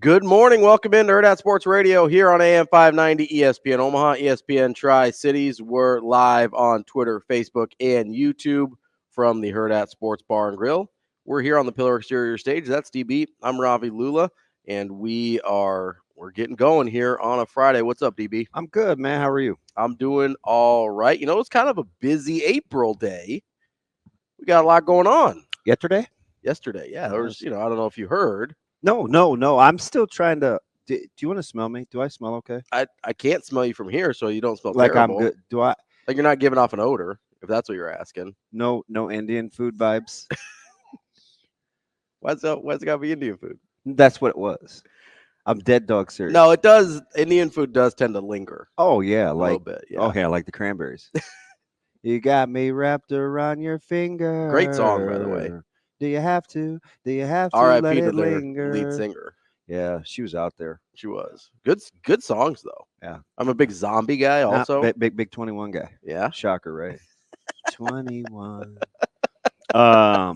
Good morning. Welcome into Hurrdat Sports Radio here on AM 590 ESPN Omaha, ESPN Tri-Cities. We're live on Twitter, Facebook, and YouTube from the Hurrdat Sports Bar and Grill. We're here on the Pillar Exterior stage. That's DB. I'm Ravi, Lulla, and we're getting going here on a Friday. What's up, DB? I'm good, man. How are you? I'm doing all right. You know, it's kind of a busy April day. We got a lot going on. Yesterday, yeah. There was, I don't know if you heard. No. I'm still trying to. Do you want to smell me? Do I smell okay? I can't smell you from here, so you don't smell like terrible. I'm good. Do I? Like you're not giving off an odor, if that's what you're asking. No Indian food vibes. Why's it got to be Indian food? That's what it was. I'm dead dog serious. No, it does. Indian food does tend to linger. Oh yeah, a little bit. Yeah. Oh yeah, like the cranberries. You got me wrapped around your finger. Great song, by the way. Do you have to? R.I.P. let to it their linger? lead singer. Yeah, she was out there. She was good songs though. Yeah, I'm a big zombie guy also. Big 21 guy. Yeah, shocker, right? 21. No,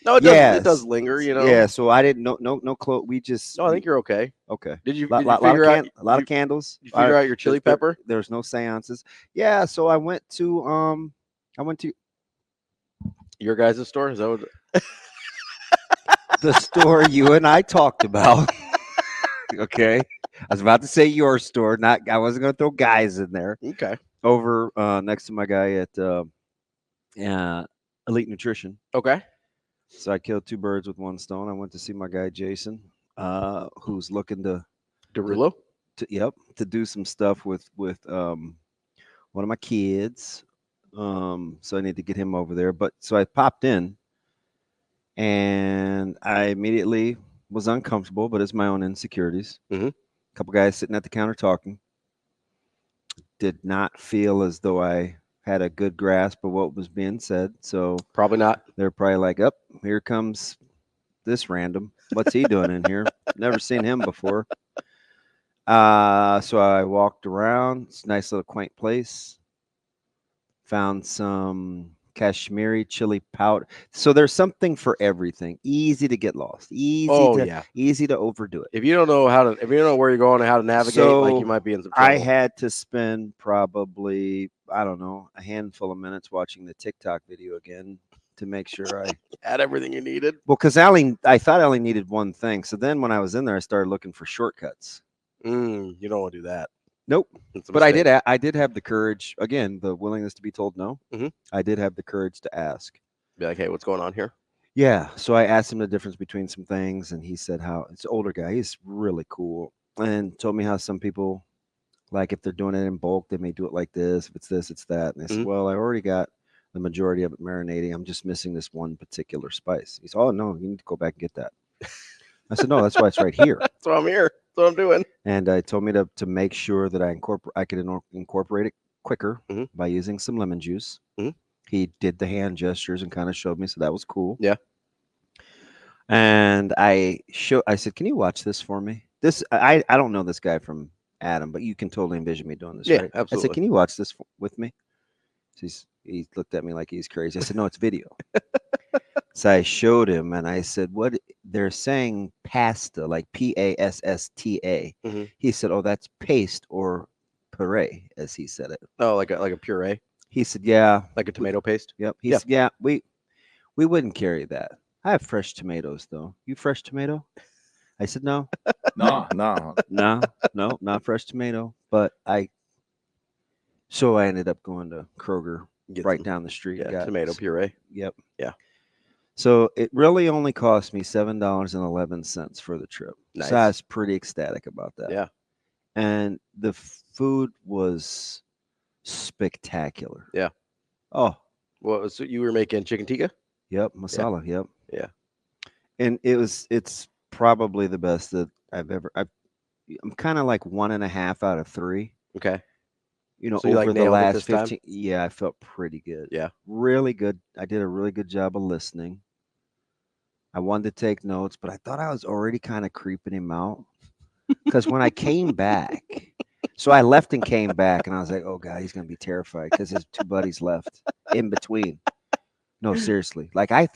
it does linger. Yeah, so I didn't know. No clue. We just. No, I think you're okay. Okay. Did you figure out a lot of candles? You figure out your chili pepper? There's no seances. Yeah, so I went to your guys' store. Is that what? The store you and I talked about. Okay. I was about to say your store. I wasn't going to throw guys in there. Okay. Over next to my guy at Elite Nutrition. Okay. So I killed two birds with one stone. I went to see my guy Jason, who's looking to Derulo? To do some stuff with one of my kids. So I need to get him over there. But so I popped in, and I immediately was uncomfortable, but it's my own insecurities. Mm-hmm. A couple guys sitting at the counter talking. Did not feel as though I had a good grasp of what was being said. So probably not. They're probably like, "Up, here comes this random. What's he doing in here? Never seen him before." So I walked around. It's a nice little quaint place. Found some Kashmiri chili powder. So there's something for everything. Easy to get lost. Easy to overdo it. If you don't know where you're going and how to navigate, you might be in some trouble. I had to spend probably, I don't know, a handful of minutes watching the TikTok video again to make sure I had everything you needed. Well, because I thought I only needed one thing. So then when I was in there, I started looking for shortcuts. You don't want to do that. Nope. But I did have the courage, again, the willingness to be told no. Mm-hmm. I did have the courage to ask. Be like, hey, what's going on here? Yeah. So I asked him the difference between some things, and he said it's an older guy. He's really cool, and told me how some people, like if they're doing it in bulk, they may do it like this. If it's this, it's that. And I said, well, I already got the majority of it marinating. I'm just missing this one particular spice. He said, oh, no, you need to go back and get that. I said, no, that's why it's right here. That's why I'm here. That's what I'm doing. And I told me to make sure that I could incorporate it quicker by using some lemon juice. Mm-hmm. He did the hand gestures and kind of showed me, so that was cool. Yeah. And I said, can you watch this for me? I don't know this guy from Adam, but you can totally envision me doing this, right? Absolutely. I said, can you watch this with me? He looked at me like he's crazy. I said, no, it's video. So I showed him, and I said, what they're saying pasta, like P-A-S-S-T-A. Mm-hmm. He said, oh, that's paste or puree, as he said it. Oh, like a puree? He said, yeah. Like a tomato paste? Yep. He said, yeah, we wouldn't carry that. I have fresh tomatoes, though. You fresh tomato? I said, no. No, not fresh tomato. But so I ended up going to Kroger right down the street. Yeah, tomato puree. Yep. Yeah. So it really only cost me $7.11 for the trip. Nice. So I was pretty ecstatic about that. Yeah. And the food was spectacular. Yeah. Oh. Well, so you were making chicken tikka? Yep. Masala. Yeah. Yep. Yeah. And it's probably the best that I'm kind of like 1.5 out of 3. Okay. So over the last 15. Time? Yeah, I felt pretty good. Yeah. Really good. I did a really good job of listening. I wanted to take notes, but I thought I was already kind of creeping him out. Because when I came back, so I left and came back, and I was like, oh, God, he's going to be terrified because his two buddies left in between. No, seriously. Like I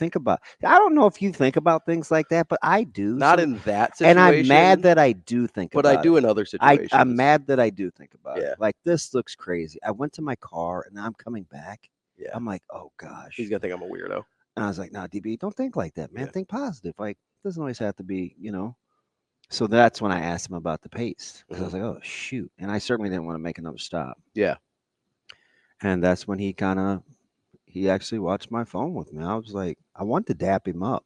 don't know if you think about things like that, but I do. Not in that And I'm mad situation, that I do think but I about do it. in other I'm situations. mad that I do think about it. Yeah. Like this looks crazy. I went to my car and I'm coming back. Yeah. I'm like, oh gosh. He's gonna think I'm a weirdo. And I was like, nah, DB, don't think like that, man. Yeah. Think positive. Like it doesn't always have to be, you know. So that's when I asked him about the pace. Because I was like, oh shoot. And I certainly didn't want to make another stop. Yeah. And that's when he actually watched my phone with me. I was like, I wanted to dap him up.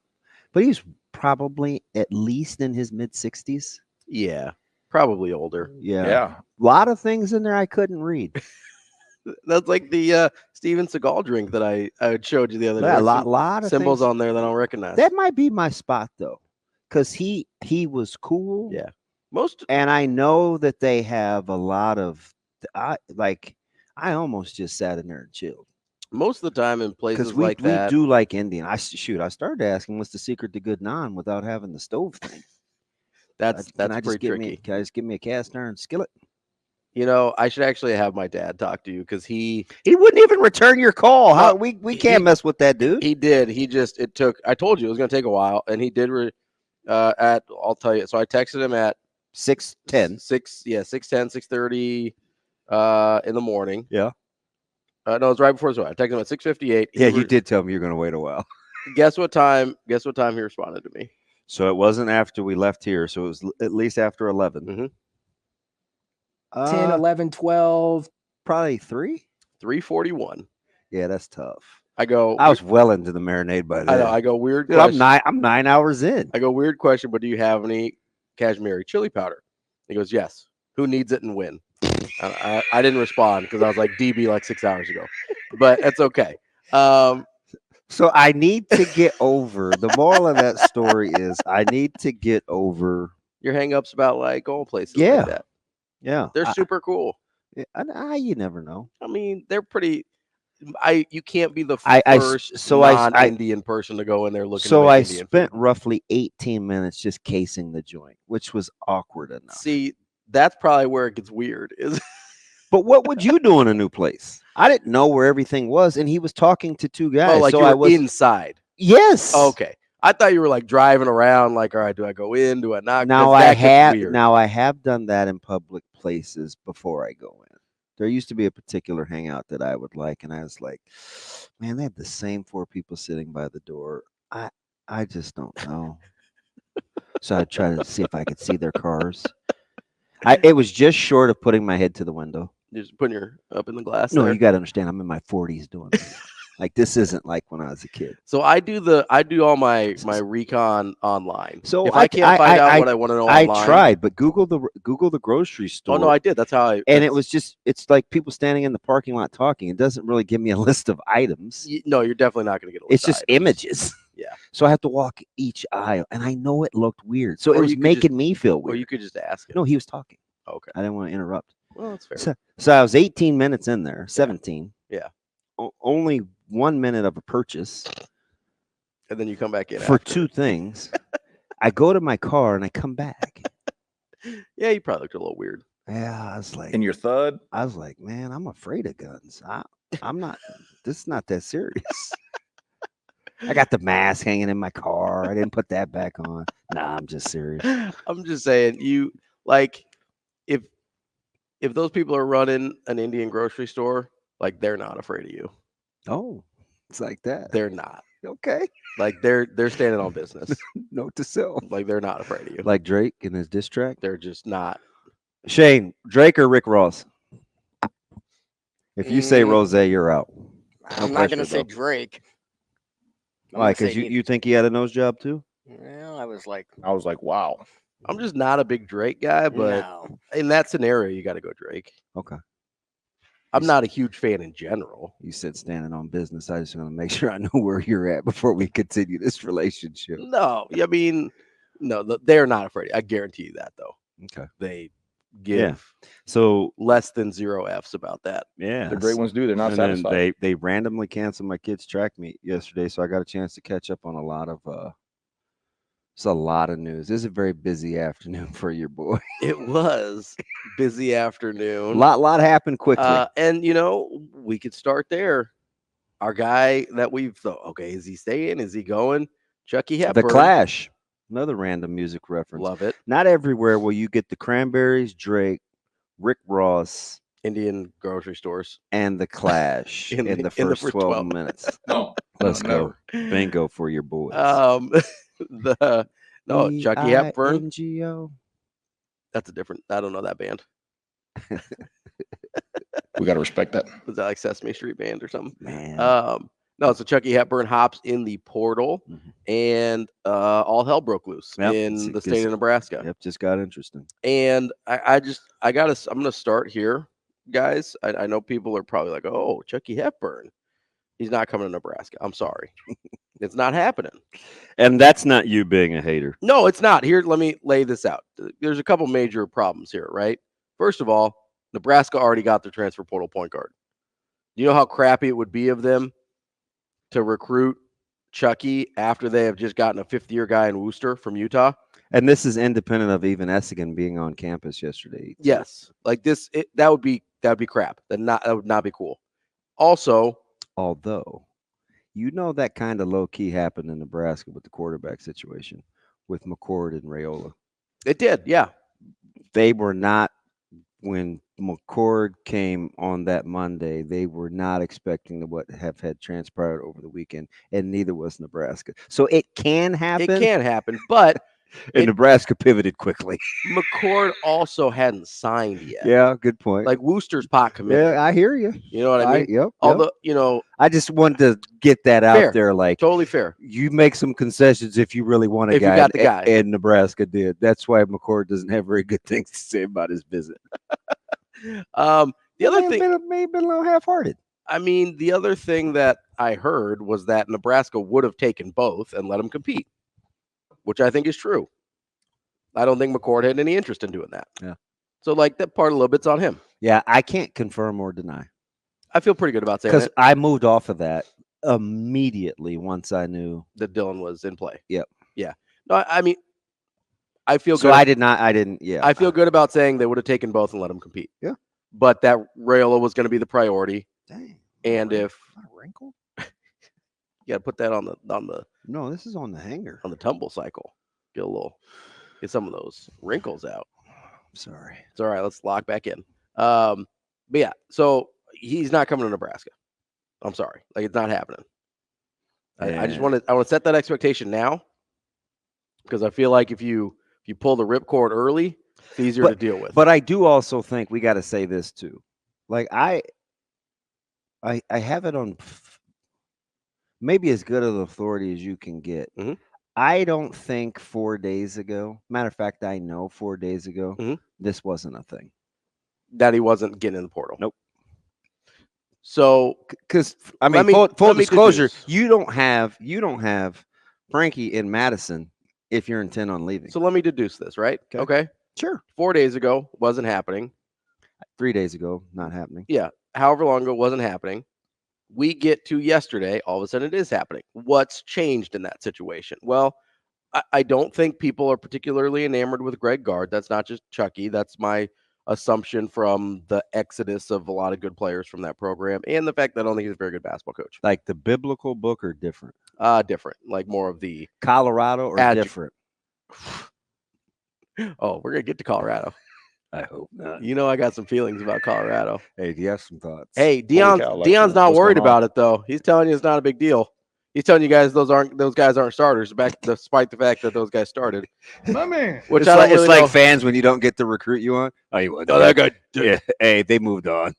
But he's probably at least in his mid 60s. Yeah. Probably older. Yeah. A lot of things in there I couldn't read. That's like the Steven Seagal drink that I showed you the other day. Yeah, a There's some lot of symbols things. on there that I don't recognize. That might be my spot though. Because he was cool. Yeah. And I know that they have a lot of I almost just sat in there and chilled. Most of the time in places Because we like that, do like Indian. I started asking what's the secret to good naan without having the stove thing. that's Can I just pretty tricky. can I just give me a cast iron skillet? You know, I should actually have my dad talk to you because he wouldn't even return your call. How Well, we can't mess with that dude. he did. He just it took. I told you it was going to take a while, and he did. I'll tell you. So I texted him at 6:10. 6:10, 6:30 in the morning. Yeah. No, it was right before his. I texted him at 6:58. Yeah, you did tell me you're going to wait a while. Guess what time? Guess what time he responded to me? So it wasn't after we left here. So it was at least after 11. Mm-hmm. 10, 11, 12. Probably 3. 3:41. Yeah, that's tough. I was well into the marinade by then. I know. I go weird. Dude, I'm 9 hours in. I go weird question, but do you have any cashmere chili powder? He goes, yes. Who needs it and when? I didn't respond because I was like DB like 6 hours ago, but it's okay. So I need to get over the moral of that story is I need to get over your hangups about like going places Yeah. like that. Yeah. They're super cool. You never know. I mean, they're pretty. You can't be the I- first so I- non-Indian person to go in there looking. So to make I Indian spent food. roughly 18 minutes just casing the joint, which was awkward enough. See, that's probably where it gets weird. Is But what would you do in a new place? I didn't know where everything was, and he was talking to two guys. oh, like so you were I was inside. Yes. Okay, I thought you were like driving around. Like, all right, do I go in? Do I not? Now 'Cause I that gets have weird. now I have done that in public places before I go in. There used to be a particular hangout that I would like, and I was like, man, they have the same 4 people sitting by the door. I just don't know. So I tried to see if I could see their cars. It was just short of putting my head to the window. You're just putting your up in the glass. No, there. you got to understand. I'm in my 40s doing this. Like this isn't like when I was a kid. So I do all my recon online. So if I can't find out what I want to know I online, tried, but Google the grocery store. Oh no, I did. That's how I. And it's like people standing in the parking lot talking. It doesn't really give me a list of items. No, you're definitely not going to get a list. It's just of items. images. Yeah. So I have to walk each aisle, and I know it looked weird. So Or it was you could making me feel Or weird. you could just ask him. No, he was talking. Okay. I didn't want to interrupt. Well, that's fair. So I was 18 minutes in there, 17. Yeah. Only 1 minute of a purchase And then you come back in for after. 2 things. I go to my car and I come back. Yeah, you probably looked a little weird. Yeah, I was like, And your thud? I was like, man, I'm afraid of guns. I'm not. This is not that serious. I got the mask hanging in my car. I didn't put that back on. Nah, I'm just serious. I'm just saying, you like if those people are running an Indian grocery store, like they're not afraid of you. Oh, it's like that. They're not. Okay. Like they're standing on business. Note to self. Like they're not afraid of you. Like Drake in his diss track. They're just not. Shane, Drake or Rick Ross? If you say Rose, you're out. I'm not going to say Drake. Why? Because you think he had a nose job too? Well, I was like, wow. I'm just not a big Drake guy, but no. in that scenario, you got to go Drake. Okay. I'm not a huge fan in general. You said standing on business. I just want to make sure I know where you're at before we continue this relationship. No, I mean, no, they're not afraid. I guarantee you that, though. Okay. They give So less than 0 Fs about that. yeah, The great ones do. They're not and then satisfied. they randomly canceled my kids' track meet yesterday, so I got a chance to catch up on a lot of it's a lot of news. This is a very busy afternoon for your boy. It was busy afternoon. lot happened quickly. And we could start there. our guy that we've thought, okay, is he staying? Is he going? Chucky Hepburn. The Clash. Another random music reference. Love it. Not everywhere will you get the Cranberries, Drake, Rick Ross, Indian grocery stores, and the Clash in the first 12 minutes. No. Let's go. Bingo for your boys. Chucky Hepburn. NGO. That's a different. I don't know that band. We got to respect that. Was that like Sesame Street Band or something? Man. No, so Chucky Hepburn hops in the portal, and all hell broke loose in the state of Nebraska. Yep, just got interesting. And I'm gonna start here, guys. I know people are probably like, oh, Chucky Hepburn, he's not coming to Nebraska. I'm sorry, it's not happening. And that's not you being a hater. No, it's not. Here, let me lay this out. There's a couple major problems here, right? First of all, Nebraska already got their transfer portal point guard. You know how crappy it would be of them to recruit Chucky after they have just gotten a fifth-year guy in Worcester from Utah? And this is independent of even Essigan being on campus yesterday. Yes. Like this, that would be crap. That would not be cool. Also, although, that kind of low-key happened in Nebraska with the quarterback situation with McCord and Raiola. It did, yeah. They were not, when McCord came on that Monday, they were not expecting what have had transpired over the weekend, and neither was Nebraska. So it can happen. It can happen, but Nebraska pivoted quickly. McCord also hadn't signed yet. Yeah, good point. Like Worcester's pot committed. Yeah, I hear you. You know what I mean? Yep. Although, I just wanted to get that out there. Like, totally fair. You make some concessions if you really want a guy. You got the guy. And Nebraska did. That's why McCord doesn't have very good things to say about his visit. The other thing may have been a little half-hearted. I mean, the other thing that I heard was that Nebraska would have taken both and let them compete, which I think is true. I don't think McCord had any interest in doing that. Yeah. So, like, that part a little bit's on him. Yeah, I can't confirm or deny. I feel pretty good about saying that. Because I moved off of that immediately once I knew that Dylan was in play. Yep. Yeah. No, I mean, I feel good. So I didn't. Yeah. I feel good about saying they would have taken both and let them compete. Yeah. But that Raiola was going to be the priority. Dang. And if wrinkle, you got to put that on the. No, this is on the hanger. On the tumble cycle. Get some of those wrinkles out. Sorry. It's all right. Let's lock back in. But yeah, so he's not coming to Nebraska. I'm sorry. Like, it's not happening. Yeah. I want to set that expectation now, because I feel like if you pull the ripcord early, it's easier to deal with. But I do also think we got to say this too. Like, I have it on maybe as good of authority as you can get. Mm-hmm. I don't think 4 days ago, matter of fact, I know 4 days ago, this wasn't a thing. That he wasn't getting in the portal. Nope. So, because I mean, full disclosure, you don't have Frankie in Madison if you're intent on leaving. So let me deduce this, right? Okay. Sure. 4 days ago, wasn't happening. 3 days ago, not happening. Yeah. However long ago, wasn't happening. We get to yesterday, all of a sudden it is happening. What's changed in that situation? Well, I don't think people are particularly enamored with Greg Gard. That's not just Chucky. That's my assumption from the exodus of a lot of good players from that program, and the fact that I don't think he's a very good basketball coach. Like the biblical book or different? Different. Like more of the Colorado or different? Oh, we're going to get to Colorado. I hope not. You know, I got some feelings about Colorado. Hey, do you have some thoughts? Hey, Dion's not worried about it, though. He's telling you it's not a big deal. He's telling you guys those guys aren't starters, despite the fact that those guys started. My man. Which it's like fans when you don't get the recruit you want. Oh, you want that guy? Yeah. Hey, they moved on.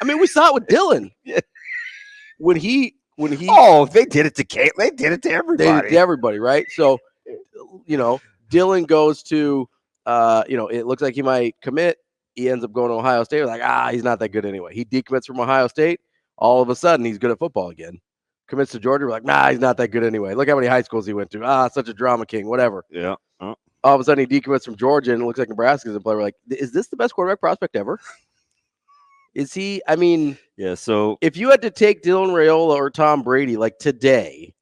I mean, we saw it with Dylan. Yeah. When he. Oh, they did it to Kate. They did it to everybody. They did it to everybody, right? So, Dylan goes to. It looks like he might commit. He ends up going to Ohio State. We're like, he's not that good anyway. He decommits from Ohio State. All of a sudden, he's good at football again. Commits to Georgia. We're like, he's not that good anyway. Look how many high schools he went to. Such a drama king, whatever. Yeah. All of a sudden, he decommits from Georgia, and it looks like Nebraska's in play. We're like, is this the best quarterback prospect ever? Is he? I mean, yeah. So if you had to take Dylan Raiola or Tom Brady, like today,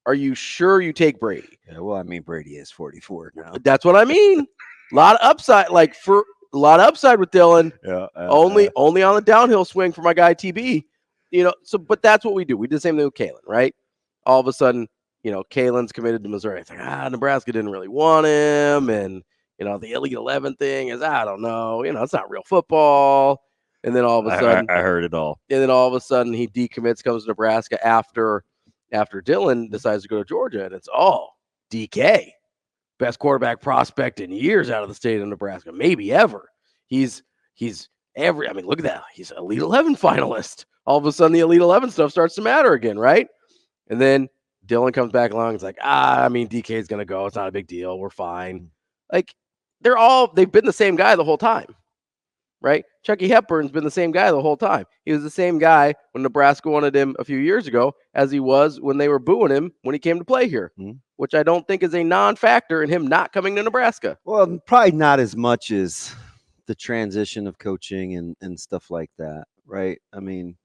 are you sure you take Brady? Yeah, well, I mean, Brady is 44 now. That's what I mean. A lot of upside, with Dylan. Yeah. Only on the downhill swing for my guy TB. but that's what we do. We did the same thing with Kalen, right? All of a sudden, Kalen's committed to Missouri. It's like, Nebraska didn't really want him. And, the Elite 11 thing is, I don't know, it's not real football. And then all of a sudden, I heard it all. And then all of a sudden he decommits, comes to Nebraska after Dylan decides to go to Georgia. And it's, DK, best quarterback prospect in years out of the state of Nebraska, maybe ever. He's look at that. He's an Elite 11 finalist. All of a sudden the Elite 11 stuff starts to matter again, right? And then Dylan comes back along. It's like, DK's going to go. It's not a big deal. We're fine. Like, they've been the same guy the whole time, right? Chucky Hepburn's been the same guy the whole time. He was the same guy when Nebraska wanted him a few years ago as he was when they were booing him when he came to play here, which I don't think is a non-factor in him not coming to Nebraska. Well, probably not as much as the transition of coaching and stuff like that, right? I mean,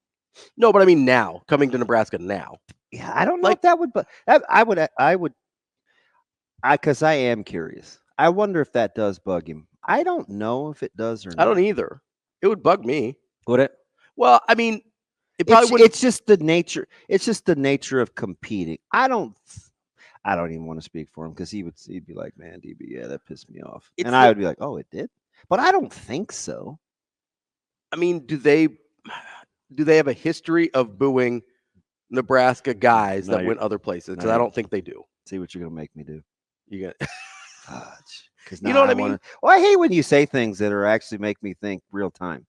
no, but I mean now, coming to Nebraska now. Yeah, I don't know if that would, but I would, because I am curious. I wonder if that does bug him. I don't know if it does or not. I don't either. It would bug me. Would it? Well, I mean, it probably would. It's just the nature. It's just the nature of competing. I don't even want to speak for him because he'd be like, man, DB, yeah, that pissed me off. And I would be like, oh, it did? But I don't think so. I mean, do they have a history of booing Nebraska guys that went other places? Because I don't think they do. See what you're going to make me do. You got because you know what I mean? Well, I hate when you say things that are actually make me think real time.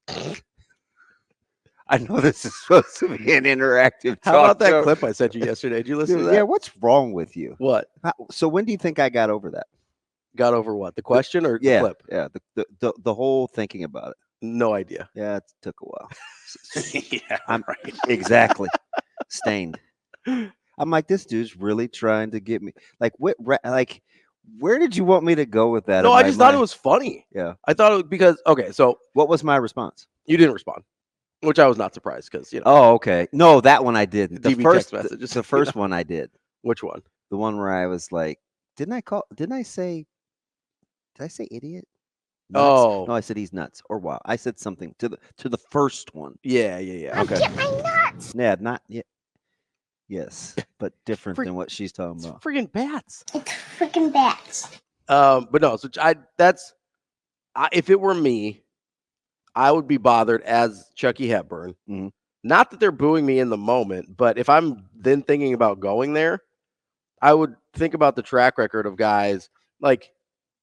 I know this is supposed to be an interactive talk. How about that clip I sent you yesterday? Did you listen to that? Yeah, what's wrong with you? What? So when do you think I got over that? Got over what? The question or the clip? Yeah, the whole thinking about it. No idea. Yeah, it took a while. Yeah, I'm right. Exactly. Stained. I'm like, this dude's really trying to get me. Like, where did you want me to go with that? No, I just thought it was funny. Yeah. I thought it was because, okay, so. What was my response? You didn't respond, which I was not surprised because, Oh, okay. No, that one I did. The first message. The first one I did. Which one? The one where I was like, did I say idiot? Nuts? Oh. No, I said he's nuts or wow. I said something to the first one. Yeah. Okay. Get my nuts. Yeah, not yet. Yes, but different than what she's talking about. Freaking bats. It's freaking bats. But no, so if it were me, I would be bothered as Chucky Hepburn. Mm-hmm. Not that they're booing me in the moment, but if I'm then thinking about going there, I would think about the track record of guys like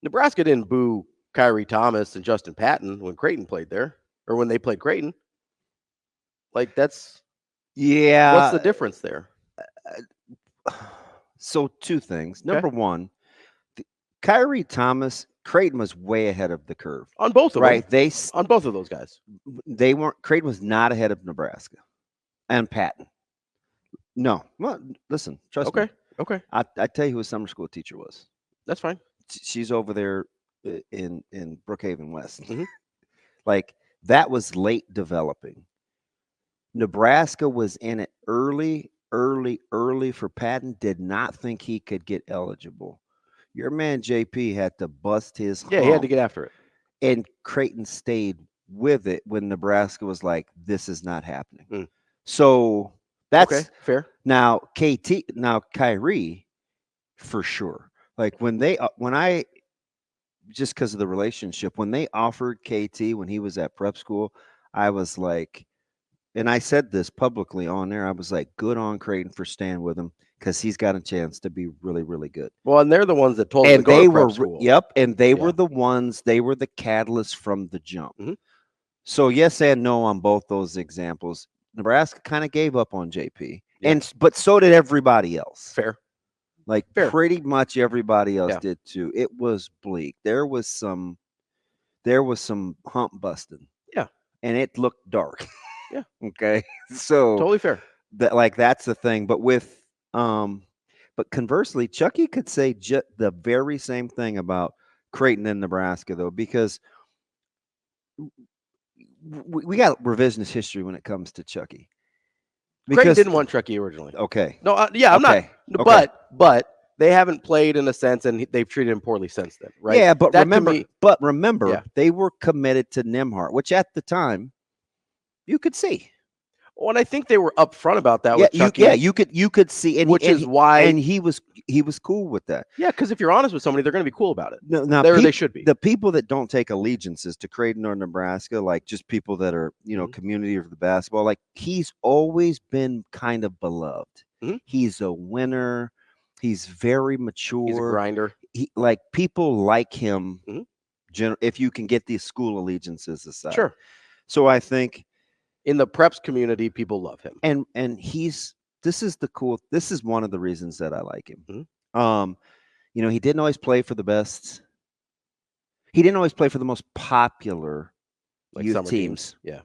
Nebraska didn't boo Kyrie Thomas and Justin Patton when Creighton played there, or when they played Creighton. Like that's what's the difference there? So two things. Okay. Number one, Kyrie Thomas, Creighton was way ahead of the curve on both of them. Right, on both of those guys. They weren't. Creighton was not ahead of Nebraska and Patton. No, well, listen, trust me. Okay. I tell you who his summer school teacher was. That's fine. She's over there in Brookhaven West. Mm-hmm. Like that was late developing. Nebraska was in it early for Patton. Did not think he could get eligible. Your man JP had to bust his hump. Yeah, he had to get after it. And Creighton stayed with it when Nebraska was like, this is not happening. So that's okay, fair. Now Kyrie, for sure. Like just because of the relationship, when they offered KT when he was at prep school, I was like, and I said this publicly on there, I was like, good on Creighton for staying with him because he's got a chance to be really, really good. Well, and they're the ones that told him to go to prep school. Yep, and they were the ones, they were the catalyst from the jump. Mm-hmm. So yes and no on both those examples. Nebraska kind of gave up on JP, but so did everybody else. Fair. Pretty much everybody else did too. It was bleak. There was some hump busting. Yeah. And it looked dark. Yeah. Okay. So totally fair. That's the thing. But but conversely, Chucky could say the very same thing about Creighton and Nebraska, though, because we got revisionist history when it comes to Chucky. Creighton didn't want Chucky originally. Okay. No, I'm not. Okay. But they haven't played in a sense, and they've treated him poorly since then, right? Yeah, but remember, they were committed to Nembhard, which at the time you could see. Well, and I think they were upfront about that Yeah, with Chucky. you could see, and which is why, and he was cool with that. Yeah, because if you're honest with somebody, they're going to be cool about it. No, now they should be. The people that don't take allegiances to Creighton or Nebraska, like just people that are community of the basketball, like he's always been kind of beloved. He's a winner. He's very mature. He's a grinder. Like people like him. If you can get these school allegiances aside, sure. So I think in the preps community, people love him, and this is one of the reasons that I like him. He didn't always play for the best. He didn't always play for the most popular youth teams. Yeah.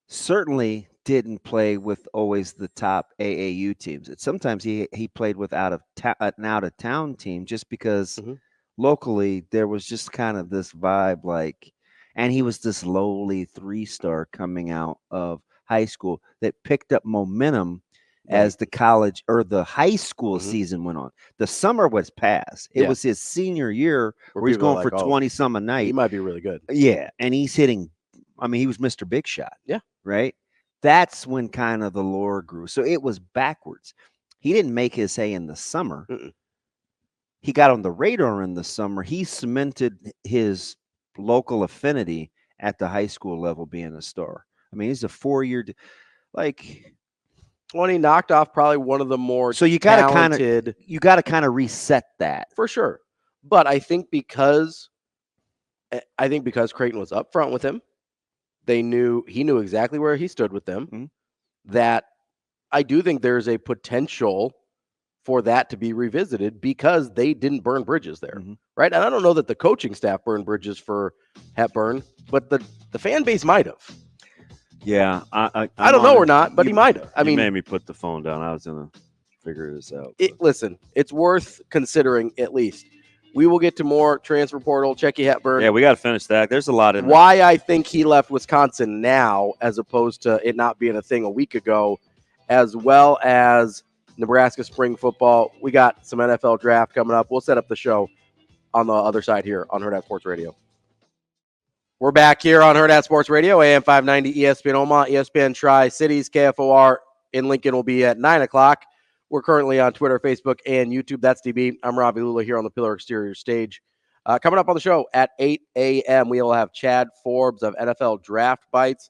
Certainly didn't play with always the top AAU teams. Sometimes he played with an out of town team just because locally there was just kind of this vibe and he was this lowly 3-star coming out of high school that picked up momentum as the college or the high school season went on. The summer was past. It was his senior year where he's going for 20-some a night. He might be really good. Yeah, and he's hitting. I mean, he was Mr. Big Shot. Yeah. Right? That's when kind of the lore grew. So it was backwards. He didn't make his hay in the summer. He got on the radar in the summer. He cemented his local affinity at the high school level being a star. I mean, he's a 4-year when he knocked off probably one of the more you got to kind of reset that for sure. But I think because Creighton was upfront with him, he knew exactly where he stood with them. That I do think there's a potential for that to be revisited because they didn't burn bridges there, right? And I don't know that the coaching staff burned bridges for Hepburn, but the fan base might have. Yeah, I don't know or not, but he might have. I mean, made me put the phone down. I was gonna figure this out. Listen, it's worth considering at least. We will get to more transfer portal. Chucky Hepburn. Yeah, we got to finish that. There's a lot in why I think he left Wisconsin now, as opposed to it not being a thing a week ago, as well as Nebraska spring football. We got some NFL draft coming up. We'll set up the show on the other side here on Hurrdat Sports Radio. We're back here on Hurrdat Sports Radio, AM 590, ESPN Omaha, ESPN Tri-Cities, KFOR in Lincoln will be at 9 o'clock. We're currently on Twitter, Facebook, and YouTube. That's DB. I'm Ravi Lulla here on the Pillar Exterior stage. Coming up on the show at 8 a.m., we will have Chad Forbes of NFL Draft Bites.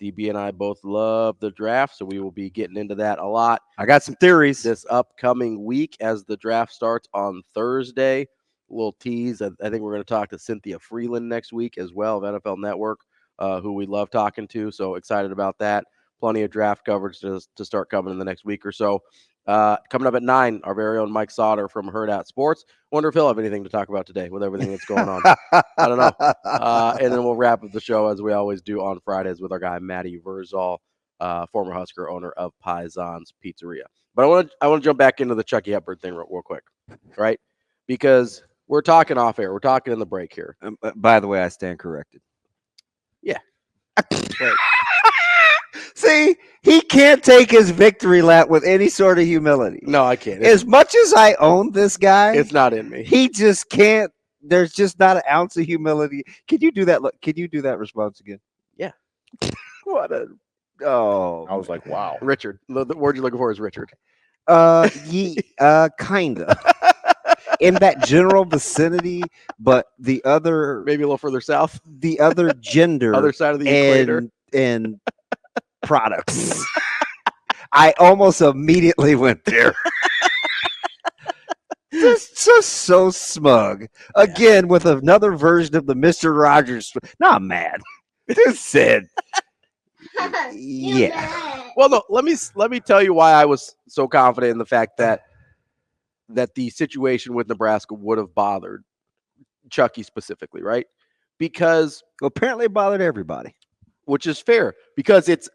DB and I both love the draft, so we will be getting into that a lot. I got some theories this upcoming week as the draft starts on Thursday. A little tease. I think we're going to talk to Cynthia Freeland next week as well of NFL Network, who we love talking to. So excited about that. Plenty of draft coverage to start coming in the next week or so. Coming up at 9, our very own Mike Sautter from Hurrdat Sports. Wonder if he'll have anything to talk about today with everything that's going on. I don't know. And then we'll wrap up the show as we always do on Fridays with our guy Matty Vrzal, former Husker owner of Paisan's Pizzeria. But I want to jump back into the Chucky Hepburn thing real quick, right? Because we're talking off air. We're talking in the break here. By the way, I stand corrected. Yeah. See, he can't take his victory lap with any sort of humility. No, I can't. As much as I own this guy, it's not in me. He just can't. There's just not an ounce of humility. Can you do that? Can you do that response again? Yeah. What a. Oh. I was like, wow. Richard. The word you're looking for is Richard. Kinda. In that general vicinity, but the other. Maybe a little further south. The other gender. Other side of the equator. And products. I almost immediately went there. Just so smug. Again, with another version of the Mr. Rogers. No, I'm mad. Just said. Yeah. Well, no, let me tell you why I was so confident in the fact that the situation with Nebraska would have bothered Chucky specifically, right? Because apparently it bothered everybody. Which is fair, because it's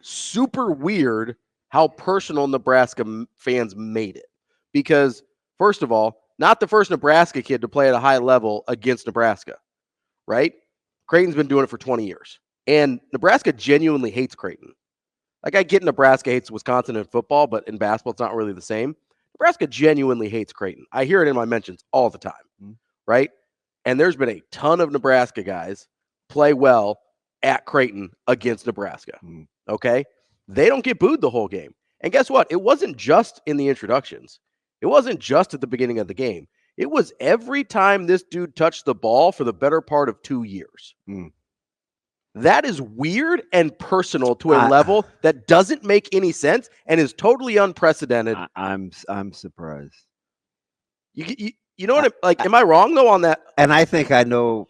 super weird how personal Nebraska fans made it. Because, first of all, not the first Nebraska kid to play at a high level against Nebraska, right? Creighton's been doing it for 20 years. And Nebraska genuinely hates Creighton. Like, I get Nebraska hates Wisconsin in football, but in basketball, it's not really the same. Nebraska genuinely hates Creighton. I hear it in my mentions all the time, right? And there's been a ton of Nebraska guys play well at Creighton against Nebraska. Okay. they don't get booed the whole game. And guess what? It wasn't just in the introductions. It wasn't just at the beginning of the game. It was every time this dude touched the ball for the better part of 2 years. That is weird and personal to a level that doesn't make any sense and is totally unprecedented. I'm surprised. You know what? Am I wrong though on that? And I think I know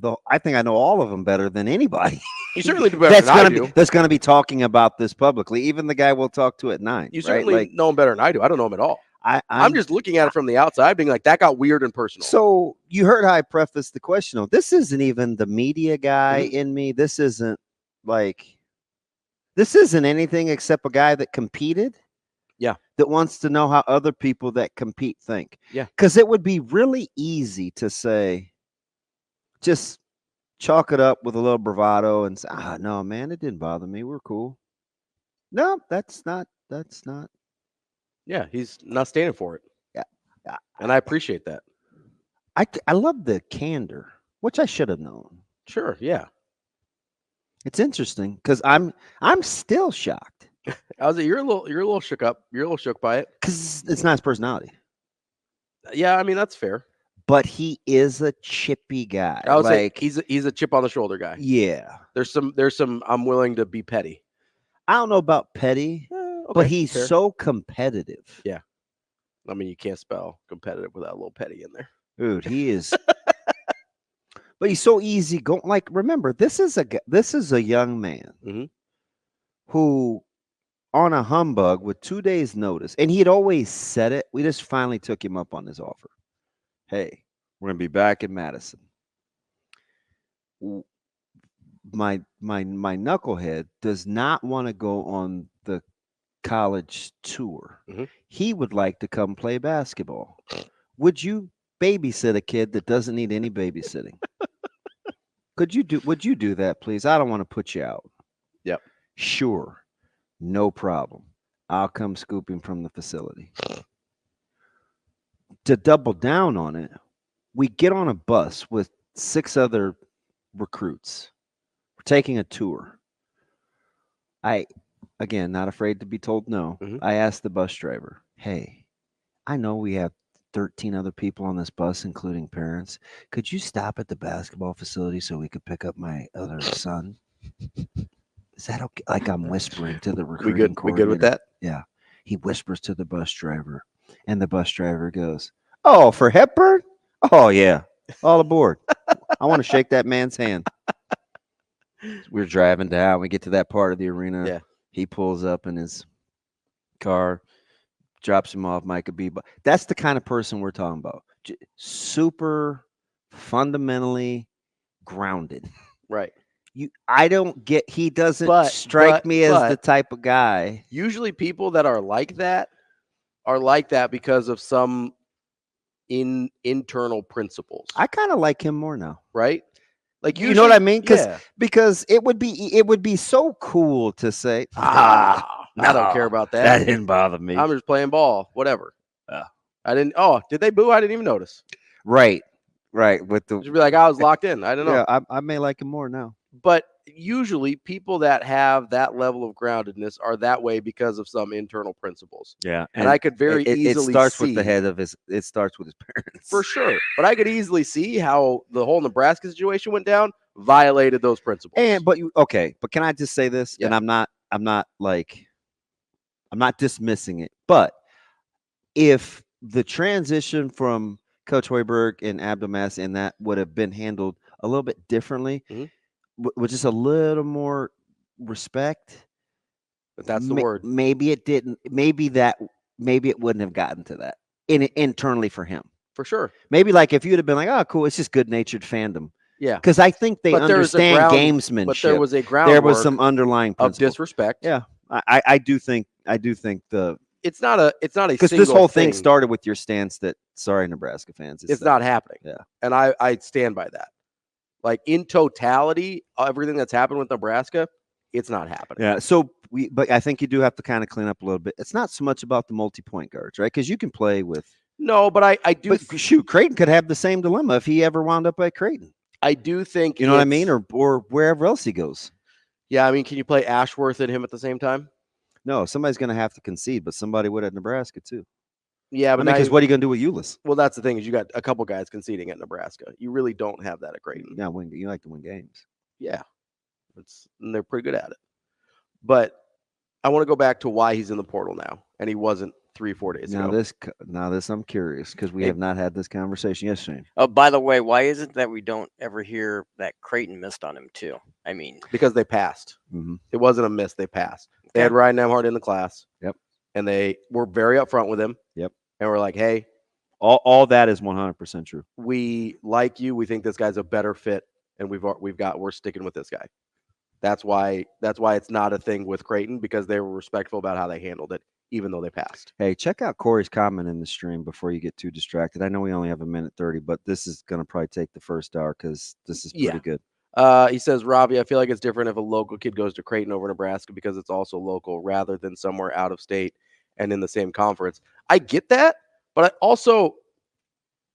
all of them better than anybody. You certainly do better than I do. That's going to be talking about this publicly. Even the guy we'll talk to at 9. You certainly know him better than I do. I don't know him at all. I'm just looking at it from the outside, being like, that got weird and personal. So you heard how I prefaced the question. This isn't even the media guy in me. This isn't anything except a guy that competed. Yeah. That wants to know how other people that compete think. Yeah. Because it would be really easy to say, just chalk it up with a little bravado and say, no, man, it didn't bother me. We're cool. No, that's not. Yeah, he's not standing for it. Yeah. And I appreciate that. I love the candor, which I should have known. Sure, yeah. It's interesting because I'm still shocked. You're a little shook up. You're a little shook by it. Because it's not his personality. Yeah, I mean, that's fair. But he is a chippy guy. I would say he's a chip on the shoulder guy. Yeah. There's some I'm willing to be petty. I don't know about petty. Okay, but he's fair. so competitive. Yeah. I mean, you can't spell competitive without a little petty in there. Dude, he is. But he's so easy going. Like, remember, this is a young man who, on a humbug with 2 days' notice, and he had always said it. We just finally took him up on his offer. Hey, we're gonna be back in Madison. My knucklehead does not want to go on the college tour. He would like to come play basketball. Would you babysit a kid that doesn't need any babysitting? Would you do that, please? I don't want to put you out. Yep. Sure. No problem. I'll come scoop him from the facility. To double down on it, we get on a bus with 6 other recruits. We're taking a tour. Again, not afraid to be told no. I asked the bus driver, hey, I know we have 13 other people on this bus, including parents. Could you stop at the basketball facility so we could pick up my other son? Is that okay? Like I'm whispering to the recruiting coordinator. We good with that? Yeah. He whispers to the bus driver, and the bus driver goes, oh, for Hepburn? Oh, yeah. All aboard. I want to shake that man's hand. We're driving down. We get to that part of the arena. Yeah. He pulls up in his car, drops him off, Micah B. But that's the kind of person we're talking about. Super fundamentally grounded. Right. He doesn't strike me as the type of guy. Usually people that are like that because of some internal principles. I kind of like him more now. Right? Like you know what I mean? Because it would be so cool to say, I don't care about that. That didn't bother me. I'm just playing ball, whatever. I didn't. Oh, did they boo? I didn't even notice. Right. With the, just be like, I was locked in. I don't know. Yeah, I may like him more now. But usually, people that have that level of groundedness are that way because of some internal principles. Yeah, and I could very easily. It starts with the head of his. It starts with his parents for sure. But I could easily see how the whole Nebraska situation went down, violated those principles. But can I just say this? Yeah. And I'm not dismissing it. But if the transition from Coach Hoiberg and Abdelmass and that would have been handled a little bit differently, with just a little more respect. But that's the word. Maybe it didn't. Maybe it wouldn't have gotten to that internally for him. For sure. Maybe like if you'd have been like, oh, cool, it's just good-natured fandom. Yeah. Because I think they understand gamesmanship. But there was a groundwork. There was some underlying principle. Of disrespect. Yeah. I do think the. It's not a because this whole thing started with your stance that sorry, Nebraska fans. It's not happening. Yeah. And I stand by that. Like in totality, everything that's happened with Nebraska, it's not happening. Yeah. But I think you do have to kind of clean up a little bit. It's not so much about the multi-point guards, right? Because you can play with. No, but I do. But shoot, Creighton could have the same dilemma if he ever wound up at Creighton. I do think you know what I mean, or wherever else he goes. Yeah, I mean, can you play Ashworth and him at the same time? No, somebody's going to have to concede, but somebody would at Nebraska too. Yeah, but because what are you going to do with Ulis? Well, that's the thing is you got a couple guys conceding at Nebraska. You really don't have that at Creighton. Yeah, you like to win games. Yeah, and they're pretty good at it. But I want to go back to why he's in the portal now, and he wasn't 3-4 days ago. Now this, I'm curious because we have not had this conversation. Yes, Shane. Oh, by the way, why is it that we don't ever hear that Creighton missed on him too? I mean, because they passed. Mm-hmm. It wasn't a miss; they passed. They had Ryan Nemhart in the class. Yep. And they were very upfront with him. Yep. And we're like, hey, all that is 100% true. We like you. We think this guy's a better fit, and we're sticking with this guy. That's why it's not a thing with Creighton, because they were respectful about how they handled it, even though they passed. Hey, check out Corey's comment in the stream before you get too distracted. I know we only have 1:30, but this is going to probably take the first hour because this is pretty good. He says, Ravi, I feel like it's different if a local kid goes to Creighton over Nebraska because it's also local rather than somewhere out of state and in the same conference. I get that, but I also,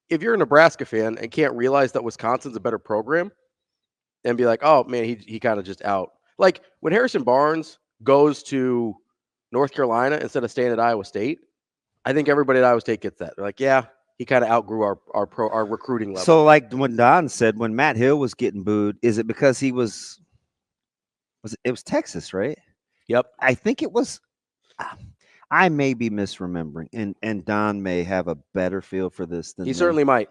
if you're a Nebraska fan and can't realize that Wisconsin's a better program and be like, oh, man, he kind of just out. Like when Harrison Barnes goes to North Carolina instead of staying at Iowa State, I think everybody at Iowa State gets that. They're like, yeah, he kind of outgrew our recruiting level. So like when Don said, when Matt Hill was getting booed, is it because he was Texas, right? Yep. I think it was. I may be misremembering, and Don may have a better feel for this than he certainly might.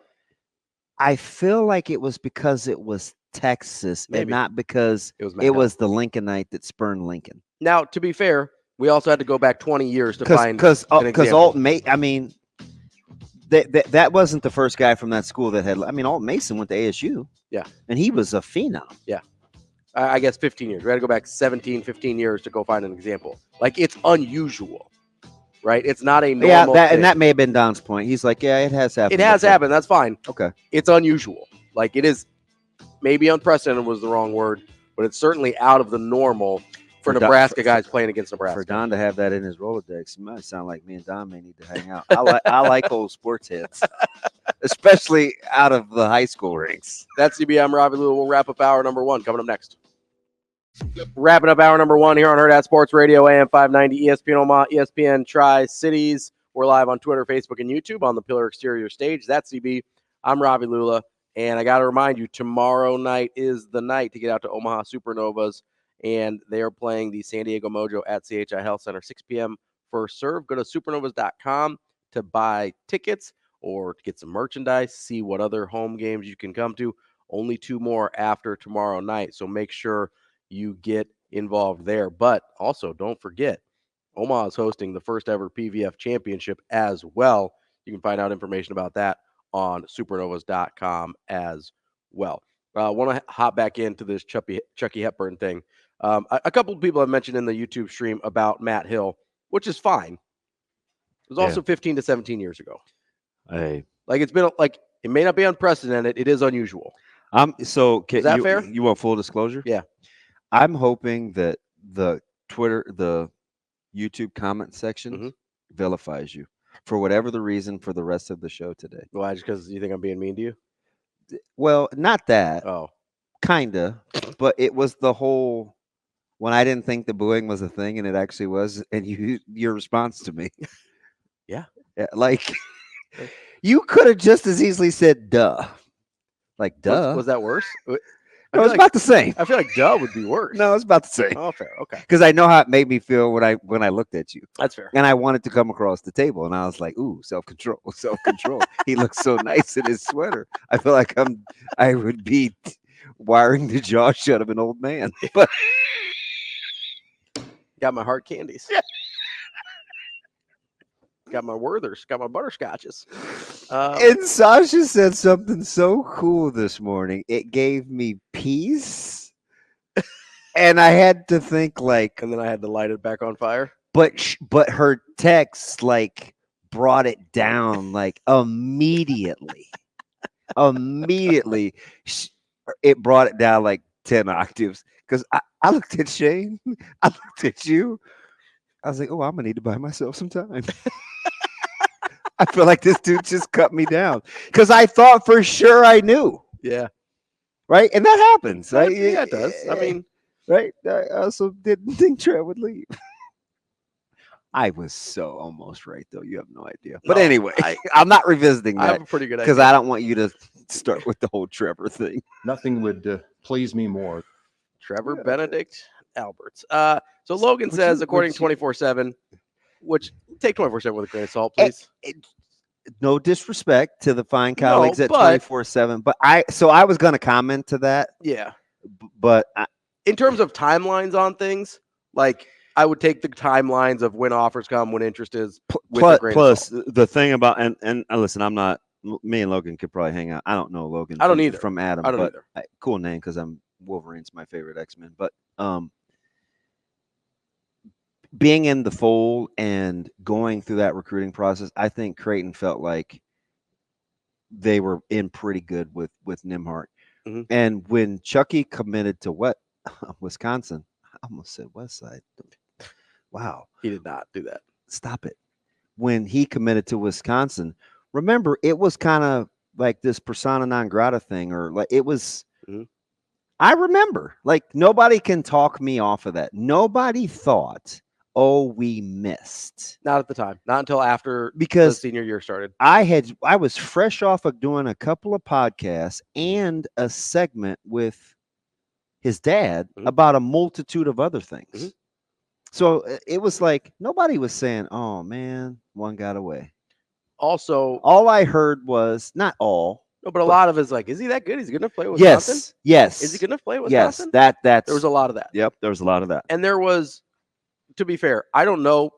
I feel like it was because it was Texas, and not because it was the Lincolnite that spurned Lincoln. Now, to be fair, we also had to go back 20 years to find because Alton Mason. I mean, that wasn't the first guy from that school that had. I mean, Alton Mason went to ASU. Yeah, and he was a phenom. Yeah. I guess 15 years. We had to go back 17, 15 years to go find an example. Like, it's unusual, right? It's not a normal thing. And that may have been Don's point. He's like, yeah, it has happened. It has happened. That's fine. Okay. It's unusual. Like, it is maybe unprecedented was the wrong word, but it's certainly out of the normal for Nebraska guys playing against Nebraska. For Don to have that in his Rolodex, it might sound like me and Don may need to hang out. I like old sports heads, especially out of the high school ranks. That's CB. I'm Ravi. We'll wrap up hour number 1 coming up next. Wrapping up hour number 1 here on Hurrdat Sports Radio, AM 590, ESPN Omaha, ESPN Tri-Cities. We're live on Twitter, Facebook, and YouTube on the Pillar Exterior stage. That's CB. I'm Ravi Lulla, and I got to remind you, tomorrow night is the night to get out to Omaha Supernovas, and they are playing the San Diego Mojo at CHI Health Center, 6 p.m. first serve. Go to supernovas.com to buy tickets or to get some merchandise, see what other home games you can come to. Only 2 more after tomorrow night, so make sure you get involved there. But also, don't forget, Omaha is hosting the first ever PVF championship as well. You can find out information about that on supernovas.com as well. I want to hop back into this Chucky Hepburn thing. A couple of people have mentioned in the YouTube stream about Matt Hill, which is fine. It was also 15 to 17 years ago. Like, it's been like, it may not be unprecedented. It is unusual. So is that fair? You want full disclosure? Yeah. I'm hoping that the YouTube comment section vilifies you for whatever the reason for the rest of the show today. Why? Just because you think I'm being mean to you? Well, not that. Oh. Kinda. But it was the whole, when I didn't think the booing was a thing and it actually was, and your response to me. Yeah. Like, you could have just as easily said, duh. Like, duh. Was that worse? It was about the same. I feel like duh would be worse. No, it's about the same. Oh, fair. Okay. Because I know how it made me feel when I looked at you. That's fair. And I wanted to come across the table, and I was like, "Ooh, self-control, self-control." He looks so nice in his sweater. I feel like I would be wiring the jaw shut of an old man. But got my hard candies. Got my Werthers. Got my butterscotches. And Sasha said something so cool this morning. It gave me peace. And I had to think like. And then I had to light it back on fire. But her text like brought it down like immediately. Immediately. It brought it down like 10 octaves. Because I looked at Shane. I looked at you. I was like, oh, I'm going to need to buy myself some time. I feel like this dude just cut me down because I thought for sure I knew. Yeah. Right. And that happens. Right? Yeah, it does. I mean, right? I also didn't think Trev would leave. I was so almost right, though. You have no idea. But No, anyway, I'm not revisiting I have that a pretty good because idea. I don't want you to start with the whole Trevor thing. Nothing would please me more. Trevor Yeah. Benedict Alberts. So Logan says, according to 24/7, which take 24/7 with a grain of salt, please. No disrespect to the fine No, colleagues at but- 24/7, but I was going to comment to that, Yeah. but In terms of timelines on things, like I would take the timelines of when offers come, when interest is. With a grain of plus salt. the thing about and listen, I'm not. Me and Logan could probably hang out. I don't know Logan. I don't from, either. from Adam. I don't but either. Cool name because Wolverine's my favorite X-Men. But being in the fold and going through that recruiting process, I think Creighton felt like they were in pretty good with Nimhart. Mm-hmm. And when Chucky committed to Wisconsin, I almost said West Side. Wow. He did not do that. Stop it. When he committed to Wisconsin, remember, it was kind of like this persona non grata thing, or like it was. Mm-hmm. I remember, like, nobody can talk me off of that. Nobody thought, oh, we missed. Not at the time. Not until after Because the senior year started. I was fresh off of doing a couple of podcasts and a segment with his dad Mhm. about a multitude of other things. Mhm. So it was like nobody was saying, oh man, one got away. Also, All I heard was not all. no, but a lot of it's like, is he that good? Is he going to play with Wisconsin? Yes. Is he going to play with Yes. Wisconsin? That's There was a lot of that. Yep, there was a lot of that. And there was, to be fair, I don't know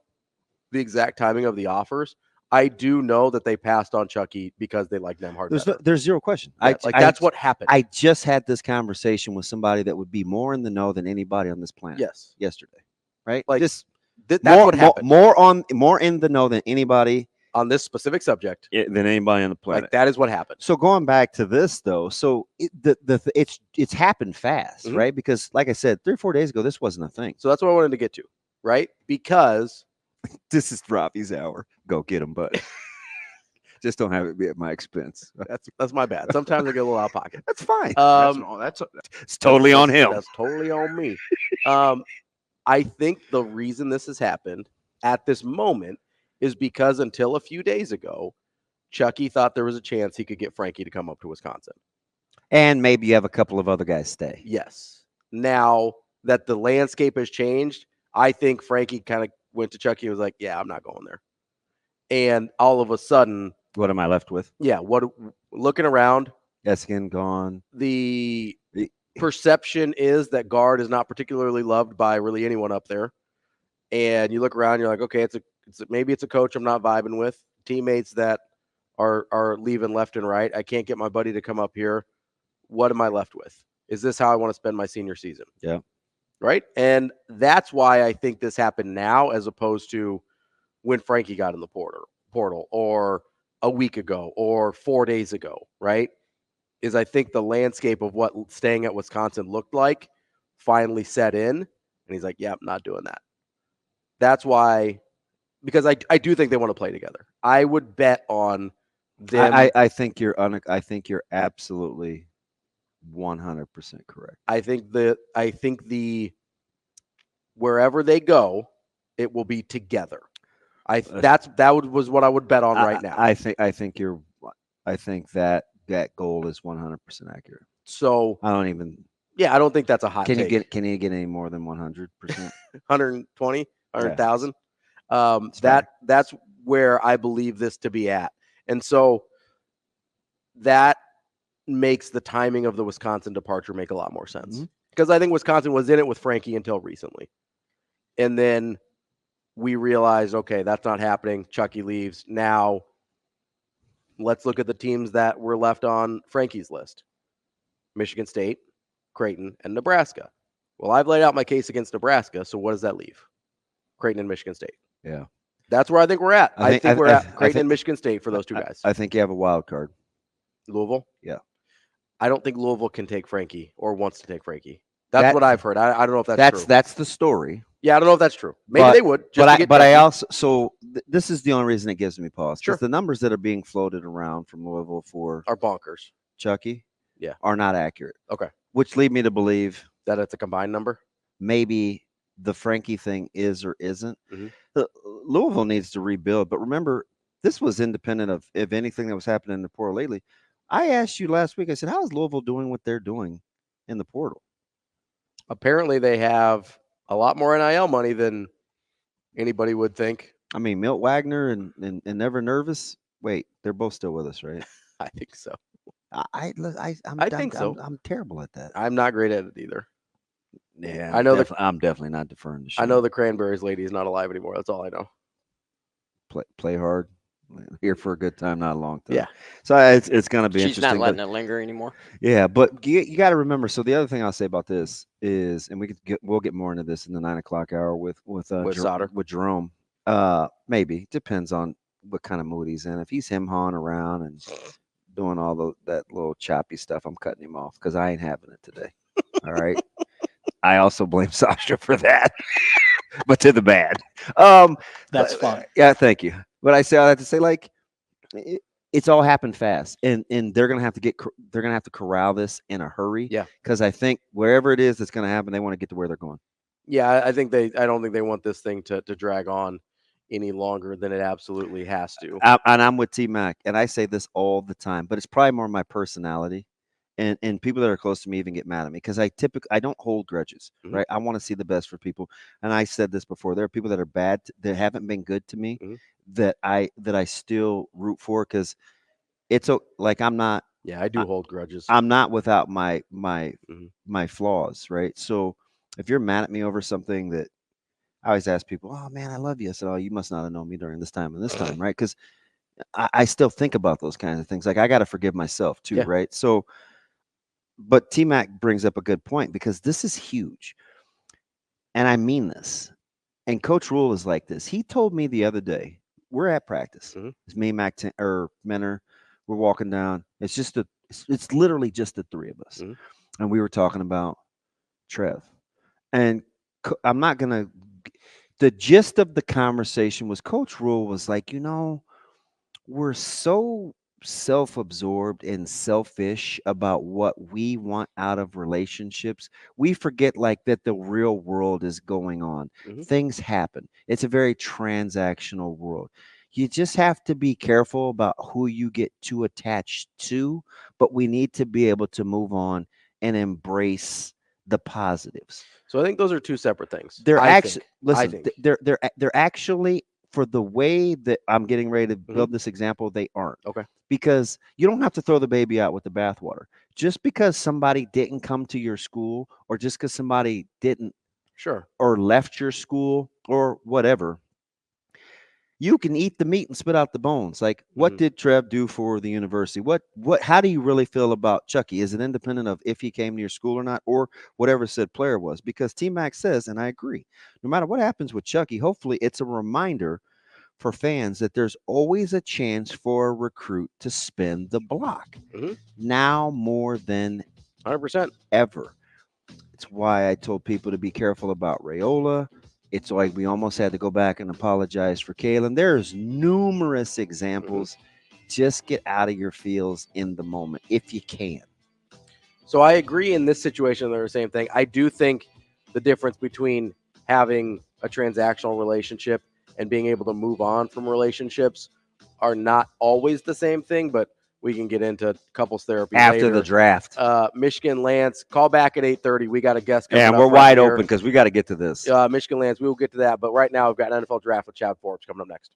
the exact timing of the offers. I do know that they passed on Chucky because they like Nemhart better. There's zero question. Yeah, that's what happened. I just had this conversation with somebody that would be more in the know than anybody on this planet. Yes. Yesterday, right? Like, just that's more, what happened. More in the know than anybody on this specific subject than anybody on the planet. Like, that is what happened. So going back to this though, so it's happened fast, Mhm. right? Because like I said, 3 or 4 days ago, this wasn't a thing. So that's what I wanted to get to, right? Because This is Ravi's hour. Go get him, buddy. Just don't have it be at my expense. that's my bad. Sometimes I get a little out of pocket. That's fine. It's totally on him. That's totally on me. I think the reason this has happened at this moment is because until a few days ago, Chucky thought there was a chance he could get Frankie to come up to Wisconsin. And maybe you have a couple of other guys stay. Yes. Now that the landscape has changed, I think Frankie kind of went to Chucky and was like, yeah, I'm not going there. And all of a sudden, What am I left with? yeah, looking around, Eskin gone. the perception is that guard is not particularly loved by really anyone up there. And you look around, you're like, okay, maybe it's a coach I'm not vibing with, teammates that are leaving left and right. I can't get my buddy to come up here. What am I left with? Is this how I want to spend my senior season? Yeah. Right. And that's why I think this happened now, as opposed to when Frankie got in the portal or a week ago or 4 days ago. Right. Is I think the landscape of what staying at Wisconsin looked like finally set in. And he's like, yeah, I'm not doing that. That's why, because I do think they want to play together. I would bet on them. I think you're absolutely 100% correct. I think the wherever they go, it will be together. That was what I would bet on right now. I think that goal is 100% accurate. So I don't even. Yeah, I don't think that's a hot Can take. you get any more than 100%? 120, 100,000. That's where I believe this to be at. And so that makes the timing of the Wisconsin departure make a lot more sense. Mm-hmm. Because I think Wisconsin was in it with Frankie until recently. And then we realized, okay, that's not happening. Chucky leaves. Now let's look at the teams that were left on Frankie's list. Michigan State, Creighton, and Nebraska. Well, I've laid out my case against Nebraska, so what does that leave? Creighton and Michigan State. Yeah. That's where I think we're at. I think we're at Creighton and Michigan State for those two guys. I think you have a wild card. Louisville? Yeah. I don't think Louisville can take Frankie or wants to take Frankie. That's what I've heard. I don't know if that's true. That's the story. Yeah, I don't know if that's true. Maybe they would. I also this is the only reason it gives me pause. Sure. Because the numbers that are being floated around from Louisville for are bonkers. Chucky, yeah, are not accurate. Okay. Which lead me to believe that it's a combined number. maybe the Frankie thing is or isn't. Mhm. Louisville needs to rebuild, but remember, this was independent of if anything that was happening in the portal lately. I asked you last week. I said, "How is Louisville doing what they're doing in the portal?" Apparently, they have a lot more NIL money than anybody would think. I mean, Milt Wagner and Never Nervous. Wait, they're both still with us, right? I think so. I'm think so. I'm terrible at that. I'm not great at it either. Yeah, I know I'm definitely not deferring to. I know the Cranberries lady is not alive anymore. That's all I know. Play hard. Here for a good time, not a long time. Yeah. So it's going to be She's interesting. not letting it linger anymore. Yeah, but you got to remember. So the other thing I'll say about this is, and we'll get more into this in the 9 o'clock hour with Sautter. with Jerome. Maybe depends on what kind of mood he's in. If he's hawing around and doing all that little choppy stuff, I'm cutting him off because I ain't having it today. All right. I also blame Sasha for that, but to the bad. That's fine. Yeah, thank you. But I say all that to say, like, it's all happened fast, and they're gonna have to corral this in a hurry. Yeah, because I think wherever it is that's gonna happen, they want to get to where they're going. Yeah, I don't think they want this thing to drag on any longer than it absolutely has to. And I'm with T Mac, and I say this all the time, but it's probably more my personality. And people that are close to me even get mad at me because I don't hold grudges, right? I want to see the best for people. And I said this before: there are people that are bad, that haven't been good to me, that I still root for because it's like I'm not. Yeah, I do hold grudges. I'm not without my flaws, right? So if you're mad at me over something that I always ask people, "Oh man, I love you," I said, "Oh, you must not have known me during this time and this time, right?" Because I still think about those kinds of things. Like I got to forgive myself too, right? So. But T Mac brings up a good point because this is huge. And I mean this. And Coach Rule is like this. He told me the other day, we're at practice. It's me, Menor. We're walking down. It's literally just the three of us. And we were talking about Trev. And I'm not going to, the gist of the conversation was Coach Rule was like, we're so self-absorbed and selfish about what we want out of relationships, we forget like that the real world is going on. Things happen. It's a very transactional world. You just have to be careful about who you get too attached to, but we need to be able to move on and embrace the positives. So I think those are two separate things. They're actually they're actually, for the way that I'm getting ready to build this example, they aren't. Okay. Because you don't have to throw the baby out with the bathwater. Just because somebody didn't come to your school, or just because somebody didn't or left your school or whatever, you can eat the meat and spit out the bones. Like, what did Trev do for the university? How do you really feel about Chucky? Is it independent of if he came to your school or not, or whatever said player was? Because T-Mac says, and I agree, no matter what happens with Chucky, hopefully it's a reminder for fans that there's always a chance for a recruit to spin the block. Now more than 100% ever. It's why I told people to be careful about Raiola. It's like we almost had to go back and apologize for Kalen. There's numerous examples. Just get out of your feels in the moment if you can. So I agree in this situation. They're the same thing. I do think the difference between having a transactional relationship and being able to move on from relationships are not always the same thing, but we can get into couples therapy after later. The draft. Michigan Lance, call back at 8:30. We got a guest coming and up we're right wide here. open because we got to get to this. Michigan Lance, we will get to that. But right now, we've got an NFL draft with Chad Forbes coming up next.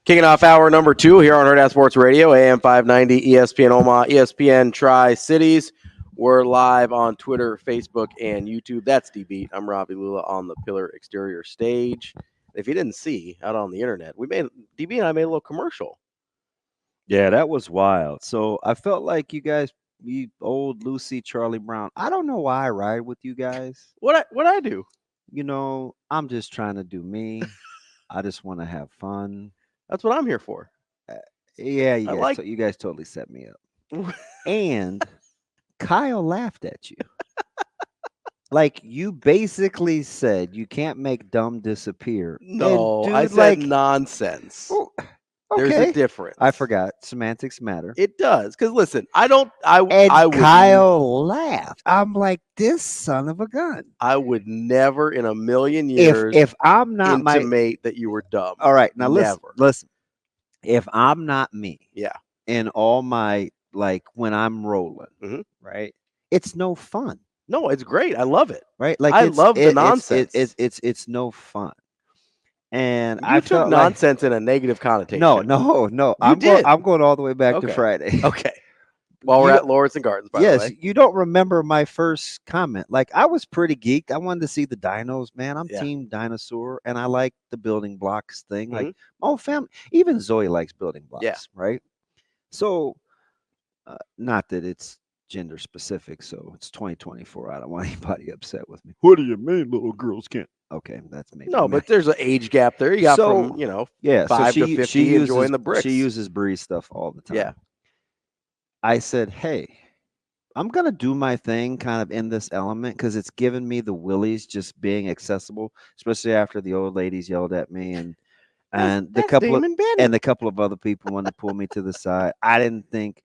Kicking off hour number 2 here on Hurrdat Sports Radio, AM 590, ESPN Omaha, ESPN Tri-Cities. We're live on Twitter, Facebook, and YouTube. That's D-Beat. I'm Ravi Lulla on the Pillar Exterior stage. If you didn't see out on the internet, DB and I made a little commercial. Yeah, that was wild. So I felt like you old Lucy, Charlie Brown. I don't know why I ride with you guys. What I do? I'm just trying to do me. I just want to have fun. That's what I'm here for. Yeah, you guys totally set me up. And Kyle laughed at you. Like, you basically said you can't make dumb disappear. No, dude, I said nonsense. There's Okay. a difference. I forgot. Semantics matter. It does. Because listen, I And would Kyle laughed. I'm like, this son of a gun. I would never in a million If years I'm not my intimate that you were dumb. all right, now Never. listen. If I'm not me, Yeah. in all my like when I'm rolling, Mhm. right? It's no fun, No, it's great. I love it. right? Like I it's, love the it- nonsense. It's no fun. And You I took felt like nonsense in a negative connotation. no. I'm did. going all the way back to Okay. Friday. Okay. While we're You at Lawrence and Gardens, by the Yes, way. you don't remember my first comment. Like I was pretty geeked. I wanted to see the dinos, man. I'm Yeah. team dinosaur, and I like the building blocks thing. Like Mhm. my whole family, even Zoe likes building blocks, Yeah. right? So, not that it's gender specific. So it's 2024. I don't want anybody upset with me. What do you mean, little girls can't? Okay, that's maybe No, me. but there's an age gap there. You got So, from, yeah, 5 to 50 enjoying the bricks. She uses Bree stuff all the time. Yeah. I said, hey, I'm going to do my thing kind of in this element because it's given me the willies just being accessible, especially after the old ladies yelled at me and the couple of other people wanted to pull me to the side. I didn't think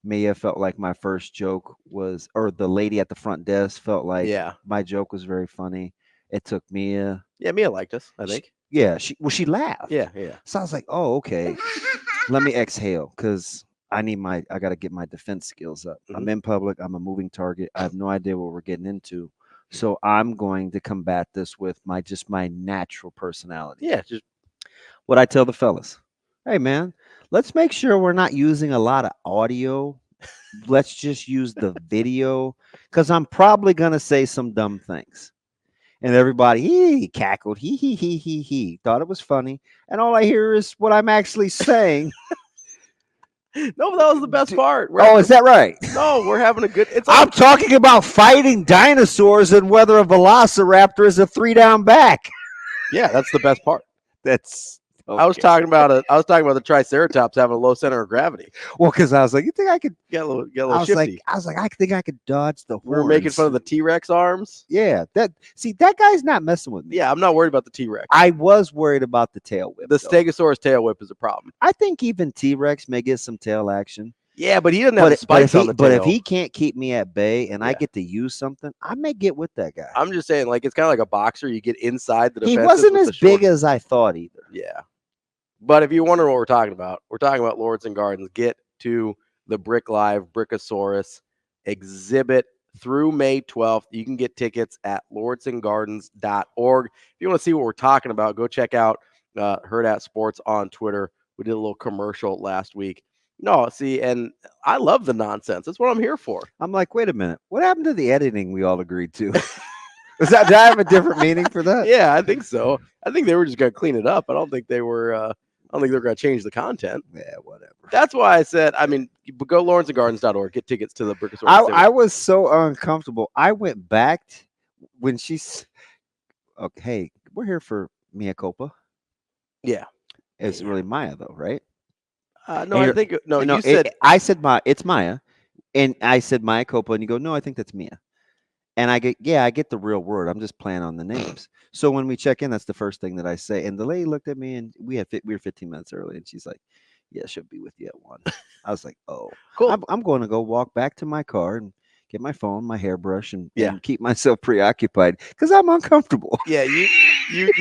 Mia felt like my first joke was, or the lady at the front desk felt like my joke was very funny. It took Mia. Yeah, Mia liked us, I think. She laughed. Yeah. So I was like, oh, okay. Let me exhale because I got to get my defense skills up. I'm in public. I'm a moving target. I have no idea what we're getting into. So I'm going to combat this with my natural personality. Yeah, just what I tell the fellas. Hey, man, let's make sure we're not using a lot of audio. Let's just use the video because I'm probably going to say some dumb things. And everybody, he cackled. He thought it was funny. And all I hear is what I'm actually saying. No, but that was the best part. Is that right? No, we're having a good. I'm talking about fighting dinosaurs and whether a velociraptor is a 3-down back. Yeah, that's the best part. That's. Okay. I was talking about the Triceratops having a low center of gravity. Well, because I was like, you think I could get a little shifty? I was like, I think I could dodge the horns. We were making fun of the T-Rex arms. Yeah, that guy's not messing with me. Yeah, I'm not worried about the T-Rex. I was worried about the tail whip. The Stegosaurus tail whip is a problem. I think even T-Rex may get some tail action. Yeah, but he doesn't have the spikes on the tail. But if he can't keep me at bay and I get to use something, I may get with that guy. I'm just saying, like, it's kind of like a boxer. You get inside the defenses. He wasn't as big as I thought either. Yeah. But if you wonder what we're talking about Lawrence and Gardens. Get to the Brick Live Brickosaurus exhibit through May 12th. You can get tickets at lawrenceandgardens.org. If you want to see what we're talking about, go check out Hurrdat Sports on Twitter. We did a little commercial last week. No, see, and I love the nonsense. That's what I'm here for. I'm like, wait a minute. What happened to the editing we all agreed to? Did I have a different meaning for that? Yeah, I think so. I think they were just going to clean it up. I don't think they were. I don't think they're going to change the content. Yeah, whatever. That's why I said. I mean, go lawrenceandgardens.org. Get tickets to the Brickosaurus. I was so uncomfortable. I went back when she's. Okay, hey, we're here for Mia Culpa. Yeah, it's really Maya though, right? No, I think no. You said I said it's Maya, and I said Maya Culpa, and you go, no, I think that's Mia. And I get the real word. I'm just playing on the names. So when we check in, that's the first thing that I say. And the lady looked at me, and we were 15 minutes early, and she's like, "Yeah, she'll be with you at 1." I was like, "Oh, cool." I'm going to go walk back to my car and get my phone, my hairbrush, and keep myself preoccupied because I'm uncomfortable. Yeah, you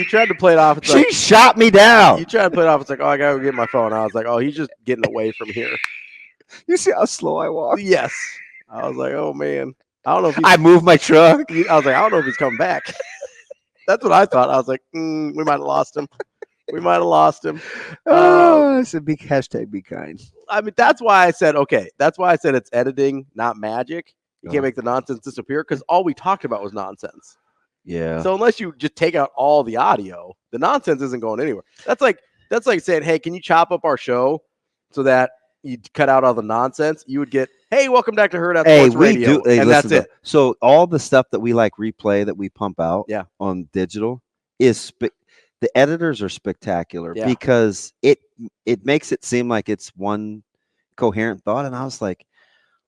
tried to play it off. She shot me down. You tried to play it off. It's like, oh, I gotta go get my phone. I was like, oh, he's just getting away from here. You see how slow I walk? Yes. I was like, oh man. I don't know if I moved my truck. I was like, I don't know if he's coming back. That's what I thought. I was like, we might have lost him. Oh, it's a big hashtag. Be kind. I mean, that's why I said it's editing, not magic. You can't make the nonsense disappear because all we talked about was nonsense. Yeah. So unless you just take out all the audio, the nonsense isn't going anywhere. That's like saying, hey, can you chop up our show so that you cut out all the nonsense? You would get, hey, welcome back to Hurrdat Sports Radio. And that's it. So all the stuff that we like replay that we pump out on digital is the editors are spectacular because it makes it seem like it's one coherent thought. And I was like,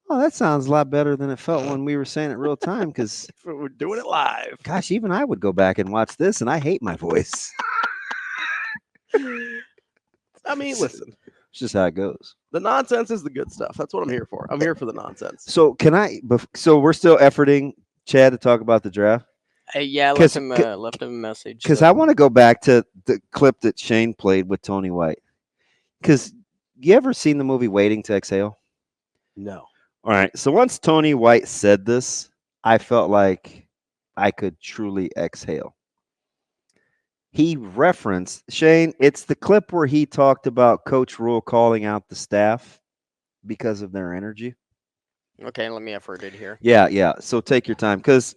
oh, that sounds a lot better than it felt when we were saying it real time because we're doing it live. Gosh, even I would go back and watch this, and I hate my voice. I mean, listen, It's just how it goes. the nonsense is the good stuff. That's what I'm here for. I'm here for the nonsense. So so we're still efforting Chad to talk about the draft? Yeah, I 'Cause- left him a message. Because so- I want to go back to the clip that Shane played with Tony White. Because you ever seen the movie Waiting to Exhale? No. All right. So once Tony White said this, I felt like I could truly exhale. He referenced, Shane, it's the clip where he talked about Coach Rule calling out the staff because of their energy. Okay, let me effort it here. Yeah. So take your time, because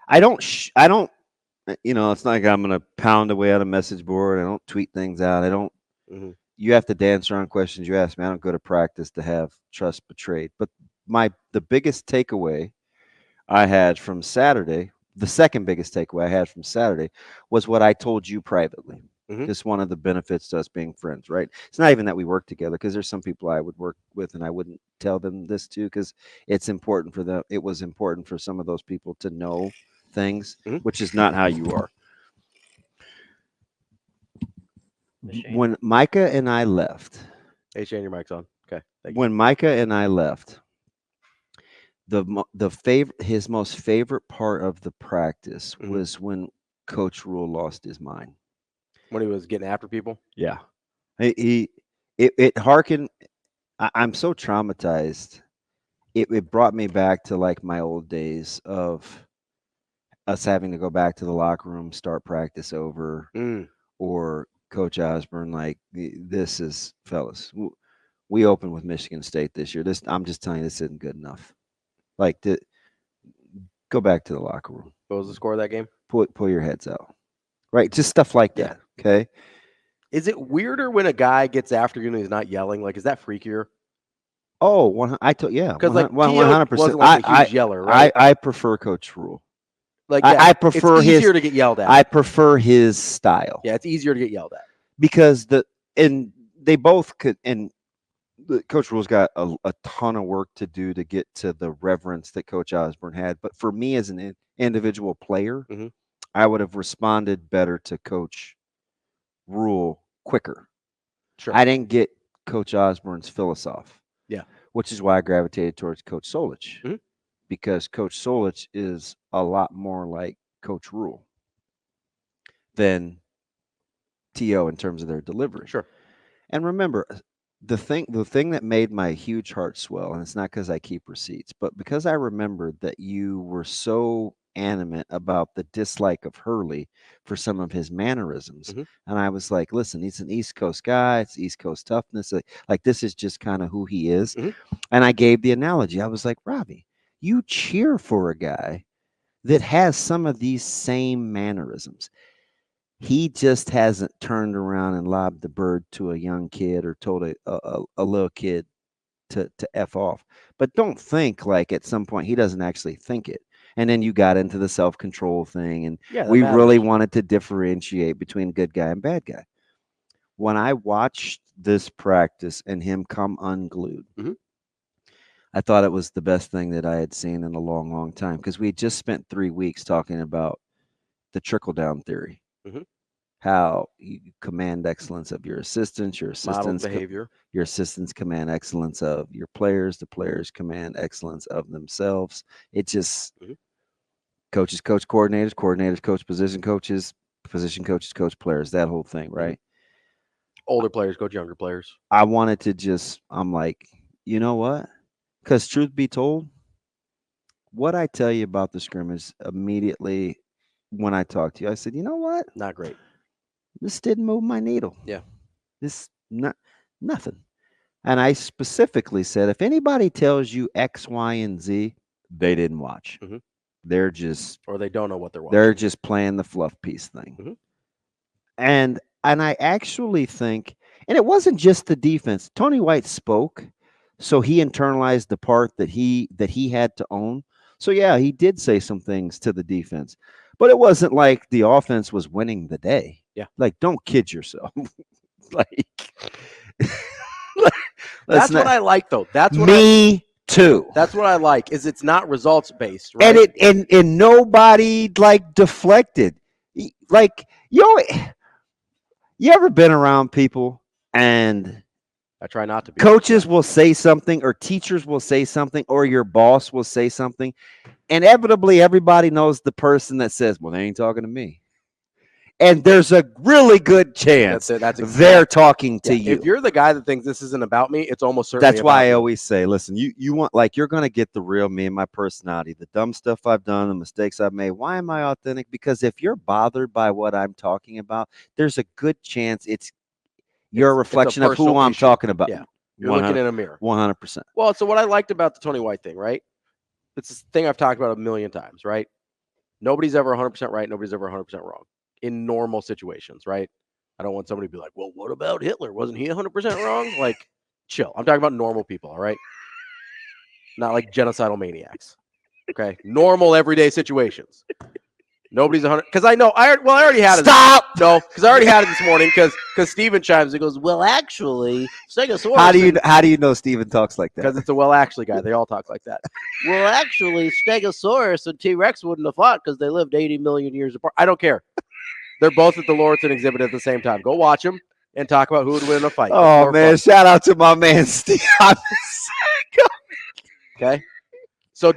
I don't, it's not like I'm going to pound away on a message board. I don't tweet things out. I don't, you have to dance around questions you ask me. I don't go to practice to have trust betrayed. But the biggest takeaway I had from Saturday, the second biggest takeaway I had from Saturday, was what I told you privately. Just one of the benefits to us being friends, right? It's not even that we work together, because there's some people I would work with and I wouldn't tell them this too, because it's important for them. It was important for some of those people to know things, which is not how you are. When Micah and I left, Hey, Shane, your mic's on. Okay. Thank you. when Micah and I left, his most favorite part of the practice was when Coach Rule lost his mind. When he was getting after people? Yeah. It harkened. I'm so traumatized. It brought me back to like my old days of us having to go back to the locker room, start practice over, or Coach Osborne, like, this is, fellas, we opened with Michigan State this year. I'm just telling you, this isn't good enough. Like, go back to the locker room. What was the score of that game? Pull your heads out. Right? Just stuff like that. Okay? Is it weirder when a guy gets after you and he's not yelling? Like, is that freakier? Oh, yeah. Because like 100%. wasn't like a huge yeller, right? I prefer Coach Rule. Like I prefer it's easier to get yelled at. I prefer his style. Yeah, it's easier to get yelled at. Because they both could, and Coach Rule's got a ton of work to do to get to the reverence that Coach Osborne had. But for me as an individual player, I would have responded better to Coach Rule quicker. Sure. I didn't get Coach Osborne's philosophy. Yeah. Which is why I gravitated towards Coach Solich. Because Coach Solich is a lot more like Coach Rule than T.O. in terms of their delivery. Sure. And remember, the thing that made my huge heart swell, and it's not because I keep receipts, but because I remembered that you were so animate about the dislike of Hurley for some of his mannerisms. And I was like, listen, he's an East Coast guy. It's East Coast toughness. Like this is just kind of who he is. And I gave the analogy. I was like, Ravi, you cheer for a guy that has some of these same mannerisms. He just hasn't turned around and lobbed the bird to a young kid or told a little kid to F off. But don't think like at some point he doesn't actually think it. And then you got into the self-control thing, and we really wanted to differentiate between good guy and bad guy. When I watched this practice and him come unglued, I thought it was the best thing that I had seen in a long, long time, because we had just spent 3 weeks talking about the trickle-down theory. How you command excellence of your assistants, your assistants behavior. Your assistants command excellence of your players, the players command excellence of themselves. It just coaches coach coordinators, coordinators coach position coaches coach players, that whole thing, right? Older players coach younger players. I wanted to I'm like, you know what? Because truth be told, what I tell you about the scrimmage immediately when I talked to you, I said, you know what? Not great. This didn't move my needle. Yeah. This nothing. And I specifically said, if anybody tells you X, Y, and Z, they didn't watch. They're just, or they don't know what they're watching. They're just playing the fluff piece thing. And I actually think, and it wasn't just the defense. Tony White spoke, so he internalized the part that he had to own. So yeah, he did say some things to the defense, but it wasn't like the offense was winning the day. Yeah. Like, don't kid yourself. Like, that's what I like, though. That's what too. That's what I like. Is it's not results based, right? And nobody like deflected. Like, you ever been around people And I try not to be. coaches will say something, or teachers will say something, or your boss will say something. Inevitably, everybody knows the person that says, well, they ain't talking to me. And there's a really good chance they're talking to you. If you're the guy that thinks this isn't about me, it's almost certainly That's why I about always say, listen, you want, like, you're going to get the real me and my personality, the dumb stuff I've done, the mistakes I've made. Why am I authentic? Because if you're bothered by what I'm talking about, there's a good chance you're a reflection of who personal I'm issue. talking about. Yeah. You're looking in a mirror. 100%. Well, so what I liked about the Tony White thing, right? It's this thing I've talked about a million times, right? Nobody's ever 100% right. Nobody's ever 100% wrong in normal situations, right? I don't want somebody to be like, well, what about Hitler? Wasn't he 100% wrong? Like, chill. I'm talking about normal people, all right? Not like genocidal maniacs, okay? Normal, everyday situations. Nobody's 100, because I know, I already had it. Stop! No, because I already had it this morning, because Steven chimes and goes, well, actually, Stegosaurus. How do you know Steven talks like that? Because it's a well, actually guy. They all talk like that. Well, actually, Stegosaurus and T-Rex wouldn't have fought because they lived 80 million years apart. I don't care. They're both at the Lawrenson exhibit at the same time. Go watch them and talk about who would win in a fight. Oh, man. Shout out to my man, Steve. Okay. So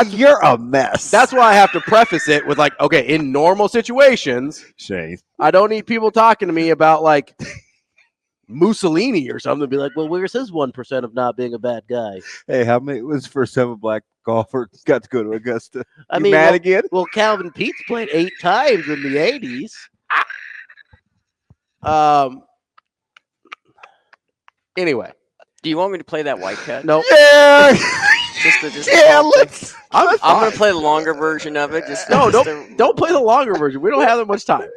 you're a mess. That's why I have to preface it with, like, okay, in normal situations, Shane, I don't need people talking to me about, like, Mussolini or something to be like, well, where's his 1% of not being a bad guy? Hey, how many was the first time a black golfer got to go to Augusta? I You mean, mad again? Well, Calvin Peets played 8 times in the 80s. Anyway. Do you want me to play that white cut? No. Yeah. Let's. I'm going to play the longer version of it. Don't play the longer version. We don't have that much time.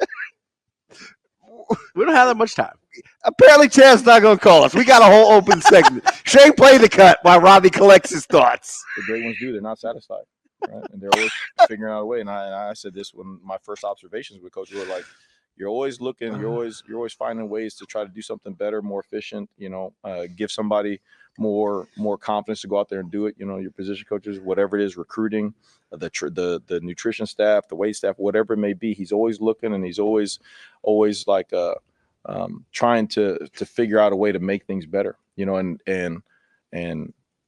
We don't have that much time. Apparently, Chad's not going to call us. We got a whole open segment. Shane, play the cut while Ravi collects his thoughts. The great ones do. They're not satisfied, right? And they're always figuring out a way. And I said this when my first observations with Coach were like, you're always looking, you're always finding ways to try to do something better, more efficient. Give somebody more confidence to go out there and do it. Your position coaches, whatever it is, recruiting, the nutrition staff, the weight staff, whatever it may be. He's always looking, and he's always like trying to figure out a way to make things better. And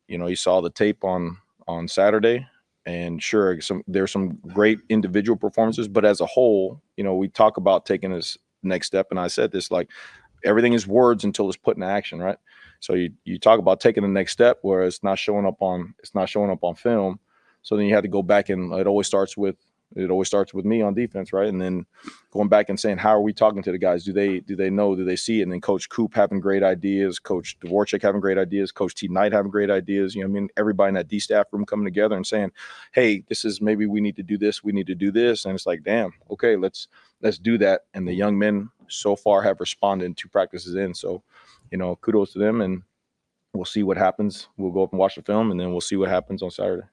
you saw the tape on Saturday. And sure, there's some great individual performances, but as a whole, we talk about taking this next step. And I said this, like, everything is words until it's put in action, right? So you talk about taking the next step where it's not showing up on film. So then you have to go back, and it always starts with me on defense, right? And then going back and saying, how are we talking to the guys? Do they know? Do they see it? And then Coach Coop having great ideas, Coach Dvorak having great ideas, Coach T. Knight having great ideas. Everybody in that D staff room coming together and saying, hey, this is, maybe we need to do this. We need to do this. And it's like, damn, okay, let's do that. And the young men so far have responded 2 practices in. So, kudos to them, and we'll see what happens. We'll go up and watch the film, and then we'll see what happens on Saturday.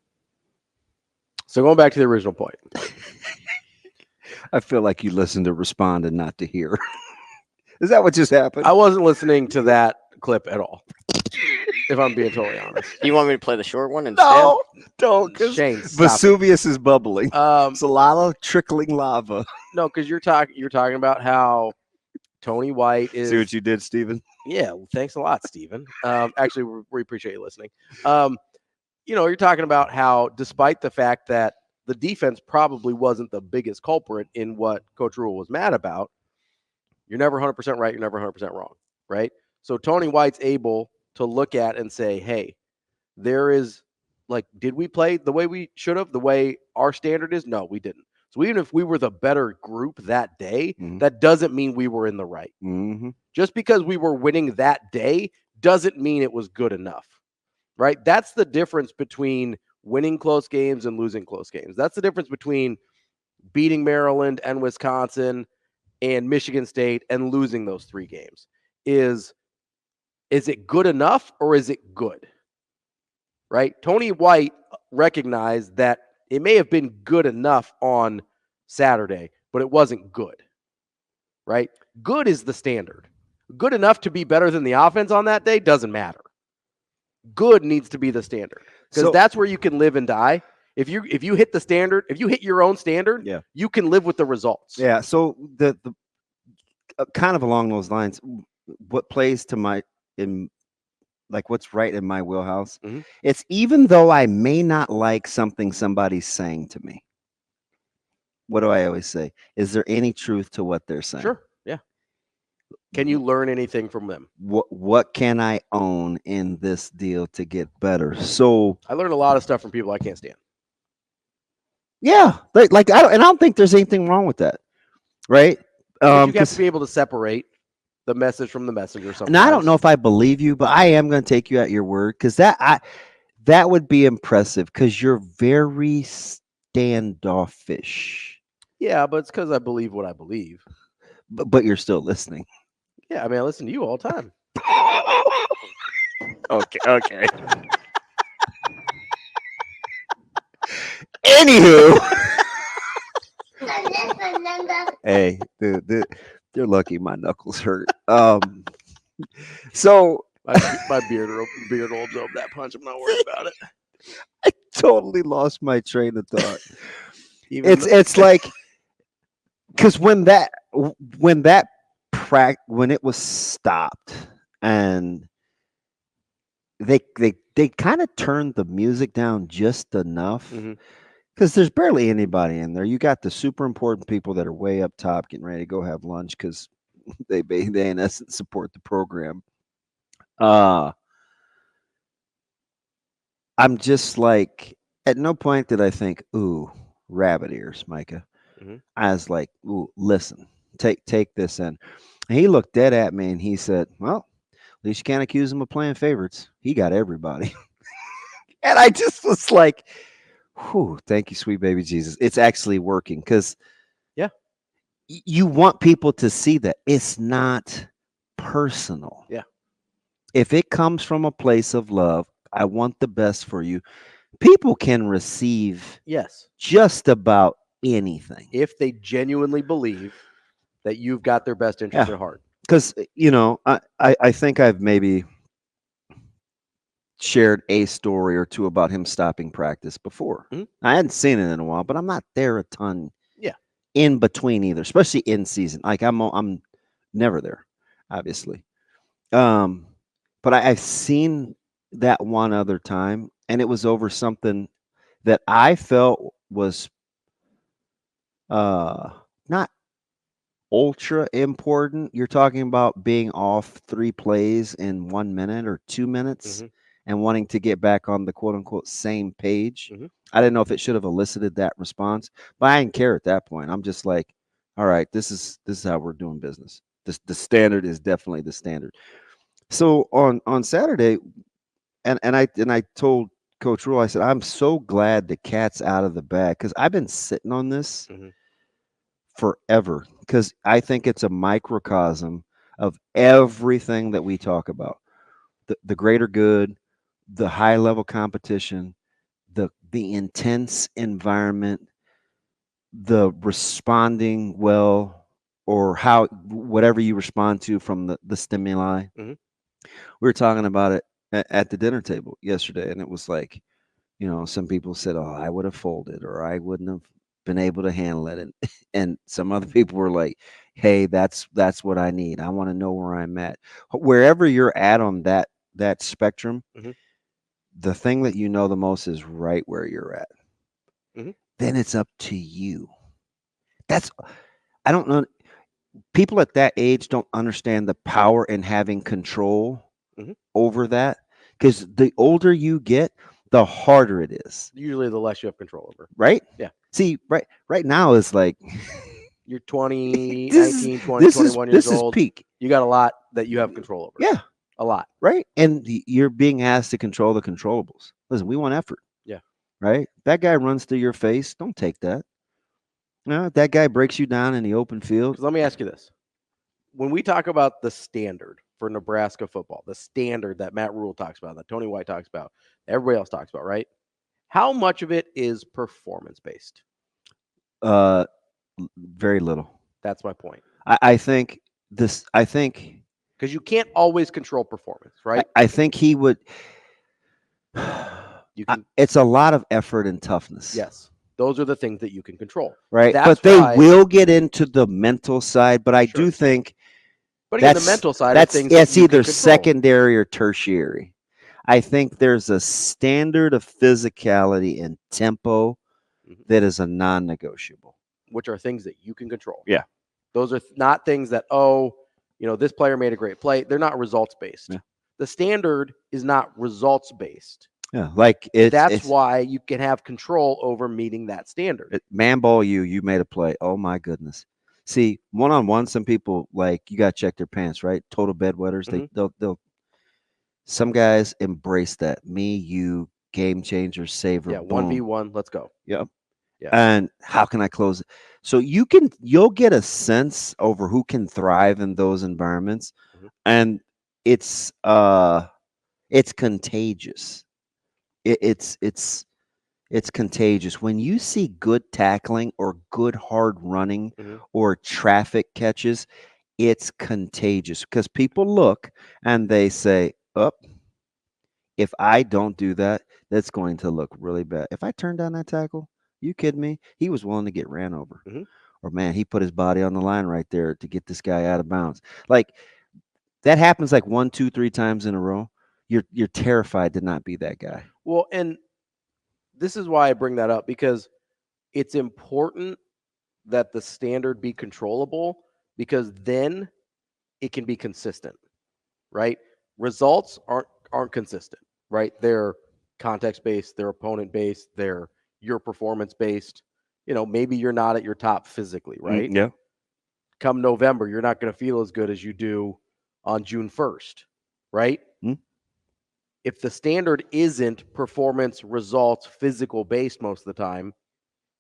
So going back to the original point. I feel like you listened to respond and not to hear. Is that what just happened? I wasn't listening to that clip at all, if I'm being totally honest. Do you want me to play the short one instead? No, don't. Shane, Vesuvius is bubbling. It's a lot of trickling lava. No, because you're talking about how Tony White is. See what you did, Steven? Yeah, well, thanks a lot, Steven. Actually, we appreciate you listening. You're talking about how, despite the fact that the defense probably wasn't the biggest culprit in what Coach Rule was mad about, you're never 100% right, you're never 100% wrong, right? So Tony White's able to look at and say, hey, there is, like, did we play the way we should have, the way our standard is? No, we didn't. So even if we were the better group that day, that doesn't mean we were in the right. Mm-hmm. Just because we were winning that day doesn't mean it was good enough. Right? That's the difference between winning close games and losing close games. That's the difference between beating Maryland and Wisconsin and Michigan State and losing those 3 games. Is it good enough, or is it good? Right? Tony White recognized that it may have been good enough on Saturday, but it wasn't good. Right? Good is the standard. Good enough to be better than the offense on that day doesn't matter. Good needs to be the standard, because that's where you can live and die. If you hit the standard, if you hit your own standard, you can live with the results. Yeah. So the kind of along those lines, what plays to my in like what's right in my wheelhouse. Mhm. It's even though I may not like something somebody's saying to me. What do I always say? Is there any truth to what they're saying? Sure. Yeah. Can you learn anything from them? What can I own in this deal to get better? So I learned a lot of stuff from people I can't stand. yeah, like I don't think there's anything wrong with that, right? But you have 'Cause- to be able to separate the message from the messenger sometimes. and I don't know if I believe you, but I am going to take you at your word because that would be impressive because you're very standoffish, Yeah, but it's because I believe what I believe. but you're still listening. Yeah, I mean, I listen to you all the time. Okay. Anywho, hey, dude, you're lucky my knuckles hurt. So My beard will up that punch. I'm not worried about it. I totally lost my train of thought. Even It's like because when it was stopped and they kind of turned the music down just enough Mhm. because there's barely anybody in there. You got the super important people that are way up top getting ready to go have lunch because they in essence support the program. I'm just like, at no point did I think, ooh, rabbit ears, Micah. Mhm. I was like, ooh, listen, take this in. And he looked dead at me and he said, well, at least you can't accuse him of playing favorites. He got everybody. And I just was like, whew, thank you, sweet baby Jesus. It's actually working because Yeah. You want people to see that it's not personal. Yeah. If it comes from a place of love, I want the best for you. People can receive yes, just about anything. if they genuinely believe that you've got their best interest at heart. Because, I think I've maybe shared a story or two about him stopping practice before. Mhm. I hadn't seen it in a while, but I'm not there a ton. Yeah. In between either, especially in season. Like I'm never there, obviously. But I've seen that one other time, and it was over something that I felt was not ultra important. You're talking about being off 3 plays in 1 minute or 2 minutes Mhm. and wanting to get back on the quote unquote same page. Mhm. I didn't know if it should have elicited that response, but I didn't care at that point. I'm just like, all right, this is how we're doing business. The standard is definitely the standard. So on Saturday, and I told Coach Rule, I said, I'm so glad the cat's out of the bag because I've been sitting on this Mhm. forever because I think it's a microcosm of everything that we talk about. The greater good, the high level competition, the intense environment, the responding well, or how whatever you respond to from the stimuli. Mhm. We were talking about it at the dinner table yesterday, and it was like, some people said, "Oh, I would have folded, or I wouldn't have been able to handle it," and some other people were like, "Hey, that's what I need. I want to know where I'm at." Wherever you're at on that spectrum, Mhm. the thing that you know the most is right where you're at. Mhm. Then it's up to you. I don't know. People at that age don't understand the power in having control Mhm. over that because the older you get, the harder it is. Usually the less you have control over. Right? Yeah. See, right now is like You're 20, This is- 19, 20, 21 years this is old. peak. You got a lot that you have control over. Yeah, A lot. right? And you're being asked to control the controllables. Listen, we want effort. Yeah. Right? That guy runs through your face. Don't take that. No, that guy breaks you down in the open field. 'Cause let me ask you this. When we talk about the standard for Nebraska football, the standard that Matt Rule talks about, that Tony White talks about, everybody else talks about, right? How much of it is performance based? Very little. That's my point. I think this. I think Because you can't always control performance, right? I think he would. You can. It's a lot of effort and toughness. Yes, those are the things that you can control. Right. That's But they why- will get into the mental side. But I Sure. do think But again, the mental side of things. It's you either can control. secondary or tertiary. I think there's a standard of physicality and tempo that is a non-negotiable. Which are things that you can control. Yeah. Those are not things that, this player made a great play. They're not results-based. Yeah. The standard is not results-based. Yeah, like that's why you can have control over meeting that standard. Man ball you made a play. Oh my goodness. See, one-on-one, some people you got to check their pants, right? Total bedwetters. They'll some guys embrace that. Me, you, game changer, saver. Yeah, 1v1, let's go. Yep. Yeah. And how can I close it? So you'll get a sense over who can thrive in those environments. And it's contagious. It's contagious when you see good tackling or good hard running or traffic catches. It's contagious because people look and they say, if I don't do that, that's going to look really bad. If I turn down that tackle, you kidding me? He was willing to get ran over. Or man, he put his body on the line right there to get this guy out of bounds. That happens 1, 2, 3 times in a row. You're terrified to not be that guy. Well, and this is why I bring that up, because it's important that the standard be controllable, because then it can be consistent, right? Results aren't consistent, right? They're context-based, they're opponent-based, they're your performance-based. Maybe you're not at your top physically, right? Yeah. Come November, you're not going to feel as good as you do on June 1st, right? If the standard isn't performance, results, physical based most of the time,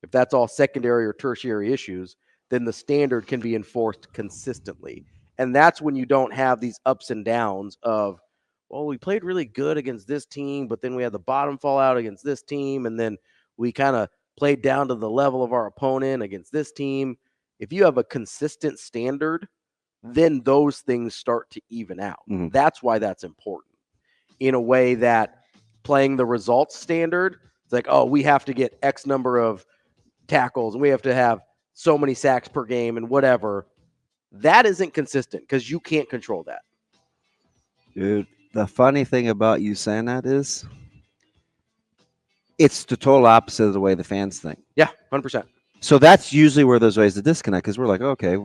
if that's all secondary or tertiary issues, then the standard can be enforced consistently. And that's when you don't have these ups and downs of, we played really good against this team, but then we had the bottom fall out against this team, and then we kind of played down to the level of our opponent against this team. If you have a consistent standard, then those things start to even out. That's why that's important. In a way that playing the results standard, it's we have to get X number of tackles and we have to have so many sacks per game and whatever. That isn't consistent because you can't control that. Dude, the funny thing about you saying that is it's the total opposite of the way the fans think. Yeah, 100%. So that's usually where there's ways to disconnect, because we're okay,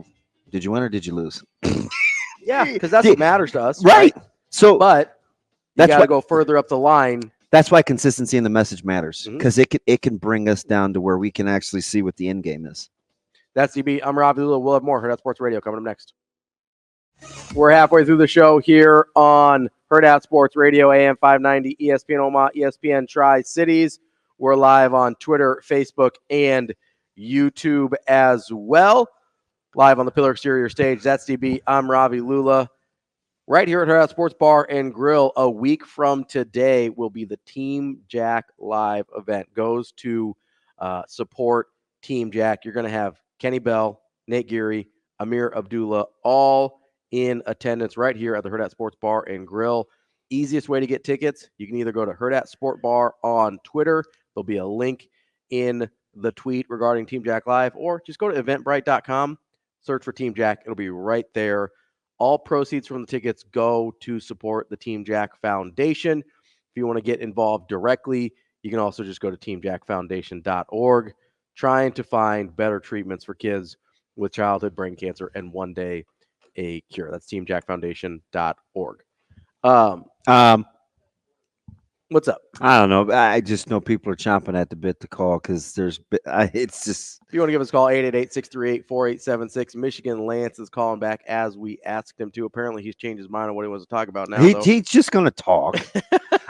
did you win or did you lose? Yeah, because that's what matters to us. Right. So, but you got to go further up the line. That's why consistency in the message matters, because it can bring us down to where we can actually see what the end game is. That's DB. I'm Ravi. We'll have more Hurrdat Sports Radio coming up next. We're halfway through the show here on Hurrdat Sports Radio, AM 590, ESPN Omaha, ESPN Tri-Cities. We're live on Twitter, Facebook, and YouTube as well. Live on the Pillar Exterior stage. That's DB. I'm Ravi Lulla. Right here at Hurrdat Sports Bar and Grill, a week from today will be the Team Jack Live event. Goes to support Team Jack. You're going to have Kenny Bell, Nate Geary, Amir Abdullah, all in attendance right here at the Hurrdat Sports Bar and Grill. Easiest way to get tickets, you can either go to Hurrdat Sport Bar on Twitter. There'll be a link in the tweet regarding Team Jack Live, or just go to eventbrite.com, search for Team Jack. It'll be right there. All proceeds from the tickets go to support the Team Jack Foundation. If you want to get involved directly, you can also just go to teamjackfoundation.org, trying to find better treatments for kids with childhood brain cancer and one day a cure. That's teamjackfoundation.org. What's up? I don't know. I just know people are chomping at the bit to call, because it's just. If you want to give us a call, 888-638-4876. Michigan Lance is calling back as we asked him to. Apparently, he's changed his mind on what he wants to talk about now. He's just going to talk.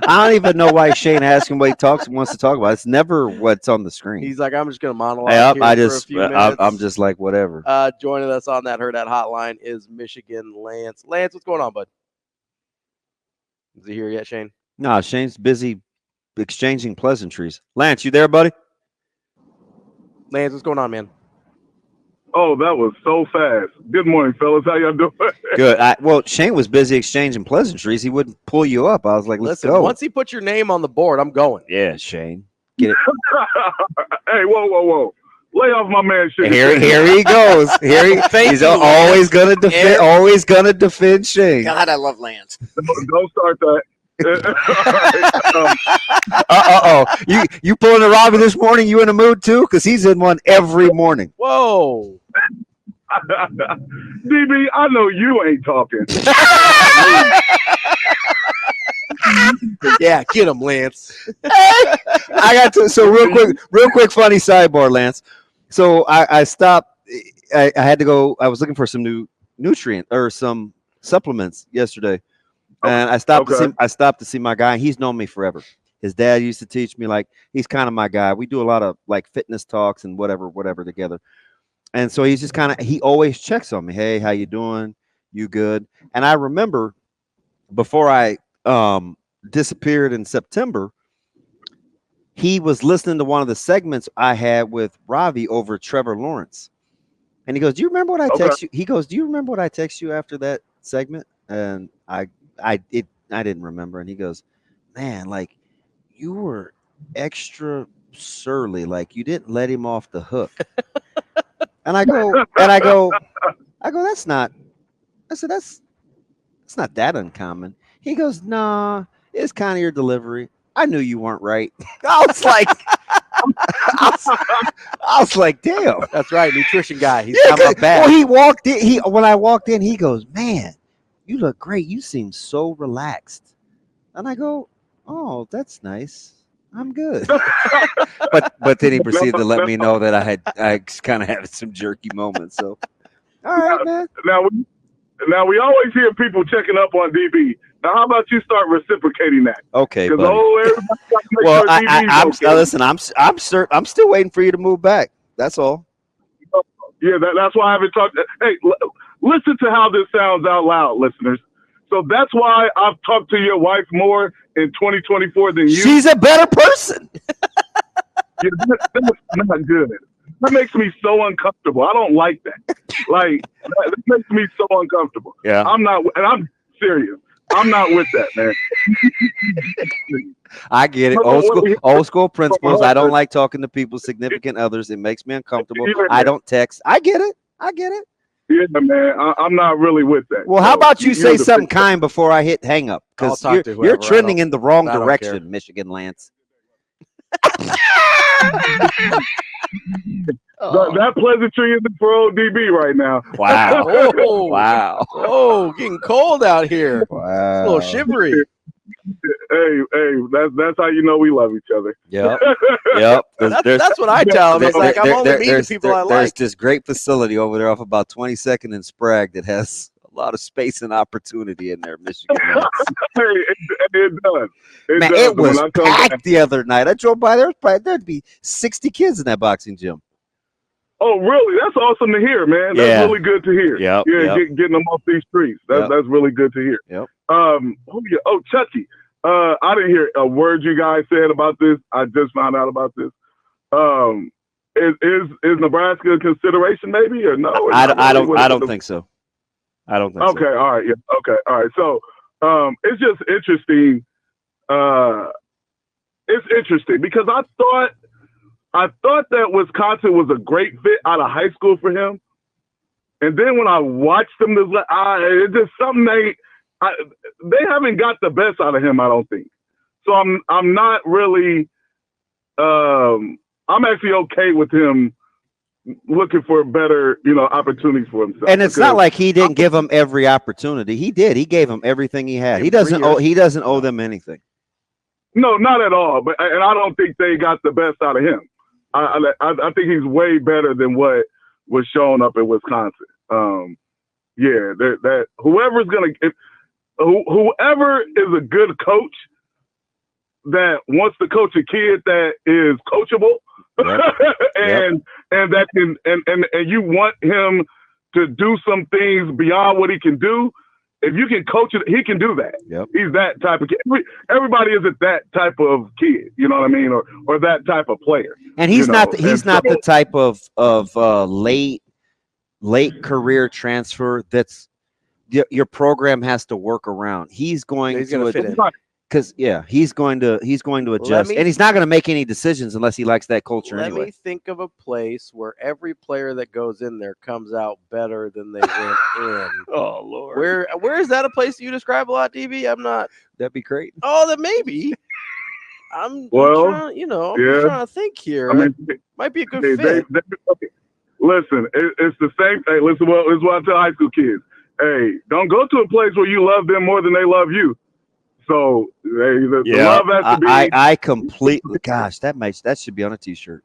I don't even know why Shane asked him what he wants to talk about. It's never what's on the screen. He's like, I'm just going to monologue here for a few minutes. I'm just like, whatever. Joining us on that Hurrdat hotline is Michigan Lance. Lance, what's going on, bud? Is he here yet, Shane? No, Shane's busy exchanging pleasantries. Lance, you there, buddy? Lance, what's going on, man? Oh, that was so fast. Good morning, fellas. How y'all doing? Good. Well, Shane was busy exchanging pleasantries. He wouldn't pull you up. I was like, let's Listen, go. Once he puts your name on the board, I'm going. Yeah, Shane. Get it. Hey, whoa. Lay off my man. Here he goes. He's always gonna defend. Always gonna defend Shane. God, I love Lance. Don't start that. You pulling a Ravi this morning? You in a mood too? Because he's in one every morning. Whoa. DB, I know you ain't talking. Yeah, get him, Lance. I got to. So real quick, funny sidebar, Lance. So I stopped. I had to go. I was looking for some new nutrient or some supplements yesterday, and I stopped. I stopped to see my guy. He's known me forever. His dad used to teach me. Like, he's kind of my guy. We do a lot of like fitness talks and whatever together. And so he's just kind of, he always checks on me. Hey, how you doing? You good? And I remember before I disappeared in September, he was listening to one of the segments I had with Ravi over Trevor Lawrence. And he goes, do you remember what I text you? He goes, do you remember what I text you after that segment? And I didn't remember. And he goes, man, like, you were extra surly. Like, you didn't let him off the hook. And I go, that's not, I said, that's not that uncommon. He goes, nah, it's kind of your delivery. I knew you weren't right. I was like, damn. That's right, nutrition guy. He's got my back. Well, he walked in. When I walked in, he goes, man, you look great. You seem so relaxed. And I go, oh, that's nice. I'm good. but then he proceeded to let me know that I kind of had some jerky moments. So, all right, man. Now we always hear people checking up on DB. Now, how about you start reciprocating that? Okay, buddy. Well, listen. I'm still waiting for you to move back. That's all. Yeah, that's why I haven't talked. Hey, listen to how this sounds out loud, listeners. So that's why I've talked to your wife more in 2024 than you. She's a better person. Yeah, that's not good. That makes me so uncomfortable. I don't like that. Like, that makes me so uncomfortable. Yeah. I'm serious. I'm not with that, man. I get it. Old school principles. I don't like talking to people's significant others. It makes me uncomfortable. I don't text. I get it. Yeah, man. I'm not really with that. Well, how about you say something kind before I hit hang up? Because you're trending in the wrong direction, Michigan Lance. That pleasantry isn't for old DB right now. Wow. Wow. Oh, getting cold out here. Wow. A little shivery. Hey, that's how you know we love each other. Yep. That's what I tell them. It's like, I'm only meeting people I like. There's this great facility over there off about 22nd and Sprague that has a lot of space and opportunity in there, Michigan. It does. It was packed the other night. I drove by there. There'd be 60 kids in that boxing gym. Oh, really? That's awesome to hear, man. That's really good to hear. Yep. Getting them off these streets. That's really good to hear. Yep. Chucky. I didn't hear a word you guys said about this. I just found out about this. Is Nebraska a consideration, maybe, or no? Or I don't think so. I don't think so. Okay. All right. Yeah. Okay. All right. So, it's just interesting. It's interesting because I thought that Wisconsin was a great fit out of high school for him. And then when I watched them, it's just something they haven't got the best out of him, I don't think. So I'm not really I'm actually okay with him looking for better, opportunities for himself. And it's not like he didn't give them every opportunity. He did. He gave them everything he had. He doesn't owe them anything. No, not at all. But I don't think they got the best out of him. I think he's way better than what was shown up in Wisconsin. That whoever is a good coach that wants to coach a kid that is coachable, and that can and you want him to do some things beyond what he can do. If you can coach it, he can do that. Yep. He's that type of kid. Everybody isn't that type of kid, you know what I mean, or that type of player. And he's not the type of late career transfer that's your program has to work around. He's going to fit in. Because he's going to adjust, and he's not going to make any decisions unless he likes that culture Let anyway. me think of a place where every player that goes in there comes out better than they went in. Oh Lord. Where is that a place you describe a lot, DB? I'm not. That'd be great. Oh, that maybe. I'm trying, I'm just trying to think here. I mean, might be a good hey, fit. Listen, it's the same thing. Listen, this is what I tell high school kids. Hey, don't go to a place where you love them more than they love you. So the love has to be. I completely. Gosh, that should be on a T-shirt.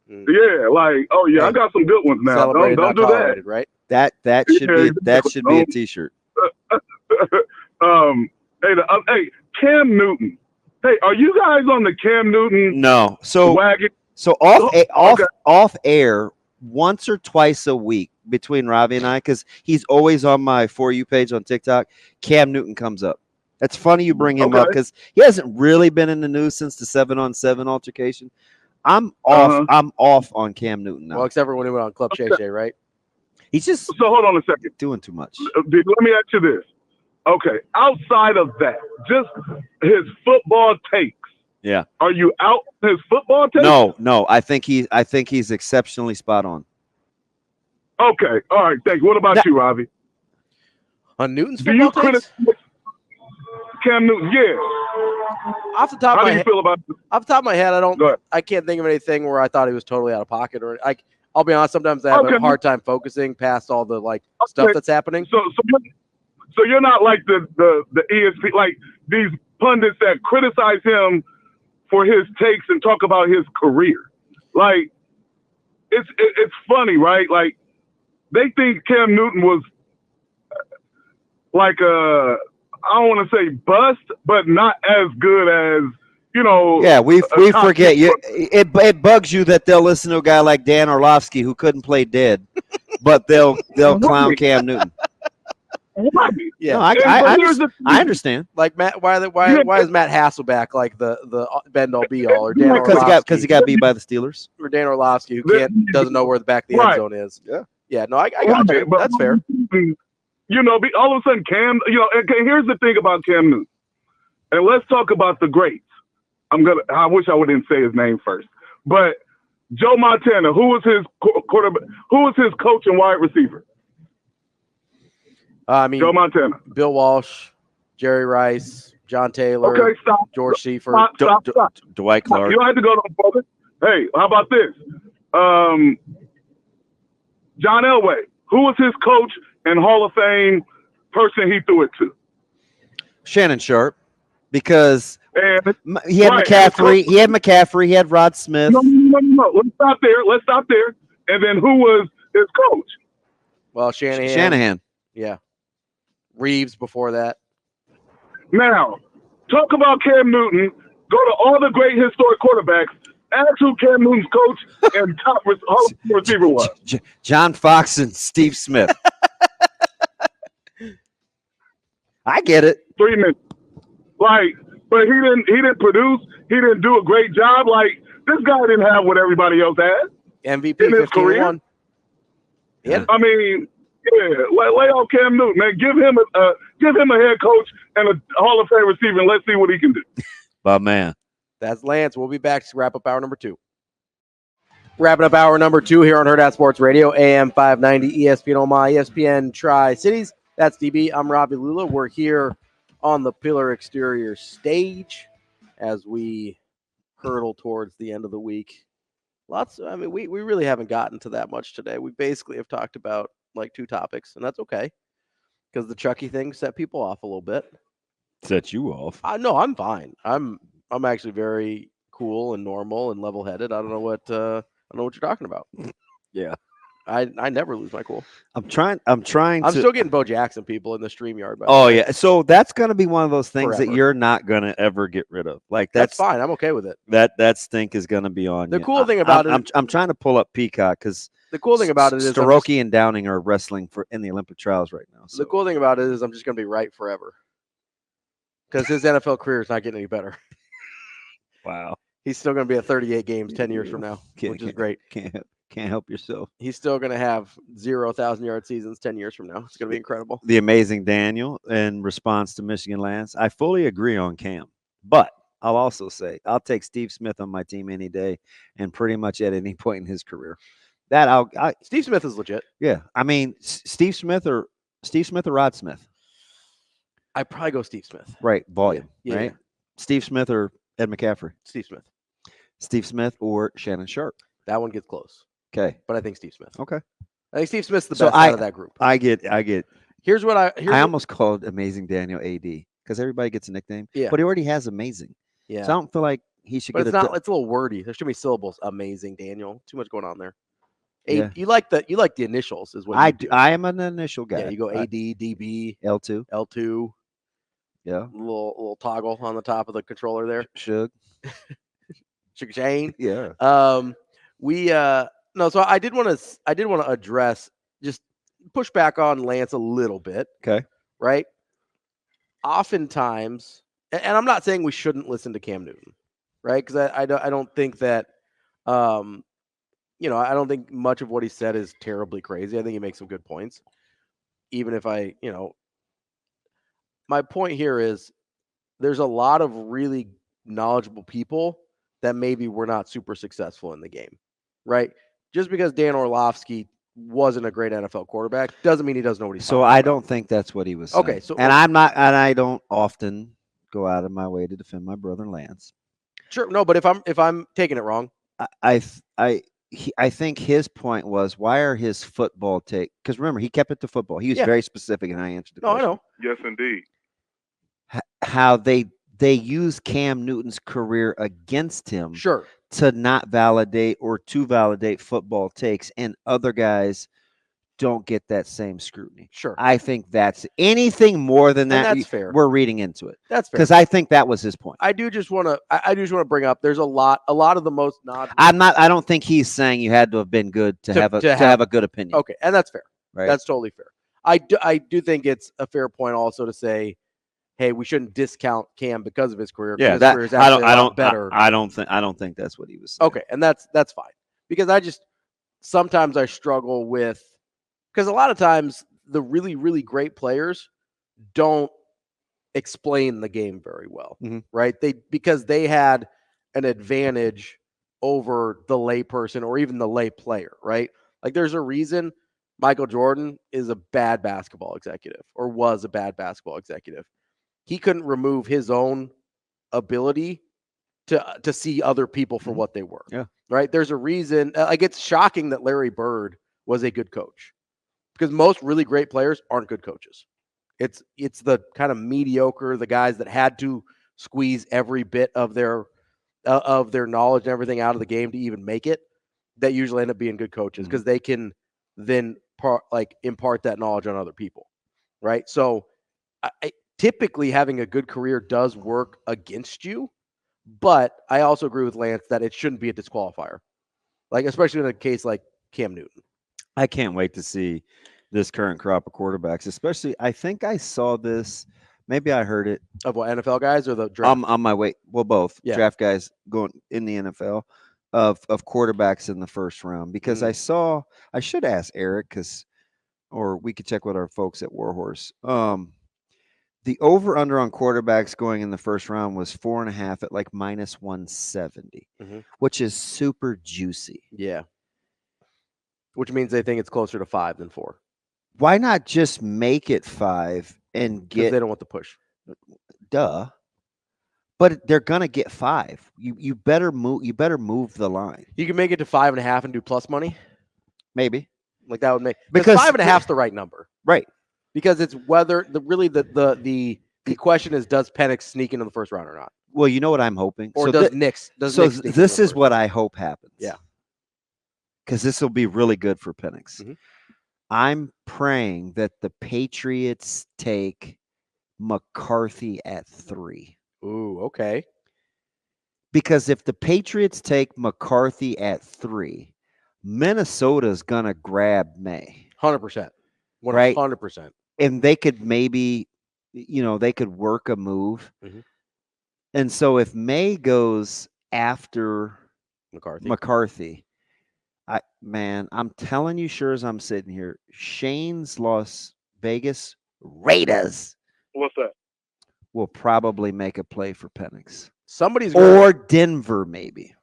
Yeah, like I got some good ones now. Celebrated, Don't do that. Right? That should be a T-shirt. Hey, Cam Newton. Hey, are you guys on the Cam Newton? No. Wagon? So off air once or twice a week between Ravi and I, because he's always on my For You page on TikTok. Cam Newton comes up. That's funny you bring him up because he hasn't really been in the news since the 7-on-7 altercation. I'm off. I'm off on Cam Newton now. Well, except for when he went on Club Shay Shay, right? He's just so hold on a second. Doing too much. Let me ask you this. Okay, outside of that, just his football takes. Yeah. Are you out his football takes? No. I think he's exceptionally spot on. Okay. All right. Thank you. What about you, Ravi? On Newton's Do you football takes? criticize Cam Newton? Yeah. Off the top of my head, feel about it? Off the top of my head, I can't think of anything where I thought he was totally out of pocket or like. I'll be honest. Sometimes I have a hard time focusing past all the stuff that's happening. So you're not like the ESP, like these pundits that criticize him for his takes and talk about his career. Like it's funny, right? Like they think Cam Newton was like I don't want to say bust, but not as good as Yeah, we forget you. It bugs you that they'll listen to a guy like Dan Orlovsky who couldn't play dead, but they'll clown Cam Newton. Yeah, no, I understand. Like Matt, why is Matt Hasselbeck like the end all be all, or Dan because he got beat by the Steelers, or Dan Orlovsky who doesn't know where the back of the end zone is. Yeah. No, I got you. That's fair. All of a sudden, Cam. Here's the thing about Cam Newton, and let's talk about the greats. I wish I wouldn't say his name first, but Joe Montana, who was his quarterback, who was his coach and wide receiver? Joe Montana, Bill Walsh, Jerry Rice, John Taylor, George Seifert, stop. Dwight Clark. You don't have to go to further. Hey, how about this? John Elway, who was his coach and Hall of Fame person he threw it to? Shannon Sharp, because he had McCaffrey. He had McCaffrey. He had Rod Smith. No. Let's stop there. And then who was his coach? Well, Shanahan. Yeah. Reeves before that. Now, talk about Cam Newton. Go to all the great historic quarterbacks. Ask who Cam Newton's coach and top receiver was. John Fox and Steve Smith. I get it. 3 minutes. But he didn't produce. He didn't do a great job. Like, this guy didn't have what everybody else had. MVP in his career. Yeah. I mean, lay off Cam Newton, man. Give him a head coach and a Hall of Fame receiver, and let's see what he can do. But man, that's Lance. We'll be back to wrap up hour number 2. Wrapping up hour number 2 here on Hurrdat Sports Radio, AM 590, ESPN Omaha, ESPN Tri-Cities. That's DB. I'm Ravi Lulla. We're here on the Pillar Exterior stage as we hurtle towards the end of the week. We really haven't gotten to that much today. We basically have talked about like 2 topics, and that's okay because the Chucky thing set people off a little bit. Set you off? No, I'm fine. I'm actually very cool and normal and level-headed. I don't know what you're talking about. Yeah, I never lose my cool. I'm trying. I'm still getting Bo Jackson people in the StreamYard. Yeah, so that's gonna be one of those things that you're not gonna ever get rid of. Like that's fine. I'm okay with it. That stink is gonna be on. The cool thing about it, I'm trying to pull up Peacock because the cool thing about it is Staroki and Downing are wrestling in the Olympic trials right now. So. The cool thing about it is I'm just gonna be right forever because his NFL career is not getting any better. Wow. He's still going to be at 38 games 10 years from now, which is great. Can't help yourself. He's still going to have 0,000-yard seasons 10 years from now. It's going to be incredible. The amazing Daniel, in response to Michigan Lance, I fully agree on Cam, but I'll also say I'll take Steve Smith on my team any day and pretty much at any point in his career. Steve Smith is legit. Yeah. I mean, Steve Smith or Rod Smith. I'd probably go Steve Smith. Right. Volume. Yeah. Right. Steve Smith or Ed McCaffrey. Steve Smith. Steve Smith or Shannon Sharp. That one gets close. Okay. But I think Steve Smith. Okay. I think Steve Smith's the best out of that group. I get. Here's what I almost called Amazing Daniel AD because everybody gets a nickname. Yeah. But he already has Amazing. Yeah. So I don't feel like he should But get it's a little wordy. There should be syllables. Amazing Daniel. Too much going on there. Yeah. You like the initials is what I you do. do. I am an initial guy. Yeah, you go AD, DB, L2. L2. Yeah. Little toggle on the top of the controller there. Shug. Sugar Shane. Yeah. So I did want to address, just push back on Lance a little bit. Okay. Right? Oftentimes, and I'm not saying we shouldn't listen to Cam Newton, right? Because I don't think that I don't think much of what he said is terribly crazy. I think he makes some good points. Even if my point here is there's a lot of really knowledgeable people that maybe were not super successful in the game, right? Just because Dan Orlovsky wasn't a great NFL quarterback doesn't mean he doesn't know what he's talking about. I don't think that's what he was saying. Okay, so I don't often go out of my way to defend my brother Lance. Sure, no, but if I'm taking it wrong, I think his point was, why are his football take? Because remember, he kept it to football. He was very specific, and I answered the question. I know. Yes, indeed. How they use Cam Newton's career against him, Sure, to not validate or to validate football takes, and other guys don't get that same scrutiny. Sure. I think that's anything more than that. And that's fair. We're reading into it. That's fair. Because I think that was his point. I just want to bring up there's a lot of the most I don't think he's saying you had to have been good to have a good opinion. Okay, and that's fair. Right. That's totally fair. I do think it's a fair point also to say, hey, we shouldn't discount Cam because of his career. Yeah, his career is actually a lot better. I don't think that's what he was saying. Okay, and that's fine, because sometimes I struggle with, because a lot of times the really, really great players don't explain the game very well, right? Because they had an advantage over the layperson or even the lay player, right? Like there's a reason Michael Jordan is a bad basketball executive or was a bad basketball executive. He couldn't remove his own ability to see other people for what they were. Yeah. Right. There's a reason. It's shocking that Larry Bird was a good coach, because most really great players aren't good coaches. It's the kind of mediocre, the guys that had to squeeze every bit of their knowledge and everything out of the game to even make it, that usually end up being good coaches, because they can then impart that knowledge on other people. Right. So typically having a good career does work against you, but I also agree with Lance that it shouldn't be a disqualifier, especially in a case like Cam Newton. I can't wait to see this current crop of quarterbacks, especially. I think I saw this, maybe I heard it. Of what, NFL guys or the draft? On my way. Well, both. Yeah. Draft guys going in the NFL of quarterbacks in the first round, because I should ask Eric, or we could check with our folks at Warhorse. The over-under on quarterbacks going in the first round was 4.5 at minus 170, which is super juicy. Yeah. Which means they think it's closer to 5 than 4. Why not just make it 5 and get? They don't want the push. Duh. But they're gonna get 5. You better move. You better move the line. You can make it to 5.5 and do plus money. Maybe. That would make, because 5.5 is the right number. Right. Because it's whether the question is, does Penix sneak into the first round or not? Well, you know what I'm hoping, or does Nix? This is what I hope happens. Yeah, because this will be really good for Penix. I'm praying that the Patriots take McCarthy at 3. Ooh, okay. Because if the Patriots take McCarthy at 3, Minnesota's gonna grab May. 100%. 100%. Right? And they could maybe, they could work a move. And so if May goes after McCarthy, I'm telling you, sure as I'm sitting here, Shane's Las Vegas Raiders What's that? will probably make a play for Penix. Somebody's going Or Denver, maybe.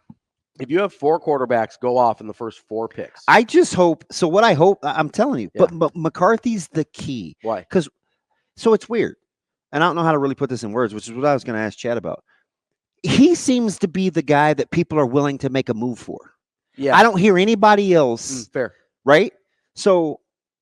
if you have 4 quarterbacks go off in the first 4 picks. I just hope. So what I hope, I'm telling you, Yeah. but McCarthy's the key. Why? So it's weird. And I don't know how to really put this in words, which is what I was going to ask Chad about. He seems to be the guy that people are willing to make a move for. Yeah. I don't hear anybody else. Fair. Right? So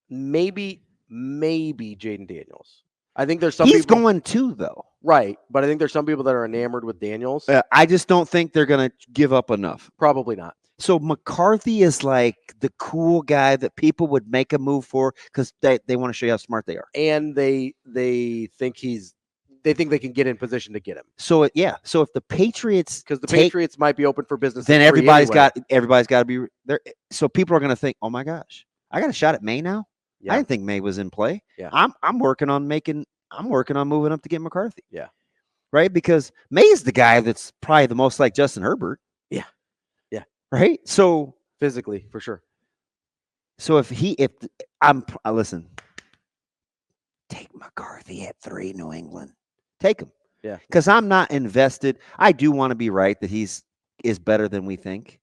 maybe Jaden Daniels. I think there's some he's people going too, though. right, but I think there's some people that are enamored with Daniels. I just don't think they're going to give up enough. Probably not. So McCarthy is like the cool guy that people would make a move for because they want to show you how smart they are. And they think they think they can get in position to get him. So so if the Patriots, because the Patriots might be open for business, then everybody's got to be there. So people are going to think, oh my gosh, I got a shot at May now. Yeah. I didn't think May was in play. Yeah. I'm working on moving up to get McCarthy. Yeah. Right. Because May is the guy that's probably the most like Justin Herbert. Yeah. Yeah. Right. So physically for sure. So listen, take McCarthy at 3, New England. Take him. Yeah. Because I'm not invested. I do want to be right that is better than we think.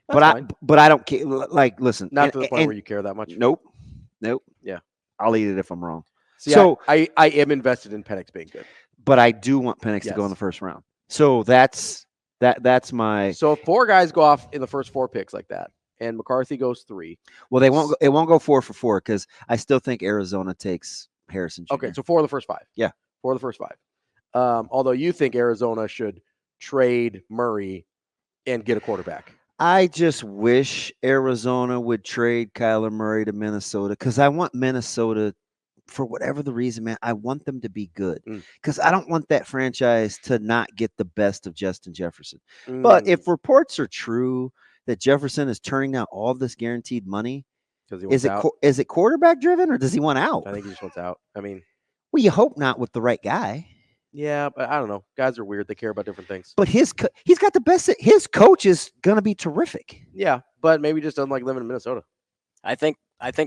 That's but I don't care. Like, listen. Not to the point where you care that much. Nope. Yeah. I'll eat it if I'm wrong. See, so I am invested in Penix being good. But I do want Penix to go in the first round. So that's my. So if 4 guys go off in the first 4 picks like that, and McCarthy goes 3. Well, it won't go 4 for 4 because I still think Arizona takes Harrison Jr. Okay, so 4 of the first 5. Yeah. 4 of the first 5. Although you think Arizona should trade Murray and get a quarterback. I just wish Arizona would trade Kyler Murray to Minnesota because I want Minnesota, for whatever the reason, man, I want them to be good because I don't want that franchise to not get the best of Justin Jefferson. But if reports are true that Jefferson is turning down all this guaranteed money, is it quarterback driven or does he want out? I think he just wants out. I mean, well, you hope not with the right guy. Yeah, but I don't know. Guys are weird. They care about different things. But he's got the best. His coach is going to be terrific. Yeah, but maybe just doesn't like living in Minnesota. I think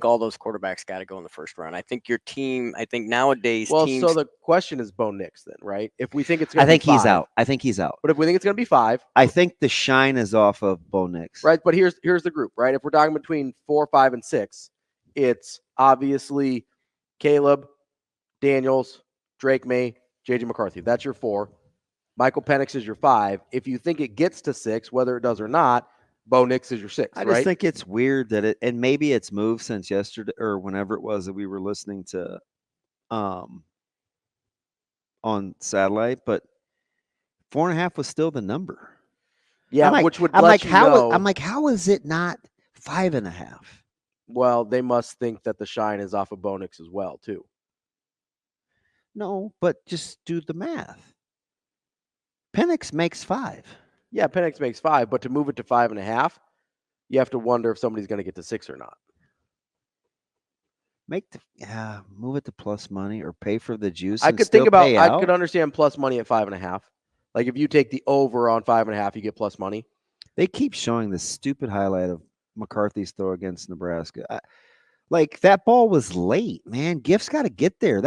all those quarterbacks got to go in the first round. I think your team. I think nowadays. Well, teams, so the question is Bo Nix then, right? If we think it's, I think he's out. I think he's out. But if we think it's going to be 5, I think the shine is off of Bo Nix. Right, but here's the group, right? If we're talking between 4, 5, and 6, it's obviously Caleb, Daniels, Drake May, JJ McCarthy. That's your 4. Michael Penix is your 5. If you think it gets to 6, whether it does or not, Bo Nix is your 6. I just think it's weird that and maybe it's moved since yesterday or whenever it was that we were listening to on satellite, but 4.5 was still the number. Yeah, which would I'm like, how is it not 5.5? Well, they must think that the shine is off of Bo Nix as well, too. No, but just do the math. Penix makes 5. Yeah, Penix makes 5, but to move it to 5.5, you have to wonder if somebody's going to get to 6 or not. Move it to plus money or pay for the juice. I could understand plus money at 5.5. Like if you take the over on 5.5, you get plus money. They keep showing this stupid highlight of McCarthy's throw against Nebraska. Like that ball was late, man. Gift's got to get there.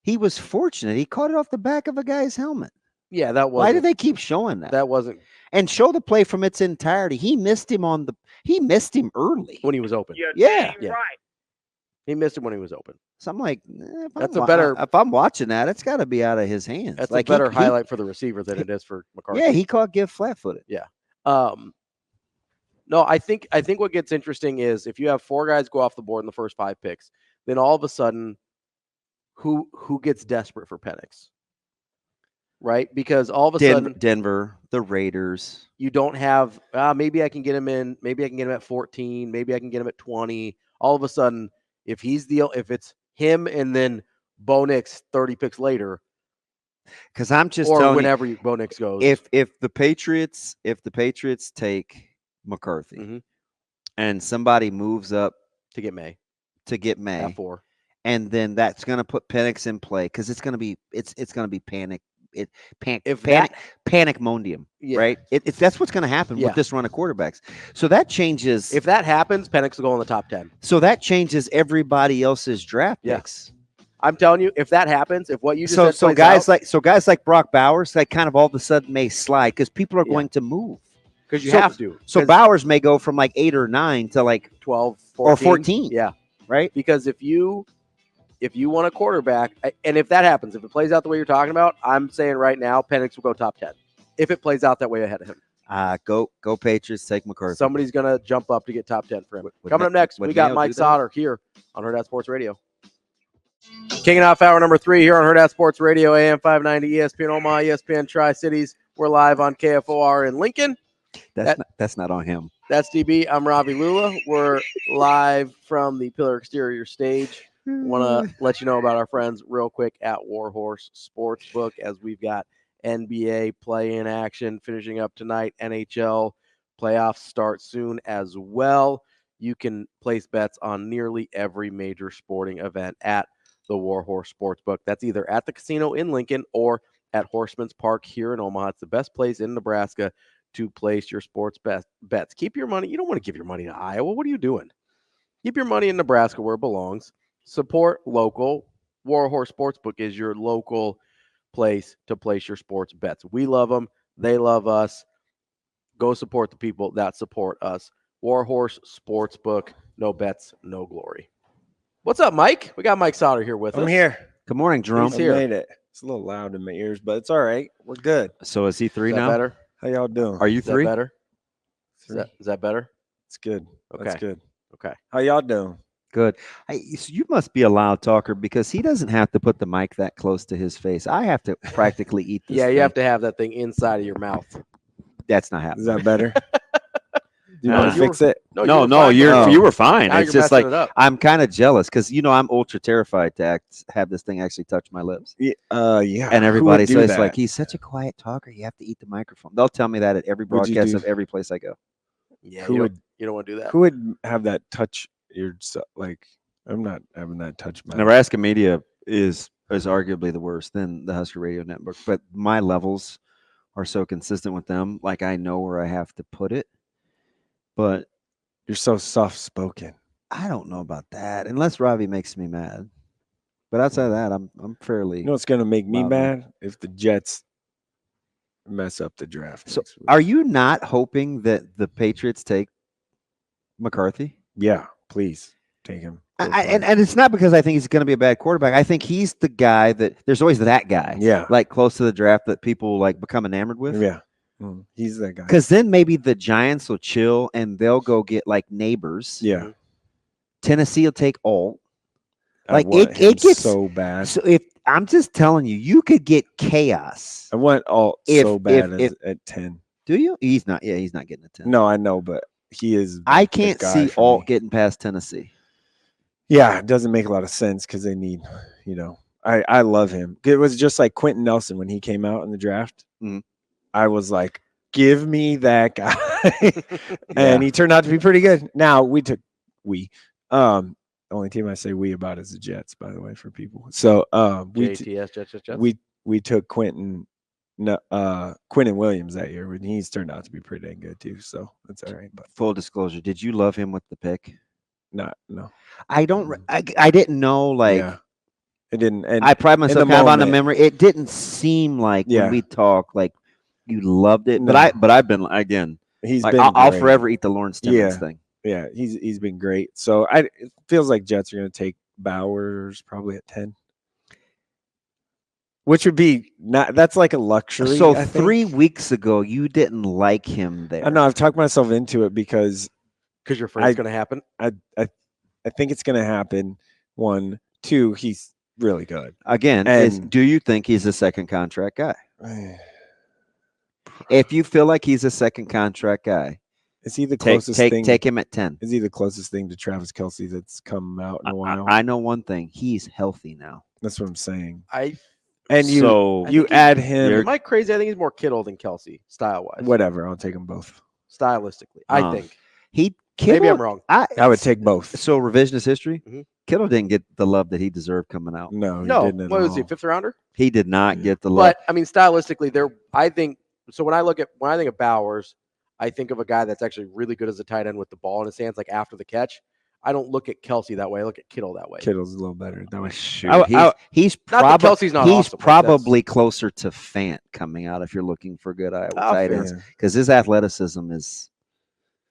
He was fortunate. He caught it off the back of a guy's helmet. Yeah, that was. Why do they keep showing that? That wasn't. And show the play from its entirety. He missed him early when he was open. Yeah. Right. He missed him when he was open. So I'm like, if I'm watching that, it's got to be out of his hands. That's like a better highlight for the receiver than it is for McCarthy. Yeah, he caught Gift flat-footed. Yeah. No, I think what gets interesting is if you have 4 guys go off the board in the first 5 picks, then all of a sudden, who gets desperate for Penix? Right? Because all of a sudden Denver, the Raiders. You don't have maybe I can get him in, maybe I can get him at 14, maybe I can get him at 20. All of a sudden, if it's him and then Bo Nix 30 picks later. Because I'm just or telling whenever Bo Nix goes. If the Patriots take McCarthy and somebody moves up to get May at 4. And then that's going to put Penix in play because it's going to be panic panicmonium, Yeah. right? It's that's what's going to happen Yeah. with this run of quarterbacks. So that changes. If that happens, Penix will go in the top 10. So that changes everybody else's draft Yeah. picks. I'm telling you, if that happens, if what you just So said plays guys like Brock Bowers, they kind of all of a sudden may slide because people are Yeah. going to move. because you so- have to. So 'Cause Bowers may go from like 8 or 9 to like 12, 14. or 14. Yeah. Right? Because if you want a quarterback, and if that happens, if it plays out the way you're talking about, I'm saying right now, Penix will go top 10. If it plays out that way ahead of him. Go Patriots, take McCarthy. Somebody's going to jump up to get top 10 for him. Would Coming up next, would we got Mayo Mike do that? Sautter here on Hurrdat Sports Radio. Kicking off hour number 3 here on Hurrdat Sports Radio, AM 590, ESPN Omaha, ESPN Tri-Cities. We're live on KFOR in Lincoln. That's not on him. That's DB. I'm Ravi Lulla. We're live from the Pillar Exterior stage. Want to let you know about our friends real quick at Warhorse Sportsbook, as we've got NBA play-in action finishing up tonight. NHL playoffs start soon as well. You can place bets on nearly every major sporting event at the Warhorse Sportsbook. That's either at the casino in Lincoln or at Horseman's Park here in Omaha. It's the best place in Nebraska to place your sports bets. Keep your money. You don't want to give your money to Iowa. What are you doing? Keep your money in Nebraska where it belongs. Support local. Warhorse Sportsbook is your local place to place your sports bets. We love them. They love us. Go support the people that support us. Warhorse Sportsbook. No bets, no glory. What's up, Mike? We got Mike Sautter here with us. I'm here. Good morning, Jerome. He's here. I made it. It's a little loud in my ears, but it's all right. We're good. So is he 3 Is that now? better? How y'all doing? Are you Is that 3? better? Is 3. that better? It's good. Okay. That's good. Okay. How y'all doing? Good. So you must be a loud talker because he doesn't have to put the mic that close to his face. I have to practically eat this. Yeah, you thing. have to have that thing inside of your mouth. That's not Is happening. that better? Do you No, want to you fix it? No, fine. you were fine. Now It's you're just messing like it up. I'm kind of jealous because I'm ultra terrified to have this thing actually touch my lips. Yeah. And everybody Who would do says that? like he's such a quiet talker. You have to eat the microphone. They'll tell me that at every Would you broadcast do- of every place I go. Yeah, Who would you don't want to do that. who would have that touch your like? I'm not having that touch my. Nebraska media is arguably the worst than the Husker Radio Network, but my levels are so consistent with them. Like I know where I have to put it, but You're so soft spoken. I don't know about that unless Ravi makes me mad. But outside of that, I'm fairly. You know what's gonna make me Loud. mad if the Jets mess up the draft. So next week. are you not hoping that the Patriots take McCarthy? Yeah, please take him. Go for it. And it's not because I think he's going to be a bad quarterback. I think he's the guy that there's always that guy. Yeah. Like close to the draft that people like become enamored with. Yeah, he's that guy. Because then maybe the Giants will chill and they'll go get like neighbors. Yeah, Tennessee will take Alt. I Like, want it him gets- so bad. So if I'm just telling you, you could get chaos. I want Alt so bad at 10. Do you? He's not. Yeah, he's not getting a 10. No, I know, but he is. I the can't guy see for Alt me. getting past Tennessee. Yeah, it doesn't make a lot of sense because they need, I love him. It was just like Quentin Nelson when he came out in the draft. Mhm. I was like, give me that guy. And he turned out to be pretty good. Now the only team I say we about is the Jets, by the way, for people. So JTS, Jets. we took Quentin Williams that year, and he's turned out to be pretty dang good too. So that's all right. But Full disclosure, did you love him with the pick? no. I don't. I didn't know. Like Yeah. It didn't. And I pride myself the kind of on the moment. memory. It didn't seem like Yeah. when we talk like you loved it. No. But I've been again. he's Like, been. I'll great. forever eat the Lawrence Timmons Yeah. thing. Yeah, he's been great. So it feels like Jets are going to take Bowers probably at 10, which would be not. That's like a luxury. So I think. 3 weeks ago, you didn't like him there. I know I've talked myself into it because Because you're afraid it's going to happen. I think it's going to happen. 1, 2, he's really good. Again, And- do you think he's a second contract guy? If you feel like he's a second contract guy, Is he the take closest thing? take him at 10. Is he the closest thing to Travis Kelce that's come out in a while? I know one thing. He's healthy now. That's what I'm saying. So And you think add Am him. I crazy? I think he's more Kittle than Kelsey, style-wise. Whatever. I'll take them both. Stylistically, I Uh, think. Maybe I'm wrong. I would take both. So revisionist history. Mhm. Kittle didn't get the love that he deserved coming out. No, he No, didn't at what was he, all. 5th rounder? He did not get the love. But I mean, stylistically, I think so. When I think of Bowers, I think of a guy that's actually really good as a tight end with the ball in his hands, like after the catch. I don't look at Kelsey that way. I look at Kittle that way. Kittle's a little better. That was Shoot, he's Not that Kelsey's not he's awesome, like, probably closer to Fant coming out if you're looking for good Iowa tight ends, because his athleticism is.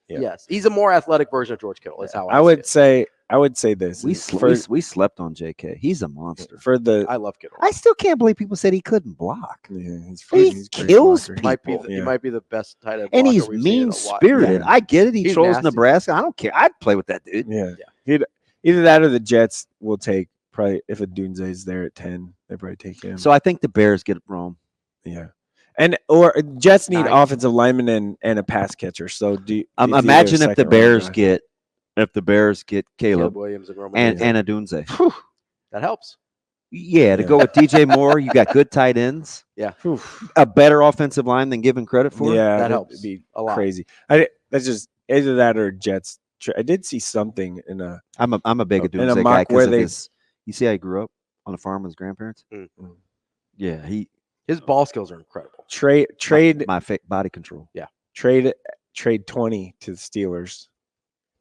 Yeah. Yes, he's a more athletic version of George Kittle. That's how I would say. I would say this. We slept on JK. He's a monster. I love Kittle. I still can't believe people said he couldn't block. Yeah, He kills people. He might be the best tight end. And he's blocker we've seen in a while. mean-spirited. Yeah. I get it. He He's trolls nasty. Nebraska. I don't care. I'd play with that dude. Yeah. Either that or the Jets will take probably if a Dunze's there at 10, they probably take him. So I think the Bears get Rome. Yeah. Or Jets need 9. offensive linemen and a pass catcher. So imagine if the Bears get Caleb Williams and Roman and a Dunze. that helps. Yeah, to go with DJ Moore, you got good tight ends. Yeah. A better offensive line than given credit for. Yeah, That helps Be a lot. crazy. That's just either that or Jets. I did see something in a. I'm a big in a Dunze guy mock where because of his. You see how he grew up on a farm with his grandparents. Mm-hmm. Yeah, His ball skills are incredible. Trade my fake body control. Yeah. Trade 20 to the Steelers.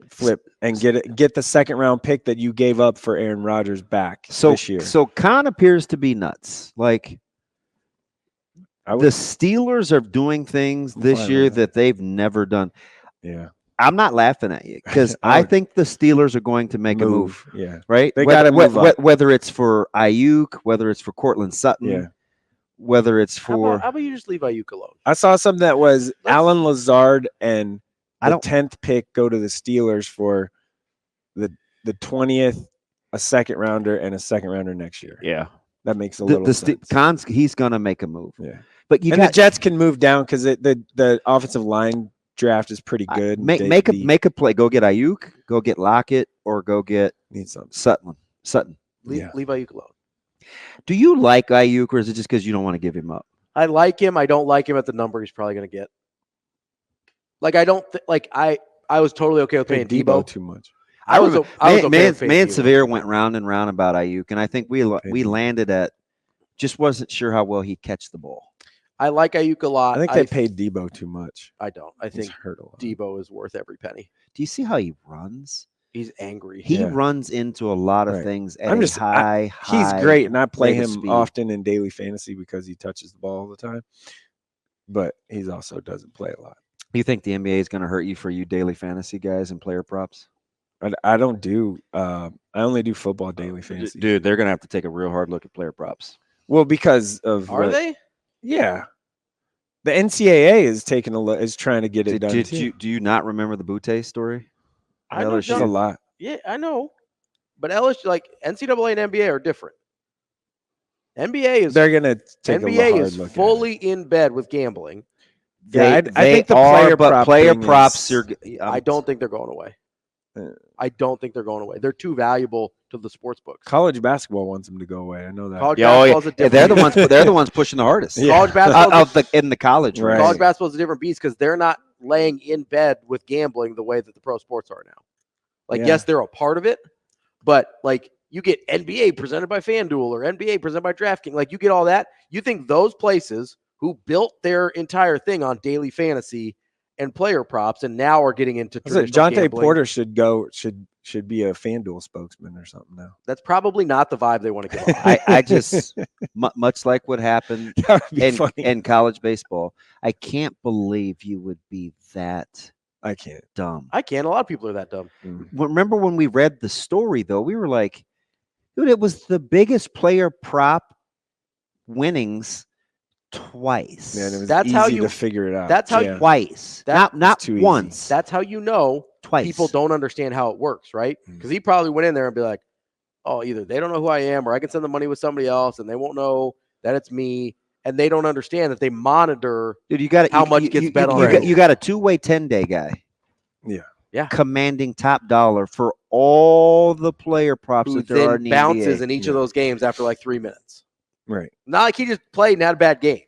Flip and get the 2nd round pick that you gave up for Aaron Rodgers back this year. So Khan appears to be nuts. Like the Steelers are doing things this year that they've never done. Yeah. I'm not laughing at you because I think the Steelers are going to make a move. Yeah. Right? They got to move up. Whether it's for Ayuk, whether it's for Cortland Sutton, whether it's for How about you just leave Ayuk alone? I saw something that was Alan Lazard and the 10th pick go to the Steelers for the 20th, a 2nd rounder, and a 2nd rounder next year. Yeah. That makes a little sense. Khan's, he's going to make a move. Yeah. But the Jets can move down because the offensive line draft is pretty good. Make a play. Go get Ayuk, go get Lockett, or go get Sutton. Leave Ayuk alone. Do you like Ayuk, or is it just because you don't want to give him up? I like him. I don't like him at the number he's probably going to get. Like I don't I was totally okay with paying Debo too much. I was okay with paying Debo. Severe went round and round about Ayuk, and I think we landed at just wasn't sure how well he'd catch the ball. I like Ayuk a lot. I think they paid Debo too much. I don't. I think hurt a lot. Debo is worth every penny. Do you see how he runs? He's angry. He runs into a lot of things at He's great, and I play him often in daily fantasy because he touches the ball all the time. But he also doesn't play a lot. You think the NBA is going to hurt you for you daily fantasy guys and player props? I don't do. I only do football daily fantasy. Dude, they're going to have to take a real hard look at player props. Well, because of Are they? Yeah. The NCAA is trying to get it done. Do you not remember the Butte story? I know a lot. Yeah, I know. But LSU, like NCAA and NBA are different. They're gonna take NBA a hard is look fully in bed with gambling. I think the player props are. I don't think they're going away. I don't think they're going away. They're too valuable to the sports books. College basketball wants them to go away. I know that. College basketball's a different they're the ones pushing the hardest. Yeah. College basketball in the college. Right. College basketball is a different beast because they're not laying in bed with gambling the way that the pro sports are now. Like, yes, they're a part of it, but like you get NBA presented by FanDuel or NBA presented by DraftKings. Like you get all that. You think those places who built their entire thing on daily fantasy and player props and now are getting into traditional Jonte gambling. Porter should be a FanDuel spokesman or something now. That's probably not the vibe they want to give off. I just much like what happened in college baseball. I can't believe you would be that. I can't. Dumb. I can't. A lot of people are that dumb. Remember when we read the story, though? We were like, dude, it was the biggest player prop winnings twice. Yeah, and it was That's easy how you to figure it out. That's how twice. Not too once. That's how you know twice. People don't understand how it works, right? Because he probably went in there and be like, oh, either they don't know who I am or I can send the money with somebody else and they won't know that it's me. And they don't understand that they monitor how much gets bet on. You got a two-way 10-day guy. Yeah. Commanding top dollar for all the player props who that there are in then the bounces NBA. in each of those games after like 3 minutes. Right. Not like he just played and had a bad game,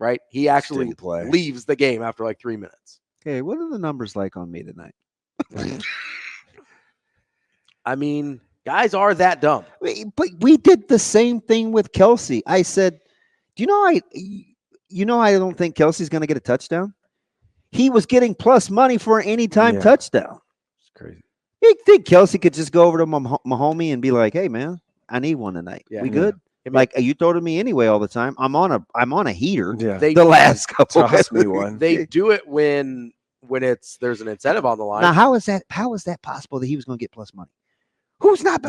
right? He actually Didn't play. leaves the game after like 3 minutes. Okay, what are the numbers like on me tonight? I mean, guys are that dumb. But we did the same thing with Kelsey. I said, "Do you know I don't think Kelsey's going to get a touchdown." He was getting plus money for an anytime touchdown. It's crazy. You think Kelsey could just go over to my homie and be like, "Hey, man, I need one tonight. Yeah. We good?" I mean, Like you told me anyway all the time. I'm on a heater. Yeah. The last couple. Toss me one. They do it when there's an incentive on the line. Now, how is that possible that he was going to get plus money? Who's not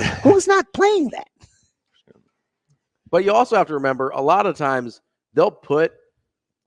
playing that? But you also have to remember, a lot of times they'll put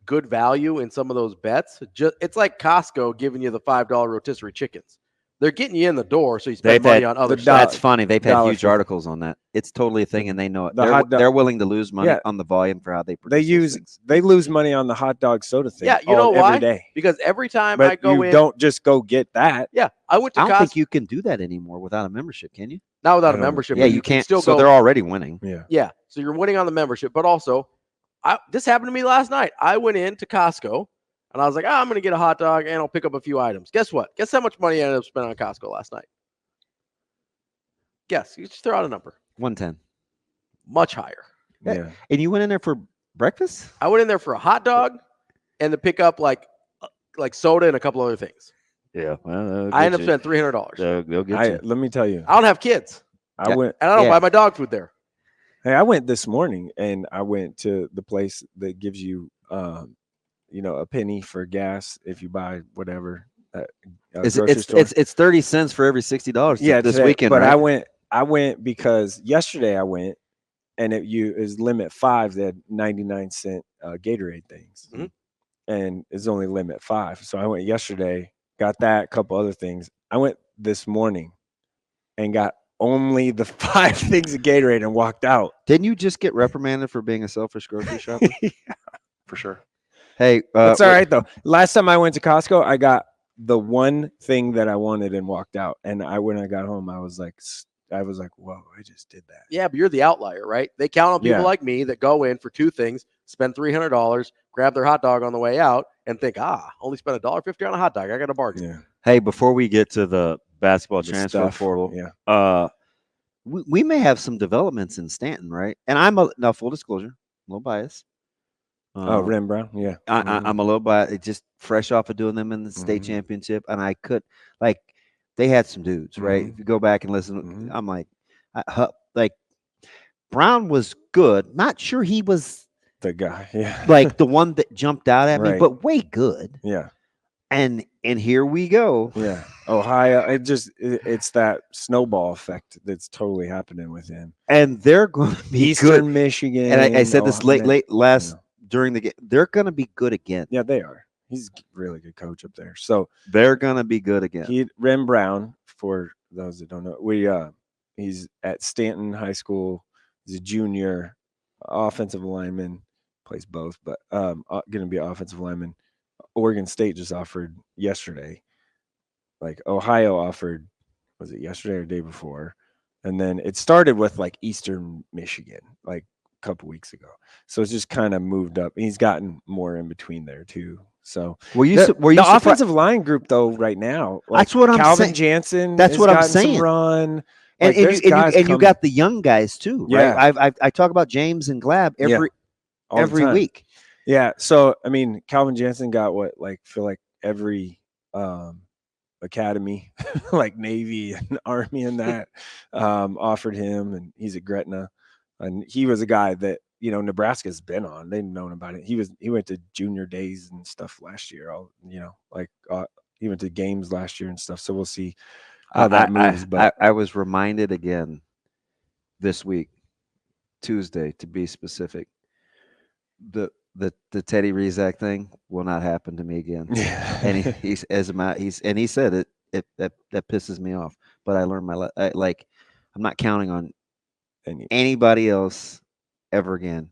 good value in some of those bets. It's like Costco giving you the $5 rotisserie chickens. They're getting you in the door, so you spend money on other stuff. That's funny. They've had huge $1.50. articles on that. It's totally a thing, and they know it. The They're willing to lose money on the volume for how they produce. They lose money on the hot dog soda thing. Yeah, you know why? Every day. Because every time But I go you in, don't just go get that. yeah, I went to I don't Costco. think you can do that anymore without a membership, can you? Not without I a don't- membership. Yeah, but you can't. Still So go. they're already winning. Yeah. Yeah, so you're winning on the membership, but also, this happened to me last night. I went into Costco and I was like, I'm going to get a hot dog and I'll pick up a few items. Guess what? Guess how much money I ended up spending on Costco last night? Guess. You just throw out a number. 110. Much higher. Yeah. And you went in there for breakfast? I went in there for a hot dog and to pick up like soda and a couple other things. Yeah. Well, I ended up spending $300. They'll get you. Let me tell you. I don't have kids, I went. and I don't Yeah. buy my dog food there. Hey, I went this morning, and I went to the place that gives you, a penny for gas if you buy whatever. It's 30 cents for every $60 this today, weekend. But right? I went because yesterday I went, and it is limit 5. They had 99-cent Gatorade things, Mhm. and it's only limit 5. So I went yesterday, got that, couple other things. I went this morning, and got only the 5 things of Gatorade and walked out. Didn't you just get reprimanded for being a selfish grocery shopper? For sure. Hey, It's all right though. Last time I went to Costco, I got the one thing that I wanted and walked out. And when I got home, I was like, whoa, I just did that. Yeah, but you're the outlier, right? They count on people Yeah. like me that go in for 2 things, spend $300, grab their hot dog on the way out, and think, only spent $1.50 on a hot dog. I got a bargain. Yeah. Hey, before we get to the basketball The transfer stuff, portal, yeah. we may have some developments in Stanton, right? And now full disclosure, a little biased. Ren Brown. Yeah. I'm a little biased. Just fresh off of doing them in the state Mhm. championship, and I could they had some dudes, right? Mhm. If you go back and listen, Mhm. I'm like Brown was good. Not sure he was The guy. Yeah. like the one that jumped out at me, Right. but way good. Yeah. And here we go. Yeah. Ohio. It's that snowball effect that's totally happening with him. And they're going to be Eastern good. Michigan. And I said this late last Yeah. during the game. They're going to be good again. Yeah, they are. He's a really good coach up there. So They're going to be good again. Ren Brown, for those that don't know, he's at Stanton High School. He's a junior offensive lineman, plays both, but going to be an offensive lineman. Oregon State just offered yesterday. Like Ohio offered, was it yesterday or the day before? And then it started with like Eastern Michigan, like a couple weeks ago. So it's just kind of moved up. He's gotten more in between there too. So Were you the surprised? offensive line group though right now? Like That's what I'm Calvin saying. Jansen. That's has what I'm gotten some saying. Run. And, Like, there's guys you coming got the young guys too, right? Yeah. I talk about James and Glab Yeah, all the every time. week. Yeah. So I mean, Calvin Jansen got feel like every academy, like Navy and Army and that offered him, and he's at Gretna, and he was a guy that Nebraska's been on. They've known about it. He went to junior days and stuff last year. He went to games last year and stuff. So we'll see how that moves. But I was reminded again this week, Tuesday to be specific. The Teddy Rizak thing will not happen to me again. And he said it that pisses me off. But I learned I'm not counting on anybody else ever again.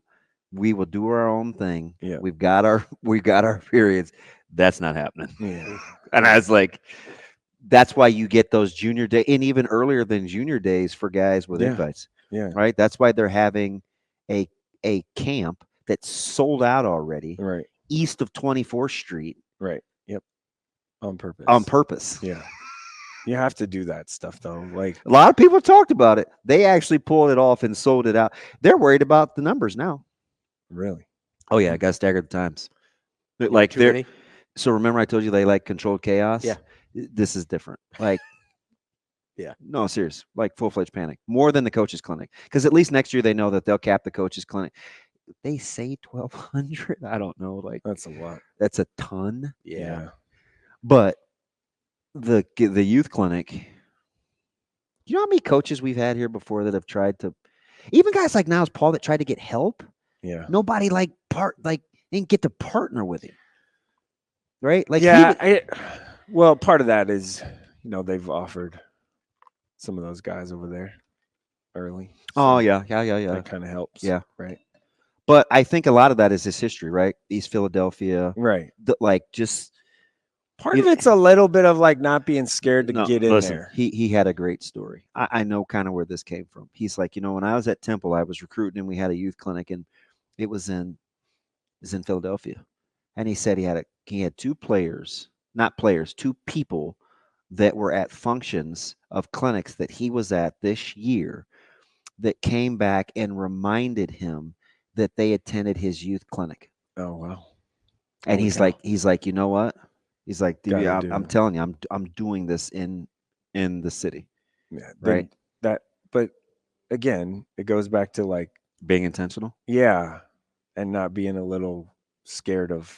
We will do our own thing. Yeah. We've got our periods. That's not happening. Yeah. And I was like, that's why you get those junior day, and even earlier than junior days for guys with invites. Yeah. Right. That's why they're having a camp that's sold out already. Right. East of 24th Street. Right. Yep. On purpose. On purpose. Yeah. You have to do that stuff though. Like A lot of people talked about it. They actually pulled it off and sold it out. They're worried about the numbers now. really. Oh yeah, I got staggered the times. Too Like they're many? so remember I told you they like controlled chaos? Yeah. This is different. Like Yeah. No, serious. Like full-fledged panic. More than the coaches clinic. Because at least next year they know that they'll cap the coaches clinic. They say 1,200. I don't know. Like That's a lot. that's a ton. Yeah. But the youth clinic, you know how many coaches we've had here before that have tried to, even guys like Niles Paul that tried to get help. Yeah. Nobody didn't get to partner with him, right? Like well, part of that is they've offered some of those guys over there early. Oh so yeah. that kind of helps. Yeah. Right. But I think a lot of that is his history, right? East Philadelphia, Right. just Part of it's a little bit of like not being scared to No, get in listen, there. He had a great story. I know kind of where this came from. He's like, when I was at Temple, I was recruiting and we had a youth clinic and it was in Philadelphia. And he said he had two people that were at functions of clinics that he was at this year that came back and reminded him that they attended his youth clinic. Oh wow. And Holy he's cow. like, you know what? He's like, dude, Gotta do I'm it. telling you, I'm doing this in the city. Yeah. Right. But again, it goes back to like, Being intentional. yeah, and not being a little scared of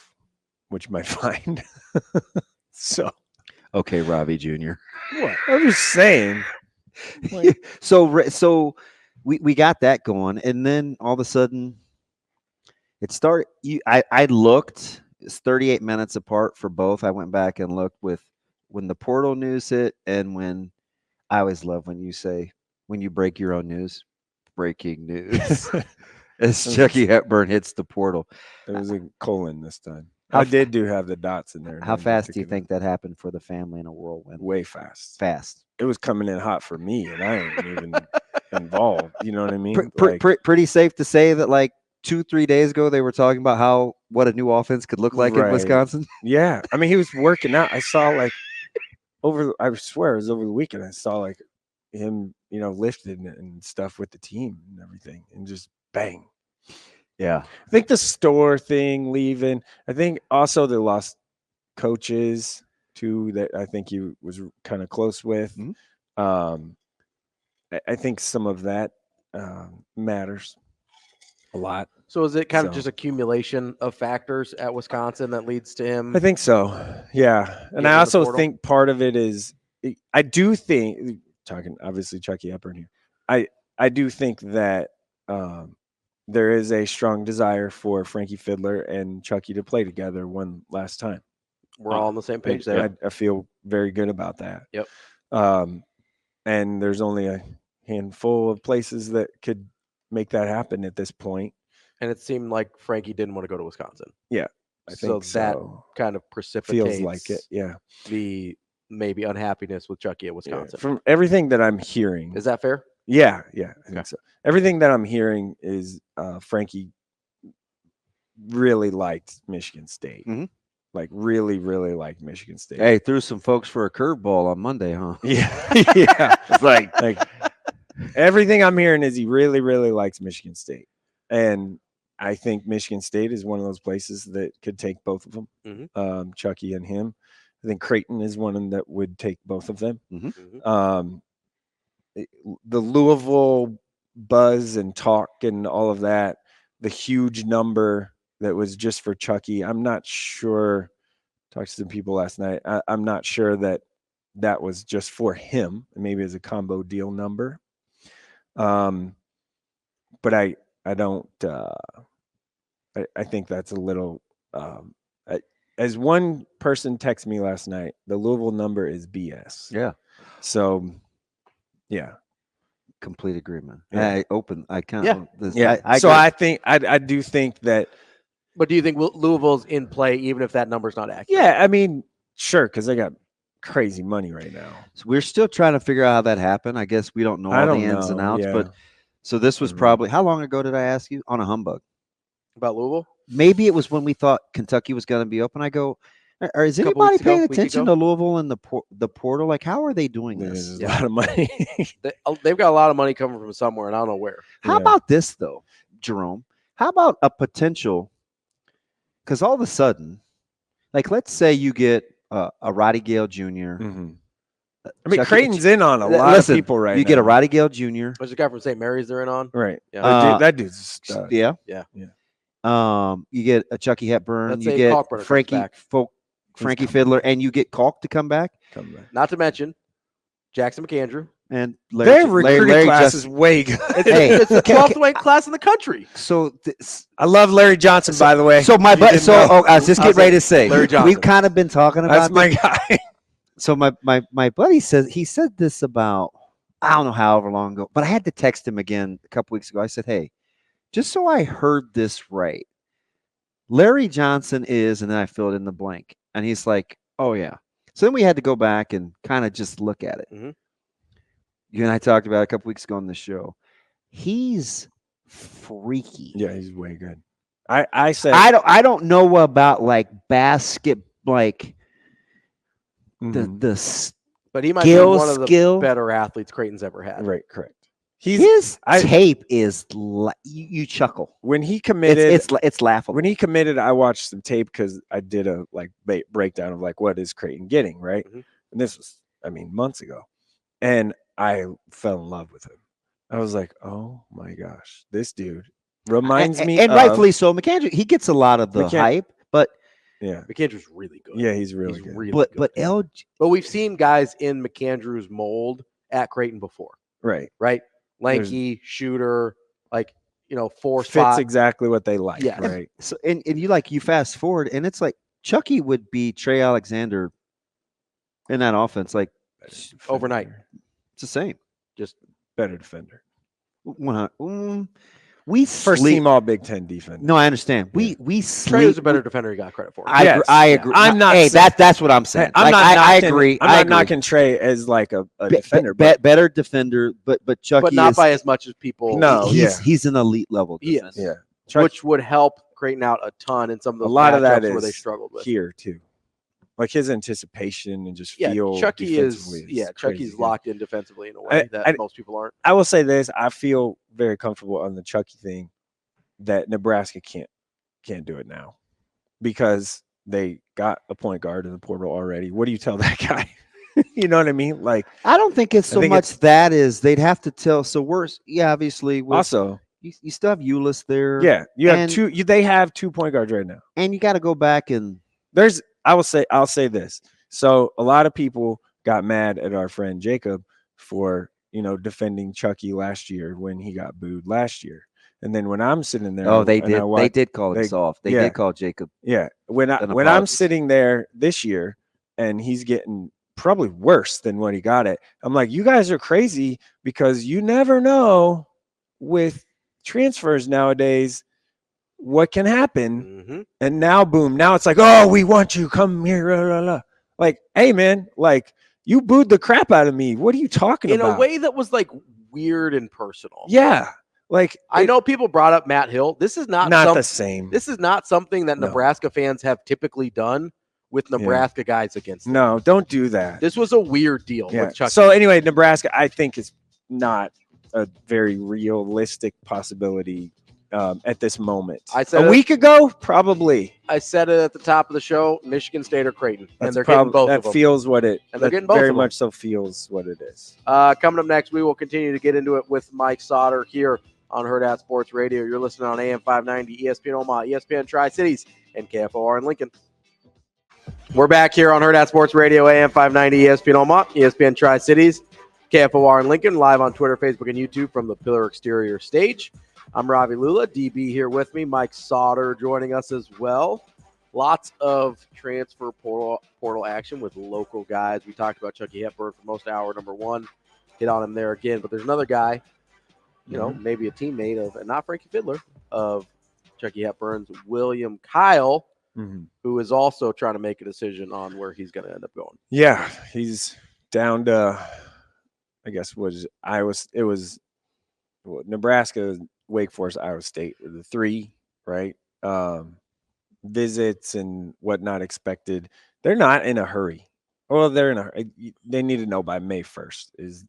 what you might find. So Okay, Ravi Jr. what? I'm just saying. Like, So we got that going, and then all of a sudden, it started. I looked. It's 38 minutes apart for both. I went back and looked with when the portal news hit, and when I always love when you break your own news. Breaking news. As Chucky Hepburn hits the portal. there was a colon this time. How I f- did have the dots in there. How I did fast do you it think that happened for the family in a whirlwind? way fast. Fast. It was coming in hot for me, and I ain't even involved. You know what I mean? Pretty safe to say that like 2-3 days ago they were talking about what a new offense could look like in Right. Wisconsin. Yeah, I mean, he was working out. I saw like I swear it was over the weekend. I saw like him, lifting and stuff with the team and everything, and just bang. Yeah. I think the store thing leaving. I think also they lost coaches too that I think he was kind of close with. Mhm. I think some of that matters a lot. So is it kind of So- just accumulation of factors at Wisconsin that leads to him? I think so. Yeah. And Getting in I the also portal? think part of it is I do think talking obviously Chucky Hepburn here. I do think that there is a strong desire for Frankie Fiddler and Chucky to play together one last time. We're all on the same page there. I feel very good about that. Yep. And there's only a handful of places that could make that happen at this point. And it seemed like Frankie didn't want to go to Wisconsin. I think that kind of precipitates feels like it. Yeah. the maybe unhappiness with Chucky at Yeah. Wisconsin. From everything that I'm hearing. Is that fair? Yeah, I Okay. think so. Everything that I'm hearing is Frankie really liked Michigan State. Mhm. Like really, really liked Michigan State. Hey, threw some folks for a curveball on Monday, huh? Yeah, yeah. It's like Everything I'm hearing is he really, really likes Michigan State, and I think Michigan State is one of those places that could take both of them, Mhm. Chucky and him. I think Creighton is one that would take both of them. Mhm. The Louisville buzz and talk and all of that, the huge number that was just for Chucky. I'm not sure. Talked to some people last night. I'm not sure that was just for him. Maybe as a combo deal number. But I don't. I think that's a little. As one person texted me last night, the Louisville number is BS. Yeah. So, yeah. Complete agreement. Yeah. I kind Yeah. of Yeah. I think I do think that. But do you think Louisville's in play even if that number's not accurate? Yeah, I mean, sure, because they got crazy money right now. So we're still trying to figure out how that happened. I guess we don't know all the ins and outs, but so this was Mhm. probably how long ago did I ask you on a humbug? About Louisville? Maybe it was when we thought Kentucky was going to be open. I go, all Is Couple anybody weeks ago, paying week attention ago. to Louisville and the portal? Like, how are they doing There's this? a lot of money. They've got a lot of money coming from somewhere, and I don't know where. How Yeah. about this though, Jerome? How about a potential? Because all of a sudden, like, let's say you get a Roddy Gale Jr. Mhm. I mean, Chucky- Creighton's in on a lot Listen, of people right you now. get a Roddy Gale Jr. There's a guy from St. Mary's they're in on. Right. Yeah. That dude's a stud. Yeah. Yeah. You get a Chucky Hepburn. Let's you say get Kalkbrenner comes Frankie back. Frankie Fiddler, and you get Kalk to come back, Come back. Not to mention Jackson McAndrew. and Their recruiting Larry class Just- is way good. Hey, It's the okay, 12th ranked class in the country. So this, I love Larry Johnson, by the way. so my You but didn't so know. I was just getting ready to say Larry Johnson. we've kind of been talking That's about my this. guy. So my buddy said he said this about I don't know however long ago, but I had to text him again a couple weeks ago. I said, hey, just so I heard this right, Larry Johnson is, and then I filled in the blank, and he's like, oh yeah. So then we had to go back and kind of just look at it. Mhm. You and I talked about it a couple weeks ago on the show. He's freaky. Yeah, he's way good. I said I don't know about like basket like Mhm. the s- But he might Skill, be one of the skill. better athletes Creighton's ever had. right, correct. He's his I- tape is you chuckle. when he committed. It's laughable. When he committed, I watched some tape because I did a like breakdown of like what is Creighton getting, right? Mhm. And this was, I mean, months ago, and I fell in love with him. I was like, oh my gosh, this dude reminds me, and of, rightfully so. McAndrew, he gets a lot of the McAn- hype, but yeah, McAndrew's really good. yeah, he's really He's good. really but good. but yeah. LG, But we've seen guys in McAndrew's mold at Creighton before, Right, right? Lanky, shooter, like, four fits spot. exactly what they like, Yeah. right? so and you fast forward, and it's like Chucky would be Trey Alexander in that offense. Like Overnight. it's the same. Just Better defender. 100. We First sleep- team All Big Ten defender. No, I understand. Yeah. We Trey sleep. was a better defender he got credit for. Yes, I yeah. agree. I'm not Hey, saying- that's what I'm saying. I'm Like, not I knocking, agree. I'm I not agree. knocking Trey as like a Be- defender, be- but better defender, but Chucky but not is by as much as people. No, he's an elite level He is. defender. yeah, Which would help Creighton out a ton in some of a those lot of that matchups where they is struggled with. here too. Like his anticipation and just Yeah, feel. Chucky defensively is crazy Chucky's good. locked in defensively in a way that I- most people aren't. I will say this: I feel very comfortable on the Chucky thing that Nebraska can't do it now because they got a point guard in the portal already. What do you tell that guy? You know what I mean? Like I don't think it's so think much that is they'd have to tell. So worse, yeah, obviously. also, You still have Ulyss there. yeah, you have and- they have 2 point guards right now. and you got to go back and I'll say this. So a lot of people got mad at our friend Jacob for, defending Chucky last year when he got booed last year. And then when I'm sitting there, they and I did. watch- They did call they- it soft. They yeah. did call Jacob. Yeah. When I'm apology. sitting there this year and he's getting probably worse than what he got it, I'm like, you guys are crazy because you never know with transfers nowadays what can happen. Mhm. And now, boom, now it's like, oh, we want you, come here. Blah, blah, blah. Like, hey, man, like you booed the crap out of me. What are you talking In about? a way that was like weird and personal. Yeah. Like, I know people brought up Matt Hill. This is not the same. This is not something that No. Nebraska fans have typically done with Nebraska guys against them. No, don't do that. This was a weird deal Yeah. with Chucky. So anyway, Nebraska, I think is not a very realistic possibility at this moment. I said a it- week ago, probably. I said it at the top of the show, Michigan State or Creighton. And That's they're getting both that of them. feels what it. And they're that getting both very of them. much so feels what it is. Coming up next, we will continue to get into it with Mike Sautter here on Hurrdat Sports Radio. You're listening on AM 590, ESPN Omaha, ESPN Tri-Cities, and KFOR in Lincoln. We're back here on Hurrdat Sports Radio, AM 590, ESPN Omaha, ESPN Tri-Cities, KFOR in Lincoln, live on Twitter, Facebook, and YouTube from the Pillar Exterior stage. I'm Ravi Lulla, DB here with me. Mike Sautter joining us as well. Lots of transfer portal action with local guys. We talked about Chucky Hepburn for most of hour number one. Hit on him there again. But there's another guy, maybe a teammate of, and not Frankie Fiddler, of Chucky Hepburn's, William Kyle, who is also trying to make a decision on where he's going to end up going. Yeah, he's down to, I guess, it was Nebraska, Wake Forest, Iowa State were the three, right? Visits and whatnot expected. They're not in a hurry. Well, they're in a. They need to know by May 1st is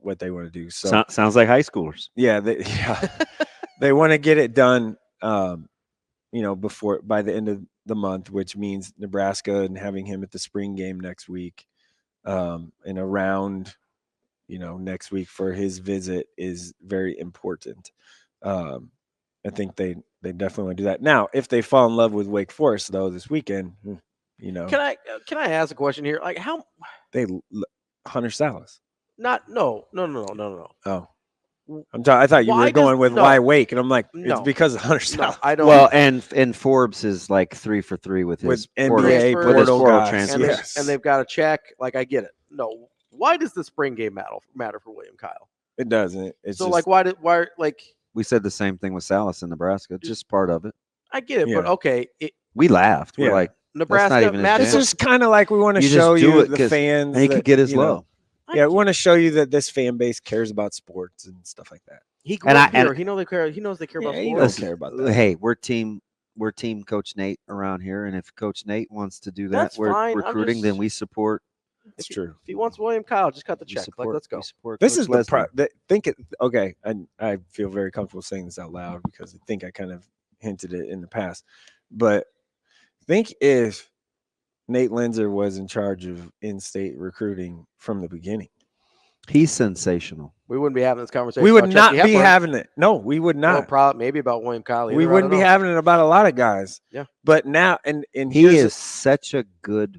what they want to do. So Sounds like high schoolers. yeah, they want to get it done. Before by the end of the month, which means Nebraska and having him at the spring game next week, and around, next week for his visit is very important. I think they definitely want to do that. Now, if they fall in love with Wake Forest though this weekend, Can I ask a question here? Like how they Hunter Salas. no. Oh, I thought you were going with why Wake, and I'm like, it's because of Hunter Salas. I don't. Well, and Forbes is like 3 for 3 with his NBA with his portal guys. transfers. and they've got to check. Like I get it. No, why does the spring game matter for William Kyle? It doesn't. It's so just, why We said the same thing with Salas in Nebraska. Just part of it. I get it, but okay. We laughed. We're like, Nebraska. even his Madison, jam. it's just kind of like we want to You just show do you it the 'cause- fans. And he that, could get his love. Yeah, we want to show you that this fan base cares about sports and stuff like that. He grew up here. He knows they care. He knows they care about he sports. don't care about that. Hey, we're team Coach Nate around here, and if Coach Nate wants to do that, That's we're fine. I'm recruiting. Then just- we support. It's true. If he wants William Kyle, just cut the we check. support Let's go. we support This Coach is the Leslie. okay. I feel very comfortable saying this out loud because I think I kind of hinted it in the past. But think if Nate Lenzer was in charge of in-state recruiting from the beginning, He's sensational. We wouldn't be having this conversation. we would about not Chucky be Hepburn. having it. No, we would Well, not. probably maybe about William Kyle. We either, I wouldn't don't be know. having it about a lot of guys. Yeah. But now, and He here's is such a good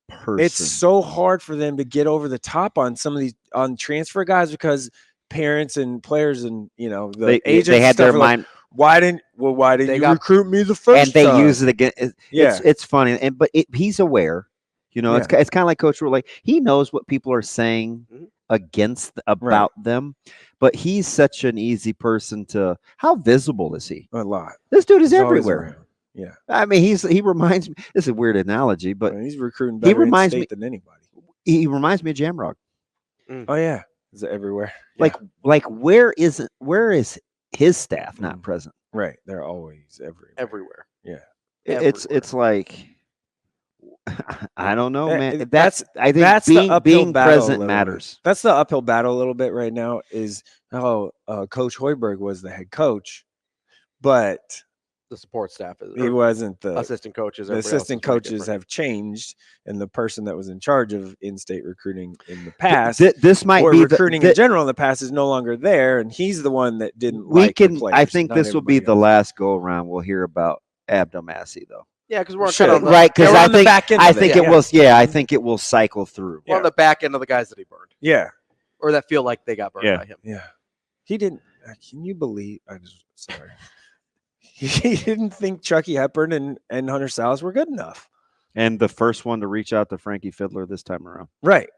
person. it's so hard for them to get over the top on some of these on transfer guys because parents and players and the agents they had and stuff their are like, mind, why didn't They you got- recruit me the first and they time? use it again. Yeah. It's funny, but he's aware. It's kind of like Coach Rule. Like he knows what people are saying about them, but he's such an easy person to. How visible is he? A lot. This dude is He's always everywhere. around. Yeah. I mean, he reminds me. This is a weird analogy, but He's recruiting better reminds in-state than anybody. he reminds me of Jamrock. Oh yeah, is it everywhere? Like where is his staff Mm. not present? Right, they're always Everywhere. Yeah, It's like I don't know, man. I think that's the uphill being battle a present little matters. bit. That's the uphill battle a little bit right now. Is Coach Hoiberg was the head coach, but The support staff is. he wasn't the assistant coaches. The everybody else assistant is very coaches different. have changed, and the person that was in charge of in-state recruiting in the past, This might or be recruiting in general in the past, is no longer there, and he's the one that didn't. we like the can. I players, think not this will be everybody the else. last go around. We'll hear about Abdel Massey though. Yeah, because we're Sure. kind of on the, Right, because we're I on the think back end I of it, think yeah. it will. Yeah, I think it will cycle through. we're on the back end of the guys that he burned, Yeah, or that feel like they got burned by him. yeah. He didn't. Can you believe? Sorry. He didn't think Chucky Hepburn and Hunter Salas were good enough. And the first one to reach out to Frankie Fiddler this time around. Right.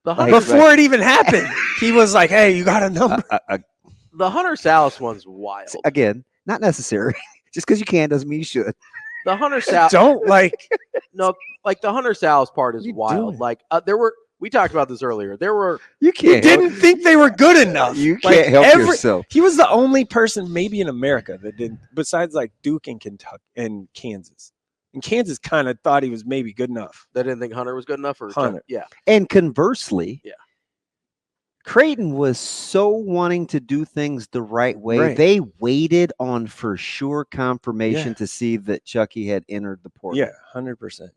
The Like- Hunter, Before it even happened, he was like, "Hey, you got a number." the Hunter Salas one's wild. Again, not necessary. Just because you can doesn't mean you should. The Hunter Salas. Don't like. No, like the Hunter Salas part is You wild. doing? Like we talked about this earlier. There were You He can't. didn't think they were good enough. You Like, can't help yourself. He was the only person, maybe in America, that didn't. Besides, like Duke and Kentucky and Kansas. And Kansas kind of thought he was maybe good enough. they didn't think Hunter was good enough, or Hunter. yeah. And conversely, Yeah. Creighton was so wanting to do things the right way. Right. They waited on for sure confirmation Yeah. to see that Chucky had entered the portal. Yeah, 100%.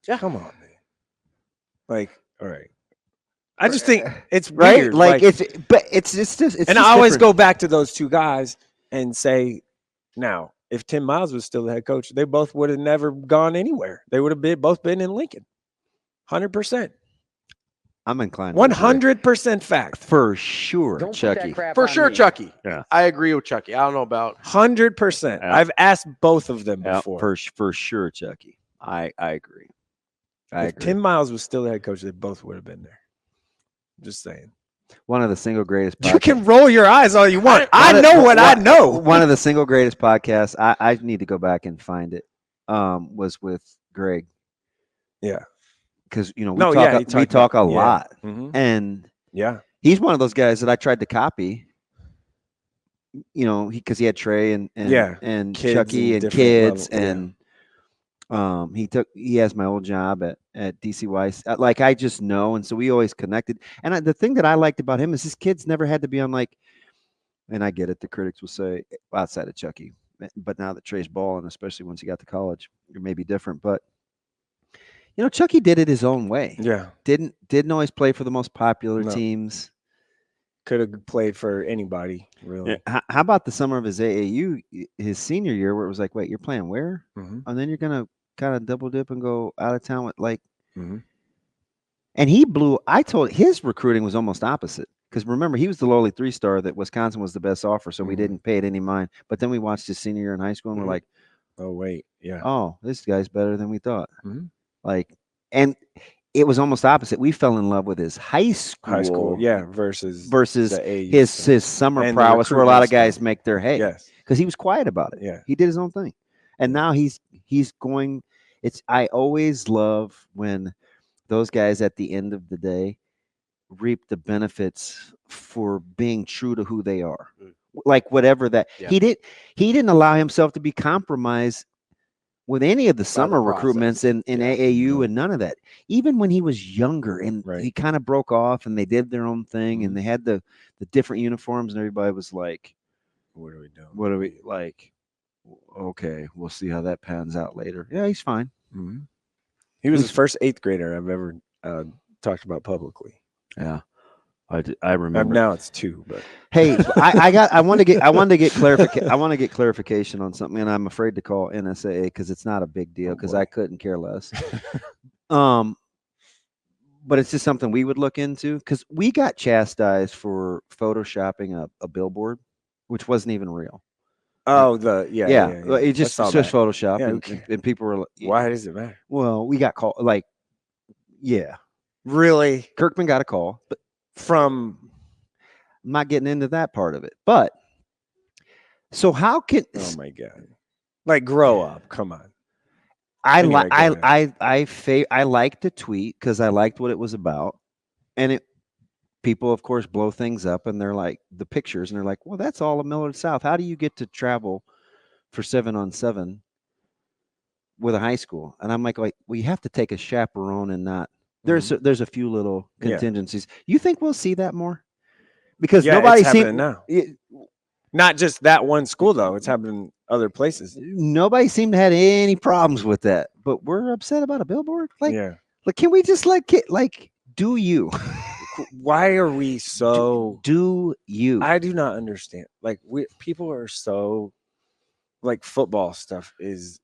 Yeah. Come on, man. Like, all right. I just think it's Right? weird. Like it's just it's and just I always different. go back to those two guys and say, now, if Tim Miles was still the head coach, they both would have never gone anywhere. They would have both been in Lincoln. 100%. I'm inclined to agree. 100% fact. For sure, Don't put Chucky. that crap For on sure, me. Chucky. Yeah. I agree with Chucky. I don't know about 100%. Yeah. I've asked both of them Yeah, before. for sure, Chucky. I agree. I If agree. Tim Miles was still the head coach, they both would have been there. Just saying. One of the single greatest You podcasts. can roll your eyes all you want. I One of- know what I one- know. One of the single greatest podcasts. I need to go back and find it. Was with Greg. Yeah. Because we No, yeah, he talk we talked talk a about- yeah. lot, Mhm. and Yeah. he's one of those guys that I tried to copy. Because he had Trey and Yeah, and kids Chucky and and different kids level, yeah. and He has my old job at DCY. Like, I just know, and so we always connected. And the thing that I liked about him is his kids never had to be on, like, and I get it, the critics will say, outside of Chucky, but now that Trey's balling, especially once he got to college, it may be different. But Chucky did it his own way. Yeah. Didn't always play for the most popular teams. Could have played for anybody, really. How about the summer of his AAU, his senior year, where it was like, wait, you're playing where? Mm-hmm. And then you're gonna kind of double dip and go out of town with mm-hmm. And he blew. I told his recruiting was almost opposite, because remember, he was the lowly 3-star that Wisconsin was the best offer, so we didn't pay it any mind. But then we watched his senior year in high school, and we're like, oh wait, yeah, oh, this guy's better than we thought. Mm-hmm. And it was almost opposite. We fell in love with his high school, versus his summer prowess, where a lot of guys make their hay. Yes, because he was quiet about it. Yeah, he did his own thing, and now he's going. I always love when those guys at the end of the day reap the benefits for being true to who they are. Like, whatever that he didn't allow himself to be compromised with any of the summer recruitments in AAU and none of that. Even when he was younger and he kind of broke off and they did their own thing and they had the different uniforms and everybody was like, what are we doing? What are we like? Okay, we'll see how that pans out later. Yeah, he's fine. Mm-hmm. He was the first 8th grader I've ever talked about publicly. Yeah. I remember. Now it's 2, but hey, I want to get clarification on something, and I'm afraid to call NSAA because it's not a big deal because I couldn't care less. But it's just something we would look into because we got chastised for photoshopping a billboard, which wasn't even real. Oh, it just Photoshop, and people were like, why does it matter? Well, we got called really. Kirkman got a call, but from I'm not getting into that part of it. But so how can oh my god, like grow up? Come on. I liked the tweet because I liked what it was about, and people of course blow things up and they're like the pictures and they're like, well, that's all of Millard South. How do you get to travel for 7-on-7 with a high school? And I'm like, well, you have to take a chaperone and not. There's a few little contingencies. You think we'll see that more? Because nobody seemed now. Not just that one school though; it's happening other places. Nobody seemed to have any problems with that, but we're upset about a billboard. Like, can we just do you? Why are we so? Do you? I do not understand. People are so, football stuff is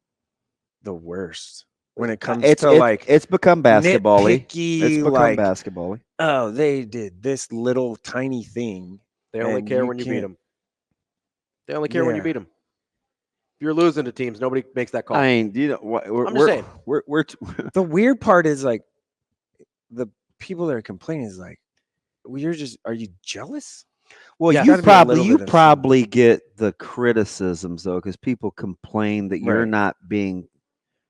the worst. When it comes to it's become basketball-y. It's become basketball-y. Oh, they did this little tiny thing. They only care when you beat them. They only care when you beat them. If you're losing to teams, nobody makes that call. I mean, I'm just saying. We're the weird part is the people that are complaining is are you jealous? Well, you probably get the criticisms though, because people complain that you're not being.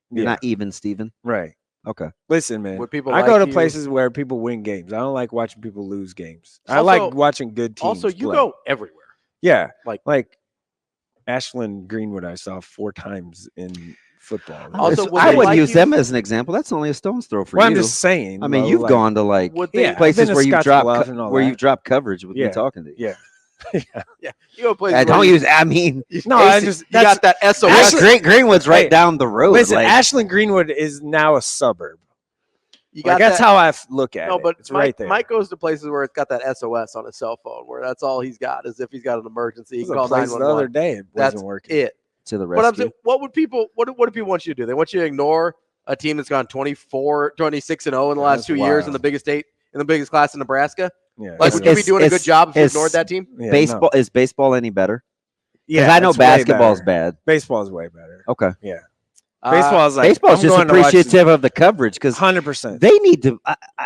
You're not even, Steven. Right. Okay. Listen, man. I go to places where people win games. I don't like watching people lose games. I like watching good teams. Also, you go everywhere. Yeah. Like Ashland Greenwood, I saw 4 times in football. Also, I wouldn't use them as an example. That's only a stone's throw for you. I'm just saying. I mean, you've gone to places where you've dropped coverage with me talking to you. Yeah. Yeah, you go places. Don't use. I mean, no, I just you got that SOS. Greenwood's right down the road. Listen, Ashland Greenwood is now a suburb. You got that's how I look at it. No, but it's right there. Mike goes to places where it's got that SOS on his cell phone, where that's all he's got, is if he's got an emergency. He can call 911. The other day, it wasn't working. It to the rescue. But I'm saying, what do people want you to do? They want you to ignore a team that's gone 26-0 in the last 2 years in the biggest state, in the biggest class in Nebraska. Yeah, would you be doing a good job if you ignored that team? Yeah, is baseball any better? Yeah, I know basketball's bad. Baseball is way better. Okay. Yeah. Baseball's just appreciative of the coverage because 100%. They need to.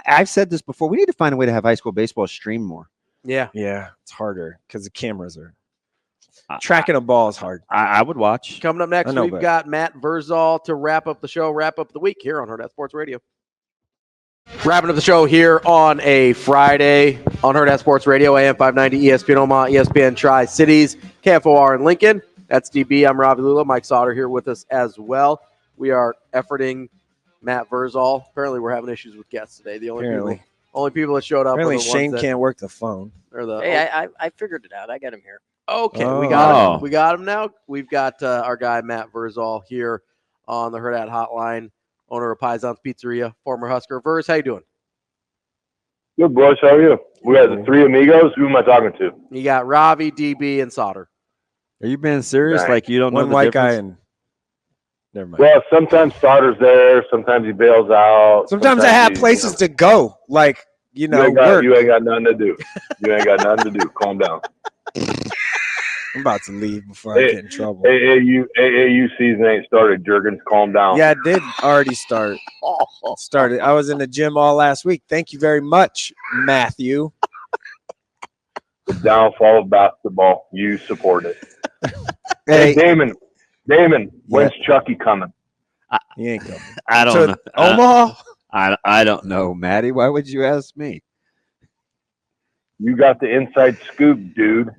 I've said this before. We need to find a way to have high school baseball stream more. Yeah. Yeah. It's harder because the cameras are tracking a ball is hard. I would watch. Coming up next, we've got Matt Vrzal to wrap up the show, wrap up the week here on Hurrdat Sports Radio. Wrapping up the show here on a Friday on Hurrdat Sports Radio, AM 590, ESPN Omaha, ESPN Tri-Cities, KFOR in Lincoln. That's DB. I'm Ravi Lulla. Mike Sautter here with us as well. We are efforting Matt Vrzal. Apparently, we're having issues with guests today. The only people that showed up. Apparently, are the Shane ones that, can't work the phone. or the, Hey, I figured it out. I got him here. Okay, Oh. we got him. We got him now. We've got our guy Matt Vrzal here on the Hurrdat Hotline, owner of Pison's Pizzeria, former Husker. Verz, how you doing? Good, boys. How are you? We got the three amigos. Who am I talking to? You got Ravi, DB, and Sautter. Are you being serious? Nice. Like you don't know One the white guy difference? and never mind. Well, sometimes Sauter's there. Sometimes he bails out. Sometimes I have places to go, like you work. ain't got nothing to do. You ain't got nothing to do. Calm down. I'm about to leave before I get in trouble. AAU season ain't started. Jurgens, calm down. Yeah, it did already start. Started. I was in the gym all last week. Thank you very much, Matthew. The downfall of basketball. You support it. Hey, Damon, when's Chucky coming? He ain't coming. I don't To know. Omaha? I don't know, Maddie. Why would you ask me? You got the inside scoop, dude.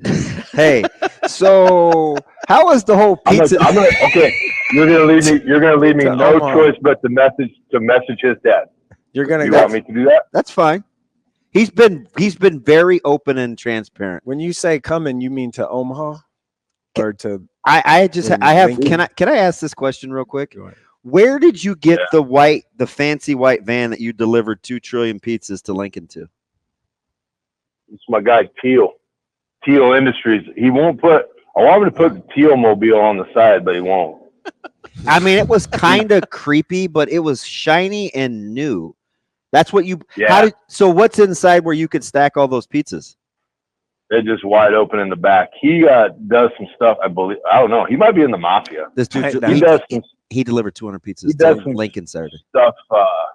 Hey, so how was the whole pizza? Okay, you're gonna leave me To no Omaha. choice but to message his dad. You're gonna You go. want me to do that? That's fine. He's been very open and transparent. When you say coming, you mean to Omaha or to? I have. Lincoln? Can I ask this question real quick? Go ahead. Where did you get the fancy white van that you delivered 2 trillion pizzas to Lincoln to? It's my guy Teal Industries. He won't put. I want him to put the Teal Mobile on the side, but he won't. I mean, it was kind of creepy, but it was shiny and new. That's what you. Yeah. So what's inside where you could stack all those pizzas? They're just wide open in the back. He does some stuff. I believe. I don't know. He might be in the mafia. This dude, He does some he delivered 200 pizzas He does to some Lincoln Saturday. stuff. I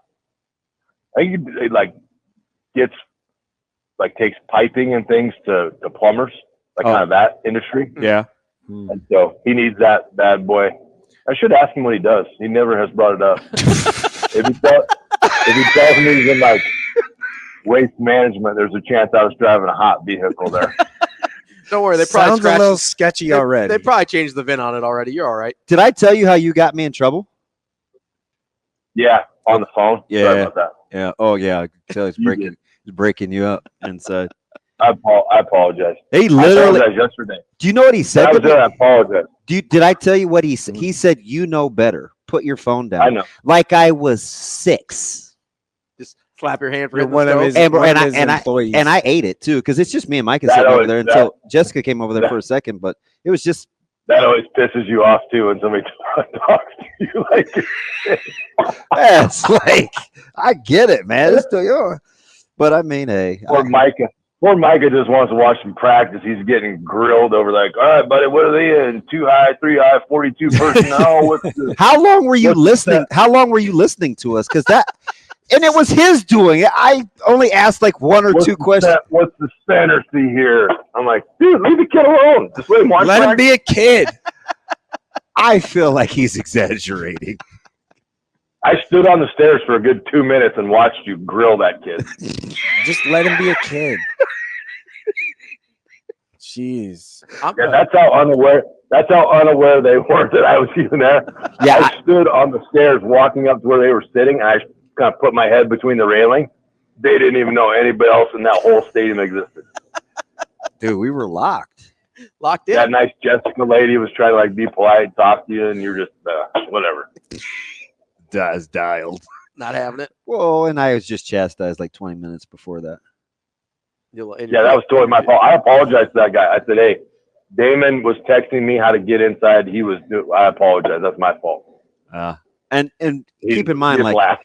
think he takes piping and things to plumbers, kind of that industry. Yeah. And so he needs that bad boy. I should ask him what he does. He never has brought it up. if he tells me he's in waste management, there's a chance I was driving a hot vehicle there. Don't worry, they probably Sounds a scratched- little sketchy already. They probably changed the VIN on it already. You're all right. Did I tell you how you got me in trouble? Yeah, on the phone. Yeah. Sorry about that. Yeah. Oh yeah. I can tell he's You breaking you up inside. I apologize. He I literally. apologized yesterday. Do you know what he said? I to was there. I me? apologize. Did I tell you what he said? He said, "You know better. Put your phone down." I know. Like I was 6. Just slap your hand for You're hitting one the of stove. his, And- one and of I- his and I- employees. And I ate it too, because it's just me and Micah That sitting over always- there until Jessica came over there for a second. But it was just, That always pisses you off too when somebody talks to you like it's like I get it, man. It's still yours. But I mean, hey, Poor Micah. Poor Micah just wants to watch some practice. He's getting grilled over all right, buddy, what are they in? 2 high, 3 high, 42 personnel. What's this? how long were you What's listening? that? How long were you listening to us? Because that, and it was his doing it. I only asked like 1 or 2 questions. What's the fantasy here? I'm like, dude, leave the kid alone. Just let him watch Let him practice. be a kid. I feel like he's exaggerating. I stood on the stairs for a good 2 minutes and watched you grill that kid. Just let him be a kid. Jeez. Yeah, that's how unaware they were that I was even there. Yeah, I stood on the stairs walking up to where they were sitting. I kind of put my head between the railing. They didn't even know anybody else in that whole stadium existed. dude, we were locked. Locked in. That nice Jessica lady was trying to be polite, talk to you, and you're just whatever. Does dialed. Not having it. Well, and I was just chastised like 20 minutes before that. Yeah, that was totally my fault. I apologize to that guy. I said, hey, Damon was texting me how to get inside. I apologize. That's my fault. And keep in mind, He like laughed.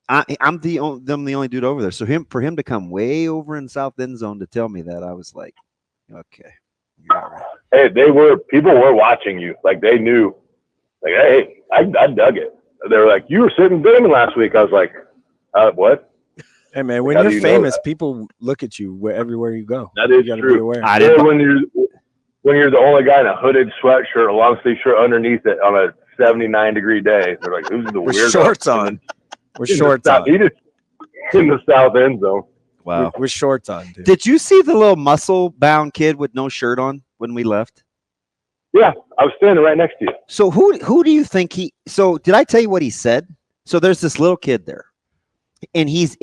I'm the only dude over there. So for him to come way over in South End Zone to tell me that, I was like, okay, you're all right. Hey, people were watching you. Like they knew. Like, hey, I dug it. They were like, you were sitting Damon last week. I was like, what? Hey man, when How do you're you know famous, that? people look at you everywhere you go. That is you gotta true. be aware. I Or didn't. when you're the only guy in a hooded sweatshirt, a long sleeve shirt underneath it on a 79-degree day, they're like, "Who's the With weirdo?" shorts on. With shorts on. He just in the South End Zone. Wow. With shorts on, dude. Did you see the little muscle bound kid with no shirt on when we left? Yeah, I was standing right next to you. So who do you think so did I tell you what he said? So there's this little kid there. And he's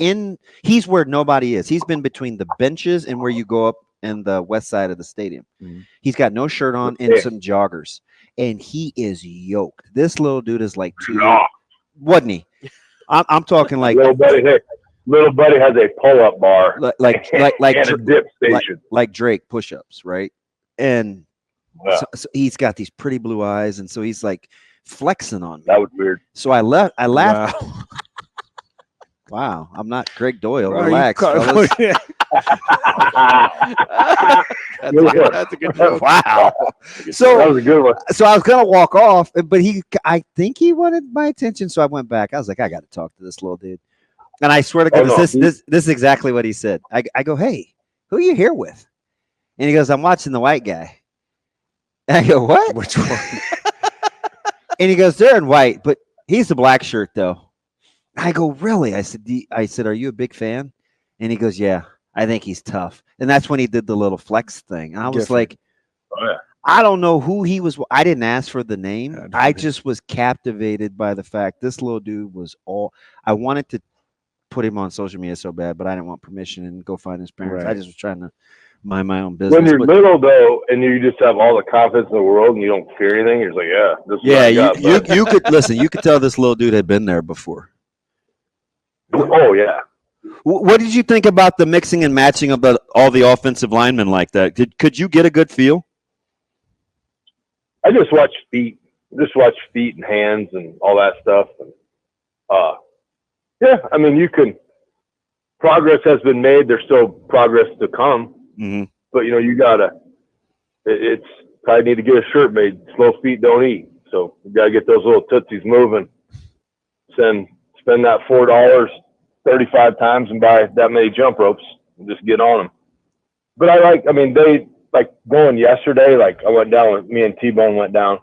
where nobody is. He's been between the benches and where you go up in the west side of the stadium. Mm-hmm. He's got no shirt on and some joggers. And he is yoked. This little dude is like wasn't he? I'm talking like little buddy has a pull-up bar, like and a dip station, like Drake push-ups, right? And so he's got these pretty blue eyes, and so he's like flexing on me. That was weird. So I laughed. Wow. Wow, I'm not Greg Doyle. Relax, fellas. That's a good joke. Wow. So that was a good one. So I was gonna walk off, but I think he wanted my attention, so I went back. I was like, I got to talk to this little dude. And I swear to God, this is exactly what he said. I go, hey, who are you here with? And he goes, I'm watching the white guy. And I go, what? Which one? And he goes, they're in white, but he's the black shirt though. I go, really? I said, are you a big fan? And he goes, yeah, I think he's tough. And that's when he did the little flex thing. And I was like, I don't know who he was. I didn't ask for the name. I just was captivated by the fact this little dude was I wanted to put him on social media so bad, but I didn't want permission and go find his parents. Right. I just was trying to mind my own business. When you're little though, and you just have all the confidence in the world and you don't fear anything, you're just like, yeah, this is what I got, you could listen. You could tell this little dude had been there before. Oh yeah. What did you think about the mixing and matching of all the offensive linemen like that? Could you get a good feel? I just watch feet and hands and all that stuff. And yeah, I mean, progress has been made. There's still progress to come. Mm-hmm. But it's probably need to get a shirt made. Slow feet don't eat. So you got to get those little tootsies moving. Spend that $4 35 times and buy that many jump ropes and just get on them. But they like going yesterday, like I went down with me and T-Bone went down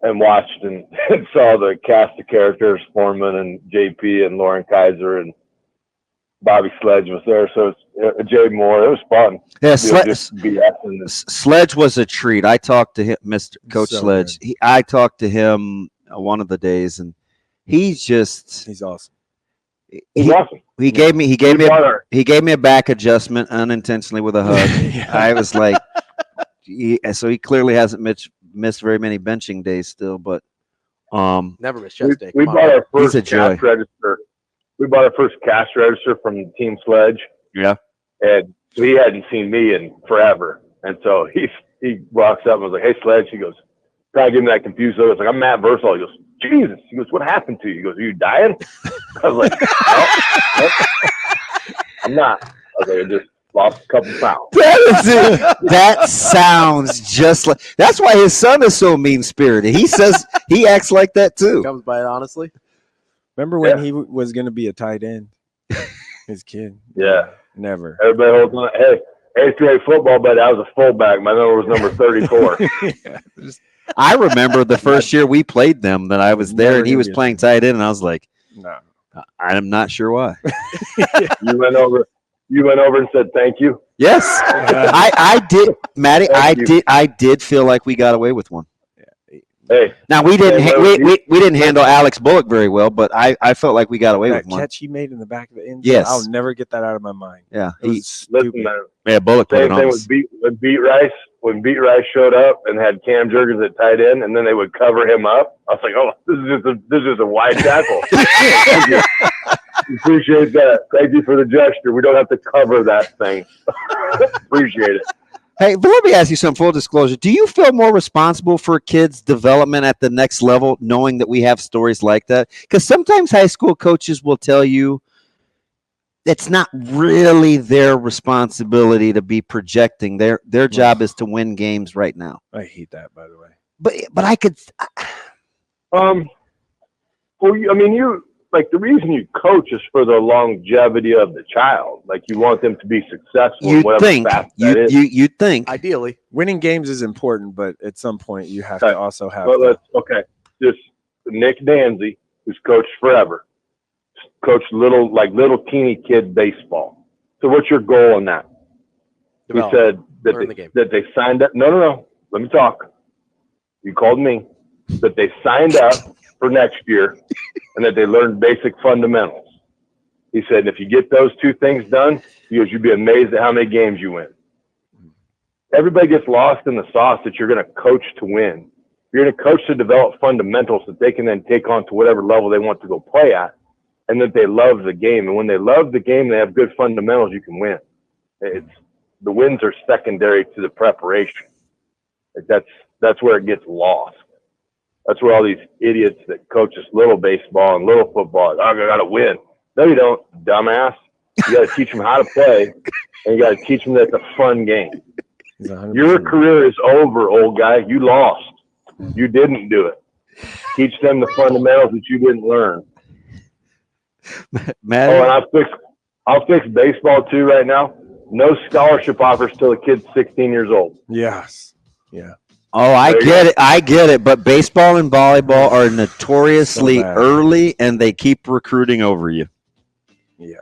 and watched and saw the cast of characters, Foreman and JP and Lauren Kaiser and Bobby Sledge was there. So it's Jay Moore. It was fun. Yeah, Sledge was a treat. I talked to him, Mr. Coach Sledge. I talked to him one of the days, and he's awesome. He gave me a back adjustment unintentionally with a hug. Yeah. I was like, so he clearly hasn't missed very many benching days still, but never missed chest day. We bought our first cash register. We bought our first cash register from Team Sledge. Yeah, and he hadn't seen me in forever, and so he walks up and was like, "Hey, Sledge," he goes, trying to give me that confused look. I was like, "I'm Matt Vrzal." He goes, Jesus. He goes, "What happened to you?" He goes, "Are you dying?" I was like, no, I'm not. I was like, I just lost a couple pounds. That is it. That sounds just like. That's why his son is so mean-spirited. He acts like that too. Comes by it honestly. Remember when he was going to be a tight end? His kid. Yeah. Never. Everybody holds on. Hey, 8th grade football, but I was a fullback. My number was number 34. I remember the first year we played them that I was there and he was playing tight end, and I was like, no, I'm not sure why. You went over and said thank you. Yes, I did, Matty. I did feel like we got away with one. Hey, now we didn't we didn't handle Alex Bullock very well, but I felt like we got away with one. That catch he made in the back of the end zone, yes, I'll never get that out of my mind. Yeah, listen, man, Bullock put it on. Same thing with when Beat Rice showed up and had Cam Jurgens at tight end, and then they would cover him up. I was like, oh, this is a wide tackle. Appreciate that. Thank you for the gesture. We don't have to cover that thing. Appreciate it. Hey, but let me ask you some full disclosure. Do you feel more responsible for kids' development at the next level, knowing that we have stories like that? Because sometimes high school coaches will tell you it's not really their responsibility to be projecting. Their job is to win games right now. I hate that, by the way. But I could. Well, I mean, you like the reason you coach is for the longevity of the child. Like you want them to be successful. You think you think ideally winning games is important, but at some point you have to also have. Well, just Nick Danzy, who's coached forever, coached little teeny kid baseball. So what's your goal in that? We said that they signed up. No. Let me talk. you called me, that they signed up for next year and that they learned basic fundamentals. He said, if you get those two things done, he goes, you'd be amazed at how many games you win. Everybody gets lost in the sauce that you're going to coach to win. You're going to coach to develop fundamentals that they can then take on to whatever level they want to go play at, and that they love the game. And when they love the game, they have good fundamentals, you can win. The wins are secondary to the preparation. That's where it gets lost. That's where all these idiots that coach us little baseball and little football, I got to win. No, you don't, dumbass. You got to teach them how to play, and you got to teach them that it's a fun game. Your career is over, old guy. You lost. You didn't do it. Teach them the fundamentals that you didn't learn. Matt, Oh, and I'll fix baseball too right now. No scholarship offers till the kid's 16 years old. Yes. Yeah. oh, I get it. But baseball and volleyball are notoriously So bad. early, and they keep recruiting over you. Yeah.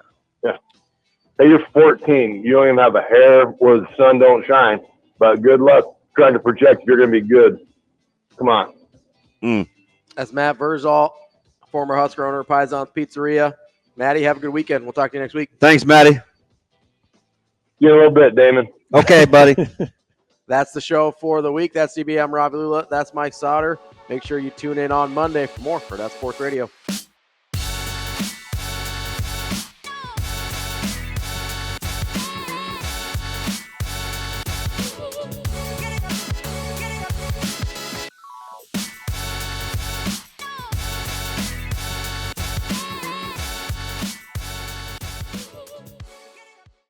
Hey, you're 14. You don't even have a hair where the sun don't shine. But good luck trying to project if you're going to be good. Come on. That's Matt Vrzal, former Husker owner of Paisan's Pizzeria. Maddie, have a good weekend. We'll talk to you next week. Thanks, Matty. See you in a little bit, Damon. Okay, buddy. That's the show for the week. That's CB. I'm Ravi Lulla. That's Mike Sautter. Make sure you tune in on Monday for more Hurrdat Sports Radio.